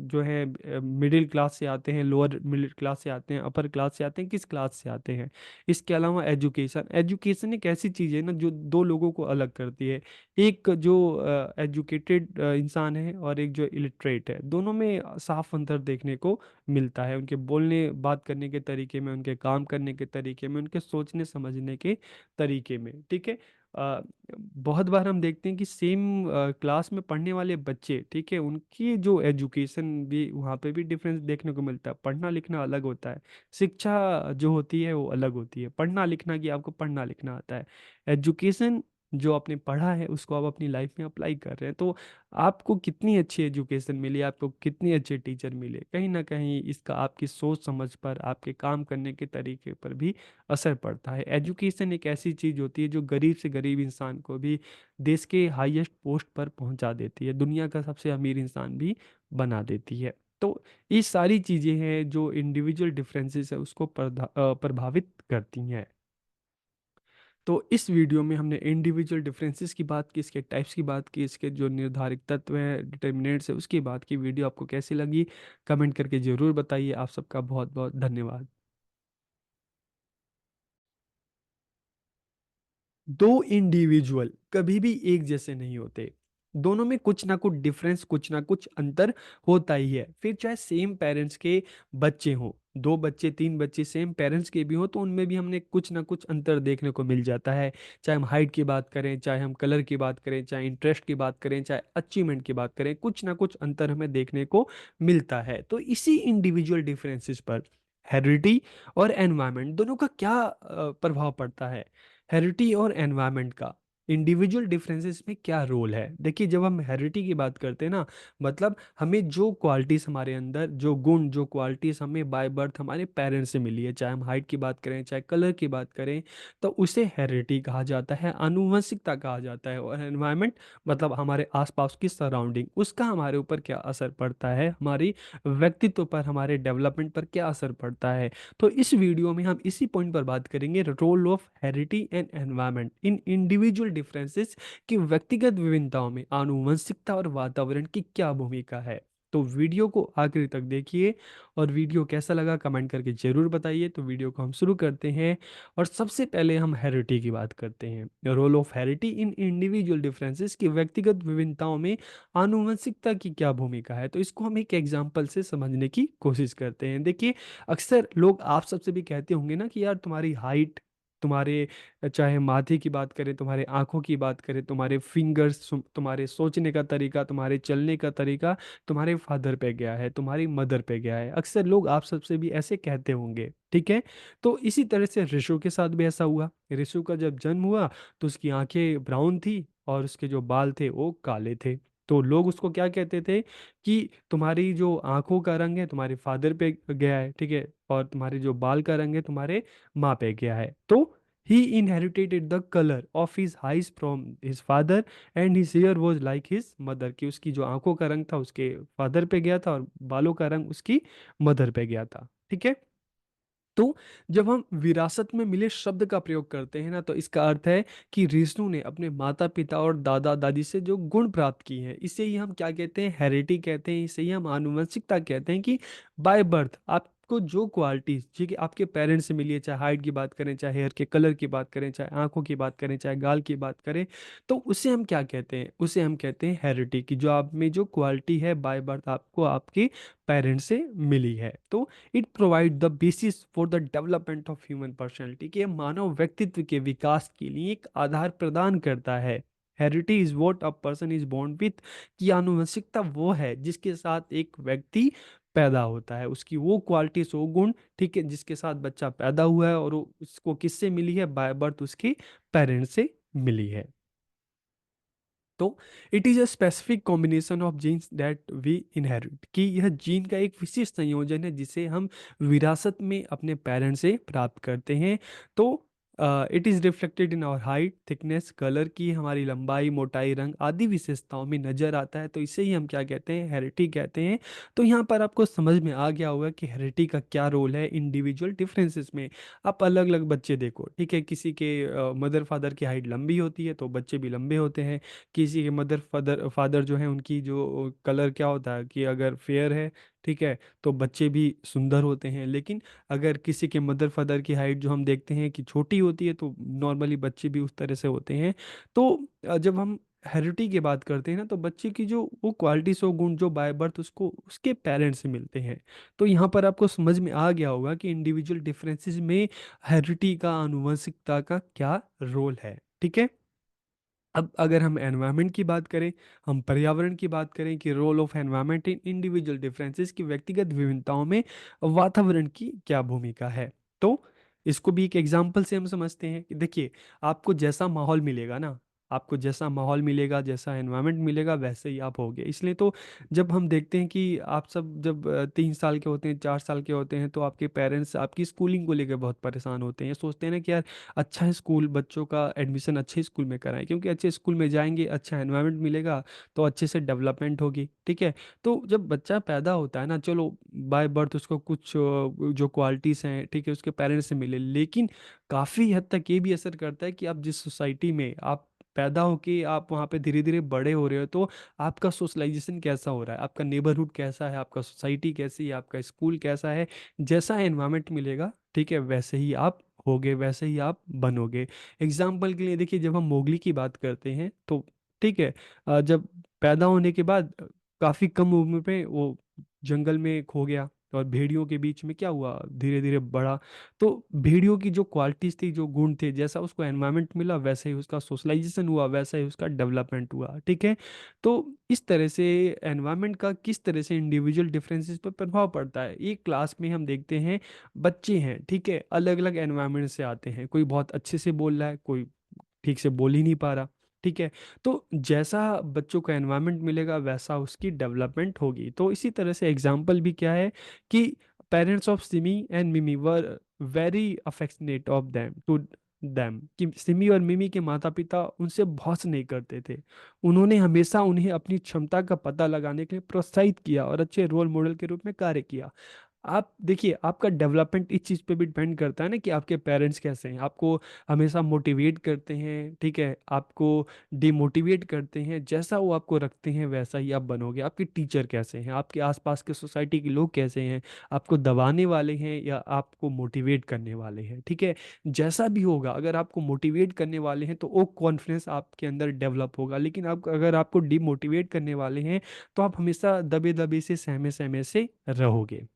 जो है मिडिल क्लास से आते हैं, लोअर मिडिल क्लास से आते हैं, अपर क्लास से आते हैं, किस क्लास से आते हैं। इसके अलावा एजुकेशन, एजुकेशन एक ऐसी चीज़ है ना जो दो लोगों को अलग करती है। एक जो एजुकेटेड इंसान है और एक जो इलिटरेट है, दोनों में साफ अंतर देखने को मिलता है, उनके बोलने बात करने के तरीके में, उनके काम करने के तरीके में, उनके सोचने समझने के तरीके में, ठीक है। अ, बहुत बार हम देखते हैं कि सेम क्लास में पढ़ने वाले बच्चे, ठीक है, उनकी जो एजुकेशन भी वहाँ पे भी डिफरेंस देखने को मिलता है। पढ़ना लिखना अलग होता है, शिक्षा जो होती है वो अलग होती है। पढ़ना लिखना कि आपको पढ़ना लिखना आता है, एजुकेशन जो आपने पढ़ा है उसको आप अपनी लाइफ में अप्लाई कर रहे हैं। तो आपको कितनी अच्छी एजुकेशन मिली, आपको कितनी अच्छे टीचर मिले, कहीं ना कहीं इसका आपकी सोच समझ पर, आपके काम करने के तरीके पर भी असर पड़ता है। एजुकेशन एक ऐसी चीज़ होती है जो गरीब से गरीब इंसान को भी देश के हाईएस्ट पोस्ट पर पहुंचा देती है, दुनिया का सबसे अमीर इंसान भी बना देती है। तो ये सारी चीज़ें हैं जो इंडिविजुअल डिफरेंसेस है उसको प्रभावित करती हैं। तो इस वीडियो में हमने इंडिविजुअल डिफरेंसेस की बात की, इसके टाइप्स की बात की, इसके जो निर्धारक तत्व हैं, डिटर्मिनेंट्स है, उसकी बात की। वीडियो आपको कैसी लगी कमेंट करके ज़रूर बताइए। आप सबका बहुत बहुत धन्यवाद। दो इंडिविजुअल कभी भी एक जैसे नहीं होते, दोनों में कुछ ना कुछ डिफरेंस, कुछ ना कुछ अंतर होता ही है। फिर चाहे सेम पेरेंट्स के बच्चे हों, दो बच्चे तीन बच्चे सेम पेरेंट्स के भी हों, तो उनमें भी हमने कुछ ना कुछ अंतर देखने को मिल जाता है। चाहे हम हाइट की बात करें, चाहे हम कलर की बात करें, चाहे इंटरेस्ट की बात करें, चाहे अचीवमेंट की बात करें, कुछ ना कुछ अंतर हमें देखने को मिलता है। तो इसी इंडिविजुअल डिफरेंसेस पर हेरिडिटी और एनवायरनमेंट दोनों का क्या प्रभाव पड़ता है। हेरिडिटी और एनवायरनमेंट का, इंडिविजुअल डिफरेंसेस में क्या रोल है? देखिए, जब हम हेरिडिटी की बात करते हैं ना, मतलब हमें जो क्वालिटीज़ हमारे अंदर, जो गुण, जो क्वालिटीज़ हमें बाय बर्थ हमारे पेरेंट्स से मिली है, चाहे हम हाइट की बात करें, चाहे कलर की बात करें, तो उसे हेरिडिटी कहा जाता है, आनुवंशिकता कहा जाता है। और एनवायरनमेंट मतलब हमारे आसपास की सराउंडिंग, उसका हमारे ऊपर क्या असर पड़ता है, हमारी व्यक्तित्व पर, हमारे डेवलपमेंट पर क्या असर पड़ता है। तो इस वीडियो में हम इसी पॉइंट पर बात करेंगे, role of heredity and environment in individual differences, कि व्यक्तिगत विभिन्नताओं में आनुवंशिकता और वातावरण की क्या भूमिका है। तो वीडियो को आखिर तक देखिए, और वीडियो कैसा लगा कमेंट करके जरूर बताइए। तो वीडियो को हम शुरू करते हैं, और सबसे पहले हम हेरिडिटी की बात करते हैं। Role of heredity in individual differences, की व्यक्तिगत विभिन्नताओं में आनुवंशिकता की क्या भूमिका है। तो इसको हम एक एग्जाम्पल से समझने की कोशिश करते हैं। देखिए, अक्सर लोग आप सबसे भी कहते होंगे ना कि यार तुम्हारी हाइट, तुम्हारे चाहे माथे की बात करें, तुम्हारे आंखों की बात करें, तुम्हारे फिंगर्स, तुम्हारे सोचने का तरीका, तुम्हारे चलने का तरीका तुम्हारे फादर पे गया है, तुम्हारी मदर पे गया है। अक्सर लोग आप सबसे भी ऐसे कहते होंगे, ठीक है। तो इसी तरह से ऋषु के साथ भी ऐसा हुआ। ऋषु का जब जन्म हुआ तो उसकी आंखें ब्राउन थी और उसके जो बाल थे वो काले थे। तो लोग उसको क्या कहते थे कि तुम्हारी जो आंखों का रंग है तुम्हारे फादर पे गया है, ठीक है, और तुम्हारे जो बाल का रंग है तुम्हारे माँ पे गया है। तो he inherited the colour of his eyes from his father and his hair was like his mother, की उसकी जो आंखों का रंग था उसके फादर पे गया था और बालों का रंग उसकी मदर पे गया था, ठीक है। तो जब हम विरासत में मिले शब्द का प्रयोग करते हैं ना, तो इसका अर्थ है कि ऋषु ने अपने माता पिता और दादा दादी से जो गुण प्राप्त किए हैं, इसे ही हम क्या कहते हैं, हेरिडिटी कहते हैं। इसे ही हम आनुवंशिकता कहते हैं, कि बाय बर्थ आपको जो क्वालिटी, ठीक है, आपके पेरेंट्स से मिली है, चाहे हाइट की बात करें, चाहे हेयर के कलर की बात करें, चाहे आंखों की बात करें, चाहे गाल की बात करें, तो उसे हम क्या कहते हैं, उसे हम कहते हैं हेरिडिटी, की जो आप में जो क्वालिटी है बाय बर्थ आपको आपके पेरेंट्स से मिली है। तो it provide the basis for the development of human personality, कि ये मानव व्यक्तित्व के विकास के लिए एक आधार प्रदान करता है। Heredity is what a person is born with, की आनुवंशिकता वो है जिसके साथ एक व्यक्ति पैदा होता है, उसकी वो क्वालिटीज, वो गुण, ठीक है, जिसके साथ बच्चा पैदा हुआ है, और वो उसको किससे मिली है, बाय बर्थ उसके पेरेंट्स से मिली है। तो it is a specific combination of genes that we inherit, कि यह जीन का एक विशिष्ट संयोजन है जिसे हम विरासत में अपने पेरेंट्स से प्राप्त करते हैं। तो it is reflected in our height, thickness, colour, की हमारी लंबाई, मोटाई, रंग आदि विशेषताओं में नजर आता है। तो इसे ही हम क्या कहते हैं, हेरिडिटी कहते हैं। तो यहाँ पर आपको समझ में आ गया होगा कि हेरिडिटी का क्या रोल है इंडिविजुअल डिफरेंसेस में। आप अलग अलग बच्चे देखो, ठीक है, किसी के मदर फादर की हाइट लंबी होती है तो बच्चे भी लंबे होते हैं। किसी के मदर फादर फादर जो है उनकी जो कलर क्या होता है, कि अगर फेयर है, ठीक है, तो बच्चे भी सुंदर होते हैं। लेकिन अगर किसी के मदर फादर की हाइट जो हम देखते हैं कि छोटी होती है, तो नॉर्मली बच्चे भी उस तरह से होते हैं। तो जब हम हेरिडिटी की बात करते हैं ना, तो बच्चे की जो वो क्वालिटीज, वो गुण जो बाय बर्थ उसको उसके पेरेंट्स से मिलते हैं। तो यहाँ पर आपको समझ में आ गया होगा कि इंडिविजुअल डिफरेंसेस में हेरिडिटी का, आनुवंशिकता का क्या रोल है, ठीक है। अब अगर हम एनवायरनमेंट की बात करें, हम पर्यावरण की बात करें, कि role of environment in individual differences, की व्यक्तिगत विभिन्नताओं में वातावरण की क्या भूमिका है। तो इसको भी एक एग्जाम्पल से हम समझते हैं, कि देखिए, आपको जैसा माहौल मिलेगा ना, आपको जैसा माहौल मिलेगा, जैसा एनवायरनमेंट मिलेगा, वैसे ही आप होगे। इसलिए तो जब हम देखते हैं कि आप सब जब 3 साल के होते हैं, 4 साल के होते हैं, तो आपके पेरेंट्स आपकी स्कूलिंग को लेकर बहुत परेशान होते हैं, सोचते हैं ना कि यार अच्छा स्कूल, बच्चों का एडमिशन अच्छे स्कूल में कराएं, क्योंकि अच्छे स्कूल में जाएंगे, अच्छा एनवायरनमेंट मिलेगा, तो अच्छे से डेवलपमेंट होगी, ठीक है। तो जब बच्चा पैदा होता है ना, चलो बाय बर्थ उसको कुछ जो क्वालिटीज़ हैं, ठीक है, उसके पेरेंट्स से मिले, लेकिन काफ़ी हद तक ये भी असर करता है कि आप जिस सोसाइटी में आप पैदा होके आप वहाँ पे धीरे धीरे बड़े हो रहे हो, तो आपका सोशलाइजेशन कैसा हो रहा है, आपका नेबरहुड कैसा है, आपका सोसाइटी कैसी है, आपका स्कूल कैसा है। जैसा एनवायरनमेंट मिलेगा, ठीक है, वैसे ही आप होगे, वैसे ही आप बनोगे। एग्जाम्पल के लिए देखिए, जब हम मोगली की बात करते हैं, तो ठीक है, जब पैदा होने के बाद काफ़ी कम उम्र पे वो जंगल में खो गया, और भेड़ियों के बीच में क्या हुआ, धीरे धीरे बढ़ा। तो भेड़ियों की जो क्वालिटीज थी, जो गुण थे, जैसा उसको एनवायरनमेंट मिला, वैसे ही उसका सोशलाइजेशन हुआ, वैसा ही उसका डेवलपमेंट हुआ, ठीक है। तो इस तरह से एनवायरनमेंट का किस तरह से इंडिविजुअल डिफरेंसेस पर प्रभाव पड़ता है। एक क्लास में हम देखते हैं बच्चे हैं, ठीक है, अलग अलग एनवायरनमेंट से आते हैं, कोई बहुत अच्छे से बोल रहा है, कोई ठीक से बोल ही नहीं पा रहा। ठीक है, तो जैसा बच्चों को एनवायरनमेंट मिलेगा वैसा उसकी डेवलपमेंट होगी। तो इसी तरह से एग्जाम्पल भी क्या है कि parents of Simi and Mimi were very affectionate of them to them, कि सिमी और मिमी के माता पिता उनसे बहुत स्नेह करते थे। उन्होंने हमेशा उन्हें अपनी क्षमता का पता लगाने के लिए प्रोत्साहित किया और अच्छे रोल मॉडल के रूप में कार्य किया। आप देखिए, आपका डेवलपमेंट इस चीज़ पे भी डिपेंड करता है ना कि आपके पेरेंट्स कैसे हैं, आपको हमेशा मोटिवेट करते हैं, ठीक है, आपको डिमोटिवेट करते हैं, जैसा वो आपको रखते हैं वैसा ही आप बनोगे। आपके टीचर कैसे हैं, आपके आसपास के सोसाइटी के लोग कैसे हैं, आपको दबाने वाले हैं या आपको मोटिवेट करने वाले हैं, ठीक है। जैसा भी होगा, अगर आपको मोटिवेट करने वाले हैं तो वो कॉन्फिडेंस आपके अंदर डेवलप होगा, लेकिन आप अगर आपको डिमोटिवेट करने वाले हैं तो आप हमेशा दबे दबे से सहमे सहमे से रहोगे।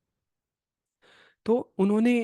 तो उन्होंने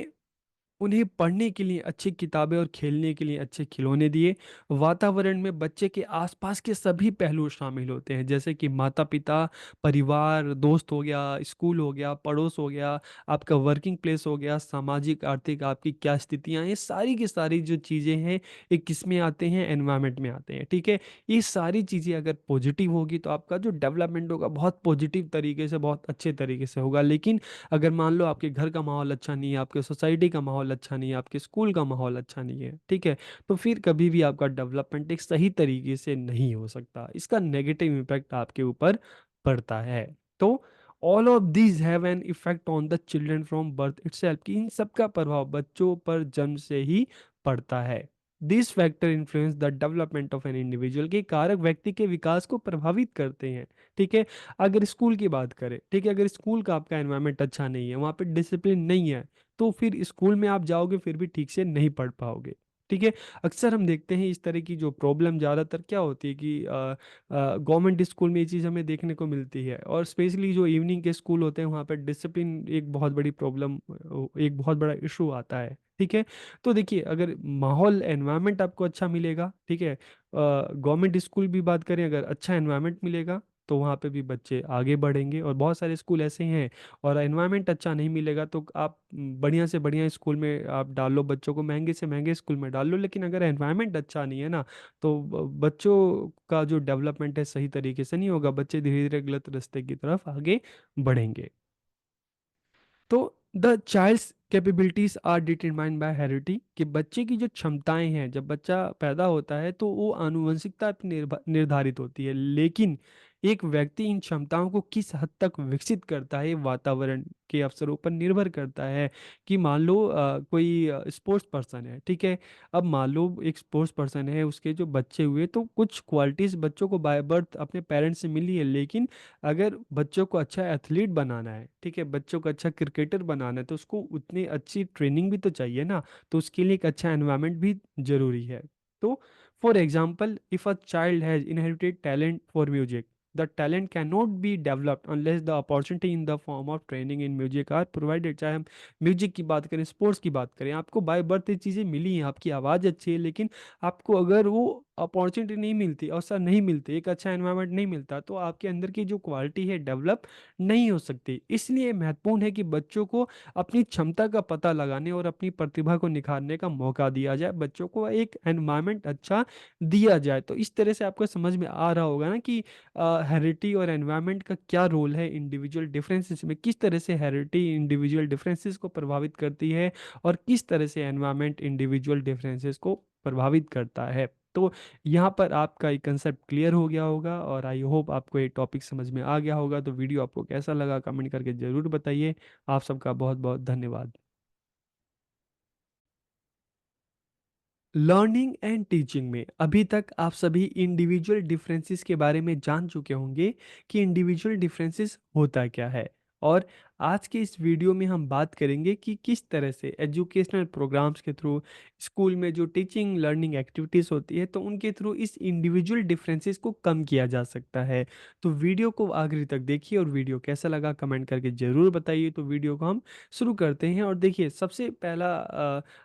उन्हें पढ़ने के लिए अच्छी किताबें और खेलने के लिए अच्छे खिलौने दिए। वातावरण में बच्चे के आसपास के सभी पहलू शामिल होते हैं, जैसे कि माता पिता, परिवार, दोस्त हो गया, स्कूल हो गया, पड़ोस हो गया, आपका वर्किंग प्लेस हो गया, सामाजिक आर्थिक आपकी क्या स्थितियां हैं, ये सारी की सारी जो चीज़ें हैं ये किस में आते हैं, एनवायरनमेंट में आते हैं, ठीक है। ये सारी चीज़ें अगर पॉजिटिव होगी तो आपका जो डेवलपमेंट होगा बहुत पॉजिटिव तरीके से, बहुत अच्छे तरीके से होगा। लेकिन अगर मान लो आपके घर का माहौल अच्छा नहीं है, आपके सोसाइटी का माहौल अच्छा नहीं है, आपके स्कूल का माहौल अच्छा नहीं है, ठीक है, तो फिर कभी भी आपका डेवलपमेंट एक सही तरीके से नहीं हो सकता। इसका नेगेटिव इम्पैक्ट आपके ऊपर पड़ता है। तो all of these have an effect on the children from birth itself, कि इन सब का प्रभाव बच्चों पर जन्म से ही पड़ता है। This factor influence the development of an individual, के कारक व्यक्ति के विकास को प्रभावित करते हैं, ठीक है। अगर स्कूल की बात करें, ठीक है, अगर स्कूल का आपका एनवायरनमेंट अच्छा नहीं है, वहाँ पे डिसिप्लिन नहीं है, तो फिर स्कूल में आप जाओगे फिर भी ठीक से नहीं पढ़ पाओगे, ठीक है। अक्सर हम देखते हैं इस तरह की जो प्रॉब्लम ज़्यादातर क्या होती है कि गवर्नमेंट स्कूल में ये चीज़ हमें देखने को मिलती है, और स्पेशली जो इवनिंग के स्कूल होते हैं वहाँ पर डिसिप्लिन एक बहुत बड़ी प्रॉब्लम, एक बहुत बड़ा इशू आता है, ठीक है। तो देखिए, अगर माहौल एनवायरनमेंट आपको अच्छा मिलेगा, ठीक है, गवर्नमेंट स्कूल भी बात करें, अगर अच्छा एनवायरनमेंट मिलेगा तो वहाँ पे भी बच्चे आगे बढ़ेंगे, और बहुत सारे स्कूल ऐसे हैं, और एनवायरनमेंट अच्छा नहीं मिलेगा तो आप बढ़िया से बढ़िया स्कूल में आप डाल लो बच्चों को, महंगे से महंगे स्कूल में डाल लो, लेकिन अगर एनवायरनमेंट अच्छा नहीं है ना, तो बच्चों का जो डेवलपमेंट है सही तरीके से नहीं होगा, बच्चे धीरे धीरे गलत रास्ते की तरफ आगे बढ़ेंगे। तो the child's capabilities are determined by heredity, कि बच्चे की जो क्षमताएं हैं, जब बच्चा पैदा होता है तो वो आनुवंशिकता पे निर्धारित होती है, लेकिन एक व्यक्ति इन क्षमताओं को किस हद तक विकसित करता है ये वातावरण के अवसरों पर निर्भर करता है। कि मान लो कोई स्पोर्ट्स पर्सन है, ठीक है, अब मान लो एक स्पोर्ट्स पर्सन है, उसके जो बच्चे हुए तो कुछ क्वालिटीज बच्चों को बाय बर्थ अपने पेरेंट्स से मिली है, लेकिन अगर बच्चों को अच्छा एथलीट बनाना है, ठीक है, बच्चों को अच्छा क्रिकेटर बनाना है, तो उसको उतनी अच्छी ट्रेनिंग भी तो चाहिए ना, तो उसके लिए एक अच्छा एनवायरनमेंट भी जरूरी है। तो for example, if a child has inherited talent for music, the talent can not be developed unless the opportunity in the form of training in music are provided. चाहे हम म्यूजिक की बात करें, स्पोर्ट्स की बात करें, आपको बाय बर्थ ये चीज़ें मिली हैं, आपकी आवाज़ अच्छी है, लेकिन आपको अगर वो अपॉर्चुनिटी नहीं मिलती, अवसर नहीं मिलते, एक अच्छा एनवायरनमेंट नहीं मिलता, तो आपके अंदर की जो क्वालिटी है डेवलप नहीं हो सकती। इसलिए महत्वपूर्ण है कि बच्चों को अपनी क्षमता का पता लगाने और अपनी प्रतिभा को निखारने का मौका दिया जाए, बच्चों को एक एनवायरनमेंट अच्छा दिया जाए। तो इस तरह से आपको समझ में आ रहा होगा ना कि हेरिडिटी और एनवायरनमेंट का क्या रोल है इंडिविजुअल डिफरेंसेस में, किस तरह से हेरिडिटी इंडिविजुअल डिफरेंसेस को प्रभावित करती है, और किस तरह से एनवायरनमेंट इंडिविजुअल डिफरेंसेस को प्रभावित करता है। तो यहाँ पर आपका एक कंसेप्ट क्लियर हो गया होगा, और आई होप आपको ये टॉपिक समझ में आ गया होगा। तो वीडियो आपको कैसा लगा कमेंट करके ज़रूर बताइए। आप सबका बहुत बहुत धन्यवाद। लर्निंग एंड टीचिंग में अभी तक आप सभी इंडिविजुअल डिफरेंसेस के बारे में जान चुके होंगे कि इंडिविजुअल डिफरेंसेस होता क्या है। और आज के इस वीडियो में हम बात करेंगे कि किस तरह से एजुकेशनल प्रोग्राम्स के थ्रू, स्कूल में जो टीचिंग लर्निंग एक्टिविटीज़ होती है, तो उनके थ्रू इस इंडिविजुअल डिफरेंसेस को कम किया जा सकता है। तो वीडियो को आखिरी तक देखिए, और वीडियो कैसा लगा कमेंट करके ज़रूर बताइए। तो वीडियो को हम शुरू करते हैं। और देखिए, सबसे पहला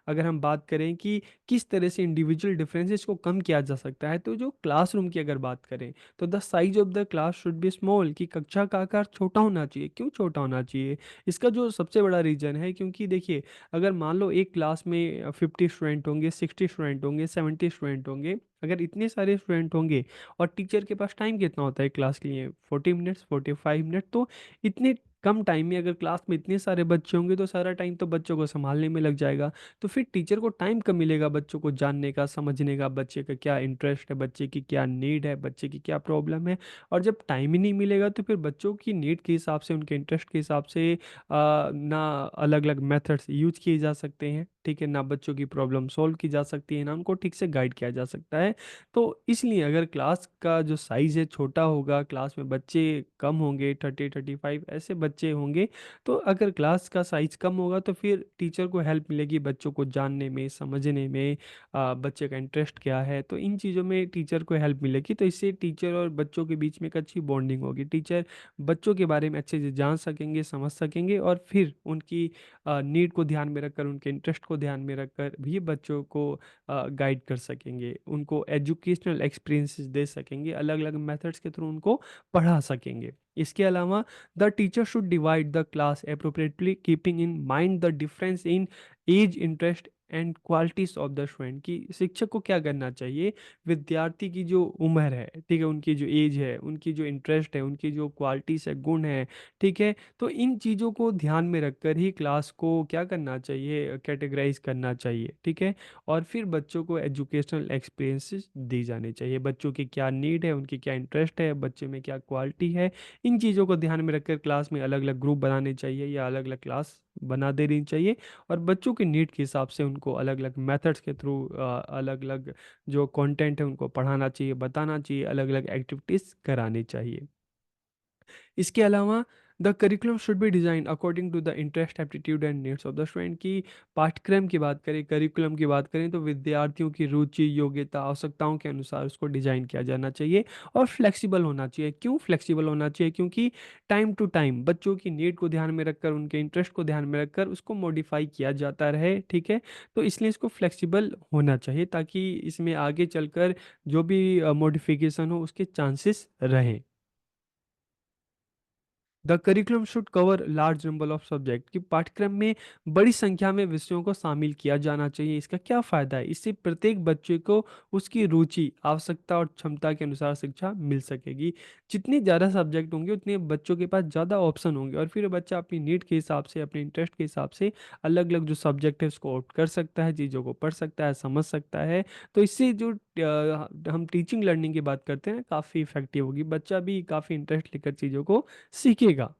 अगर हम बात करें कि किस तरह से इंडिविजुअल डिफरेंसेस को कम किया जा सकता है, तो जो क्लासरूम की अगर बात करें, तो the size of the class should be small, कि कक्षा का आकार छोटा होना चाहिए। क्यों छोटा होना चाहिए? चाहिए। इसका जो सबसे बड़ा रीज़न है, क्योंकि देखिए, अगर मान लो एक क्लास में 50 स्टूडेंट होंगे, 60 स्टूडेंट होंगे, 70 स्टूडेंट होंगे, अगर इतने सारे स्टूडेंट होंगे और टीचर के पास टाइम कितना होता है क्लास के लिए, 40 मिनट्स, 45 मिनट, तो इतने कम टाइम में अगर क्लास में इतने सारे बच्चे होंगे तो सारा टाइम तो बच्चों को संभालने में लग जाएगा। तो फिर टीचर को टाइम कब मिलेगा बच्चों को जानने का, समझने का, बच्चे का क्या इंटरेस्ट है, बच्चे की क्या नीड है, बच्चे की क्या प्रॉब्लम है। और जब टाइम ही नहीं मिलेगा तो फिर बच्चों की नीड के हिसाब से, उनके इंटरेस्ट के हिसाब से ना अलग अलग मेथड्स यूज किए जा सकते हैं, ठीक है, ना बच्चों की प्रॉब्लम सॉल्व की जा सकती है, ना उनको ठीक से गाइड किया जा सकता है। तो इसलिए अगर क्लास का जो साइज़ है छोटा होगा, क्लास में बच्चे कम होंगे, 30-35 ऐसे बच्चे होंगे, तो अगर क्लास का साइज़ कम होगा तो फिर टीचर को हेल्प मिलेगी बच्चों को जानने में, समझने में, बच्चे का इंटरेस्ट क्या है, तो इन चीज़ों में टीचर को हेल्प मिलेगी। तो इससे टीचर और बच्चों के बीच में एक अच्छी बॉन्डिंग होगी। टीचर बच्चों के बारे में अच्छे से जान सकेंगे, समझ सकेंगे, और फिर उनकी नीड को ध्यान में रखकर, उनके इंटरेस्ट को ध्यान में रखकर भी बच्चों को गाइड कर सकेंगे, उनको एजुकेशनल एक्सपीरियंसेस दे सकेंगे, अलग अलग मेथड्स के थ्रू उनको पढ़ा सकेंगे। इसके अलावा the teacher should divide the class appropriately, keeping in mind the difference in age, interest and qualities of the student. कि शिक्षक को क्या करना चाहिए, विद्यार्थी की जो उम्र है, ठीक है, उनकी जो एज है, उनकी जो इंटरेस्ट है, उनकी जो क्वालिटीज है, गुण है, ठीक है, तो इन चीज़ों को ध्यान में रखकर ही क्लास को क्या करना चाहिए, कैटेगराइज करना चाहिए, ठीक है। और फिर बच्चों को एजुकेशनल एक्सपीरियंसेस दी जाने चाहिए, बच्चों की क्या नीड है, उनकी क्या इंटरेस्ट है, बच्चे में क्या क्वालिटी है, इन चीज़ों को ध्यान में रखकर क्लास में अलग अलग ग्रुप बनाने चाहिए या अलग अलग क्लास बना देनी चाहिए। और बच्चों की नीड के हिसाब से उनको अलग अलग मेथड्स के थ्रू अलग अलग जो कंटेंट है उनको पढ़ाना चाहिए, बताना चाहिए, अलग अलग एक्टिविटीज़ करानी चाहिए। इसके अलावा the curriculum should be designed according to the interest, aptitude and needs of the student. की पाठ्यक्रम की बात करें, करिकुलम की बात करें, तो विद्यार्थियों की रुचि, योग्यता, आवश्यकताओं के अनुसार उसको डिज़ाइन किया जाना चाहिए और फ्लेक्सिबल होना चाहिए। क्यों फ्लेक्सिबल होना चाहिए? क्योंकि टाइम टू टाइम बच्चों की नीड को ध्यान में रखकर, उनके इंटरेस्ट को ध्यान में रखकर उसको मॉडिफाई किया जाता रहे, ठीक है। तो इसलिए इसको फ्लेक्सिबल होना चाहिए ताकि इसमें आगे चलकर जो भी मॉडिफिकेशन हो उसके चांसेस रहें। The curriculum should cover large number of subject. कि पाठ्यक्रम में बड़ी संख्या में विषयों को शामिल किया जाना चाहिए। इसका क्या फ़ायदा है? इससे प्रत्येक बच्चे को उसकी रुचि, आवश्यकता और क्षमता के अनुसार शिक्षा मिल सकेगी। जितने ज़्यादा सब्जेक्ट होंगे उतने बच्चों के पास ज़्यादा ऑप्शन होंगे और फिर बच्चा अपनी नीड के हिसाब से, अपने इंटरेस्ट के हिसाब से अलग अलग जो सब्जेक्ट है उसको आउट कर सकता है, चीज़ों को पढ़ सकता है, समझ सकता है। तो इससे जो हम टीचिंग लर्निंग की बात करते हैं काफ़ी इफेक्टिव होगी। बच्चा भी काफ़ी इंटरेस्ट लेकर चीज़ों को सीखेगा।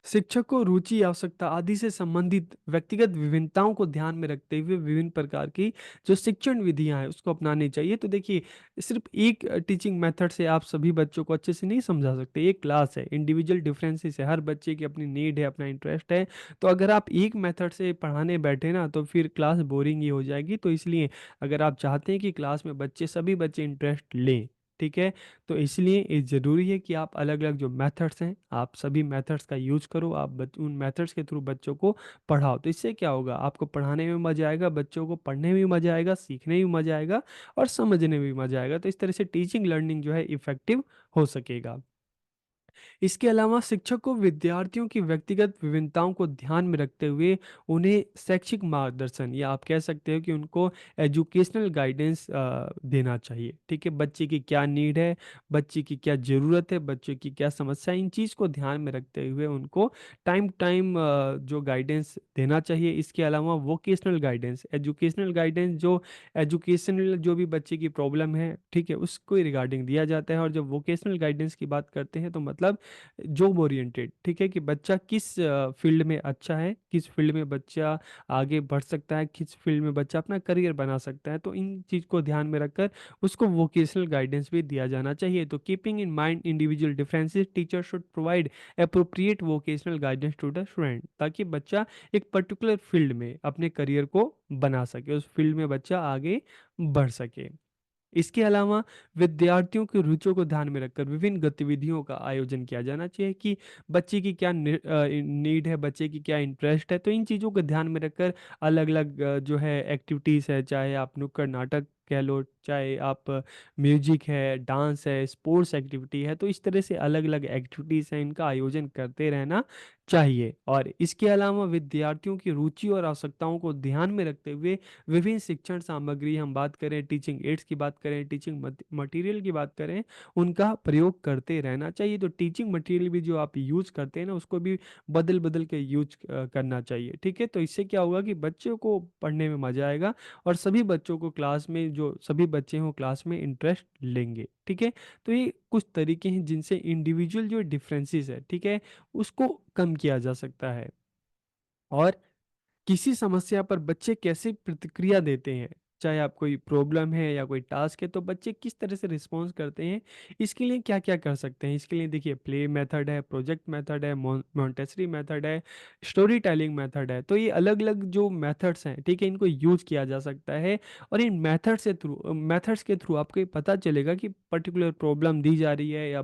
शिक्षक को रुचि, आवश्यकता आदि से संबंधित व्यक्तिगत विभिन्नताओं को ध्यान में रखते हुए विभिन्न प्रकार की जो शिक्षण विधियां हैं उसको अपनानी चाहिए। तो देखिए, सिर्फ एक टीचिंग मेथड से आप सभी बच्चों को अच्छे से नहीं समझा सकते। एक क्लास है, इंडिविजुअल डिफरेंसेस है, हर बच्चे की अपनी नीड है, अपना इंटरेस्ट है। तो अगर आप एक मेथड से पढ़ाने बैठे ना तो फिर क्लास बोरिंग ही हो जाएगी। तो इसलिए अगर आप चाहते हैं कि क्लास में सभी बच्चे इंटरेस्ट लें, ठीक है, तो इसलिए ये ज़रूरी है कि आप अलग-अलग जो मेथड्स हैं, आप सभी मेथड्स का यूज़ करो, आप उन मेथड्स के थ्रू बच्चों को पढ़ाओ। तो इससे क्या होगा, आपको पढ़ाने में मज़ा आएगा, बच्चों को पढ़ने में भी मज़ा आएगा, सीखने में भी मज़ा आएगा और समझने में भी मज़ा आएगा। तो इस तरह से टीचिंग लर्निंग जो है इफ़ेक्टिव हो सकेगा। इसके अलावा शिक्षक को विद्यार्थियों की व्यक्तिगत विभिन्नताओं को ध्यान में रखते हुए उन्हें शैक्षिक मार्गदर्शन, या आप कह सकते हो कि उनको एजुकेशनल गाइडेंस देना चाहिए, ठीक है। बच्चे की क्या नीड है, बच्चे की क्या ज़रूरत है, बच्चे की क्या समस्या है, इन चीज़ को ध्यान में रखते हुए उनको टाइम टाइम जो गाइडेंस देना चाहिए। इसके अलावा वोकेशनल गाइडेंस, एजुकेशनल गाइडेंस, जो एजुकेशनल जो भी बच्चे की प्रॉब्लम है, ठीक है, उसको रिगार्डिंग दिया जाता है। और जब वोकेशनल गाइडेंस की बात करते हैं तो मतलब जॉब ओरिएंटेड, ठीक है, कि बच्चा किस फील्ड में अच्छा है, किस फील्ड में बच्चा आगे बढ़ सकता है, किस फील्ड में बच्चा अपना करियर बना सकता है। तो इन चीज़ को ध्यान में रखकर उसको वोकेशनल गाइडेंस भी दिया जाना चाहिए। तो keeping in mind individual differences, teacher should provide appropriate vocational guidance to the student, ताकि बच्चा एक पर्टिकुलर फील्ड में अपने करियर को बना सके, उस फील्ड में बच्चा आगे बढ़ सके। इसके अलावा विद्यार्थियों की रुचियों को ध्यान में रखकर विभिन्न गतिविधियों का आयोजन किया जाना चाहिए। कि बच्चे की क्या नीड है, बच्चे की क्या इंटरेस्ट है, तो इन चीज़ों को ध्यान में रखकर अलग अलग जो है एक्टिविटीज़ है, चाहे आप नुक्कड़ नाटक कह लो, चाहे आप म्यूजिक है, डांस है, स्पोर्ट्स एक्टिविटी है, तो इस तरह से अलग अलग एक्टिविटीज़ हैं, इनका आयोजन करते रहना चाहिए। और इसके अलावा विद्यार्थियों की रुचि और आवश्यकताओं को ध्यान में रखते हुए विभिन्न शिक्षण सामग्री, हम बात करें टीचिंग एड्स की बात करें, टीचिंग मटेरियल की बात करें, उनका प्रयोग करते रहना चाहिए। तो टीचिंग मटेरियल भी जो आप यूज़ करते हैं ना, उसको भी बदल बदल के यूज करना चाहिए, ठीक है। तो इससे क्या होगा कि बच्चों को पढ़ने में मज़ा आएगा और सभी बच्चों को क्लास में, जो सभी बच्चे हों क्लास में, इंटरेस्ट लेंगे, ठीक है। तो ये कुछ तरीके हैं जिनसे इंडिविजुअल जो डिफरेंसेस है, ठीक है, उसको कम किया जा सकता है। और किसी समस्या पर बच्चे कैसे प्रतिक्रिया देते हैं, चाहे आप कोई प्रॉब्लम है या कोई टास्क है, तो बच्चे किस तरह से रिस्पॉन्स करते हैं, इसके लिए क्या क्या कर सकते हैं। इसके लिए देखिए, प्ले मेथड है, प्रोजेक्ट मेथड है, मॉन्टेसरी मेथड है, स्टोरी टेलिंग मेथड है। तो ये अलग अलग जो मेथड्स हैं, ठीक है, इनको यूज किया जा सकता है। और इन मेथड्स के थ्रू आपको ये पता चलेगा कि पर्टिकुलर प्रॉब्लम दी जा रही है या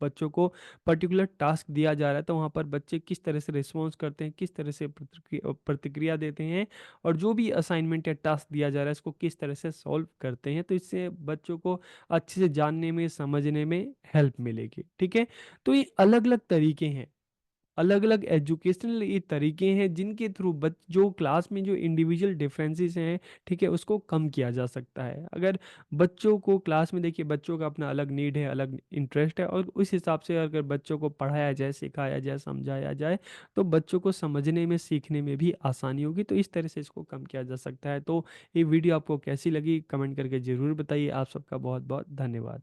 बच्चों को पर्टिकुलर टास्क दिया जा रहा है, तो वहाँ पर बच्चे किस तरह से रिस्पॉन्स करते हैं, किस तरह से प्रतिक्रिया देते हैं, और जो भी असाइनमेंट या टास्क दिया जा रहा है इसको किस तरह से सॉल्व करते हैं। तो इससे बच्चों को अच्छे से जानने में, समझने में हेल्प मिलेगी, ठीक है। तो ये अलग अलग तरीके हैं, अलग अलग एजुकेशनल ये तरीके हैं जिनके थ्रू जो क्लास में जो इंडिविजुअल डिफरेंसेस हैं, ठीक है, उसको कम किया जा सकता है। अगर बच्चों को क्लास में, देखिए, बच्चों का अपना अलग नीड है, अलग इंटरेस्ट है, और उस हिसाब से अगर बच्चों को पढ़ाया जाए, सिखाया जाए, समझाया जाए, तो बच्चों को समझने में, सीखने में भी आसानी होगी। तो इस तरह से इसको कम किया जा सकता है। तो ये वीडियो आपको कैसी लगी, कमेंट करके ज़रूर बताइए। आप सबका बहुत बहुत धन्यवाद।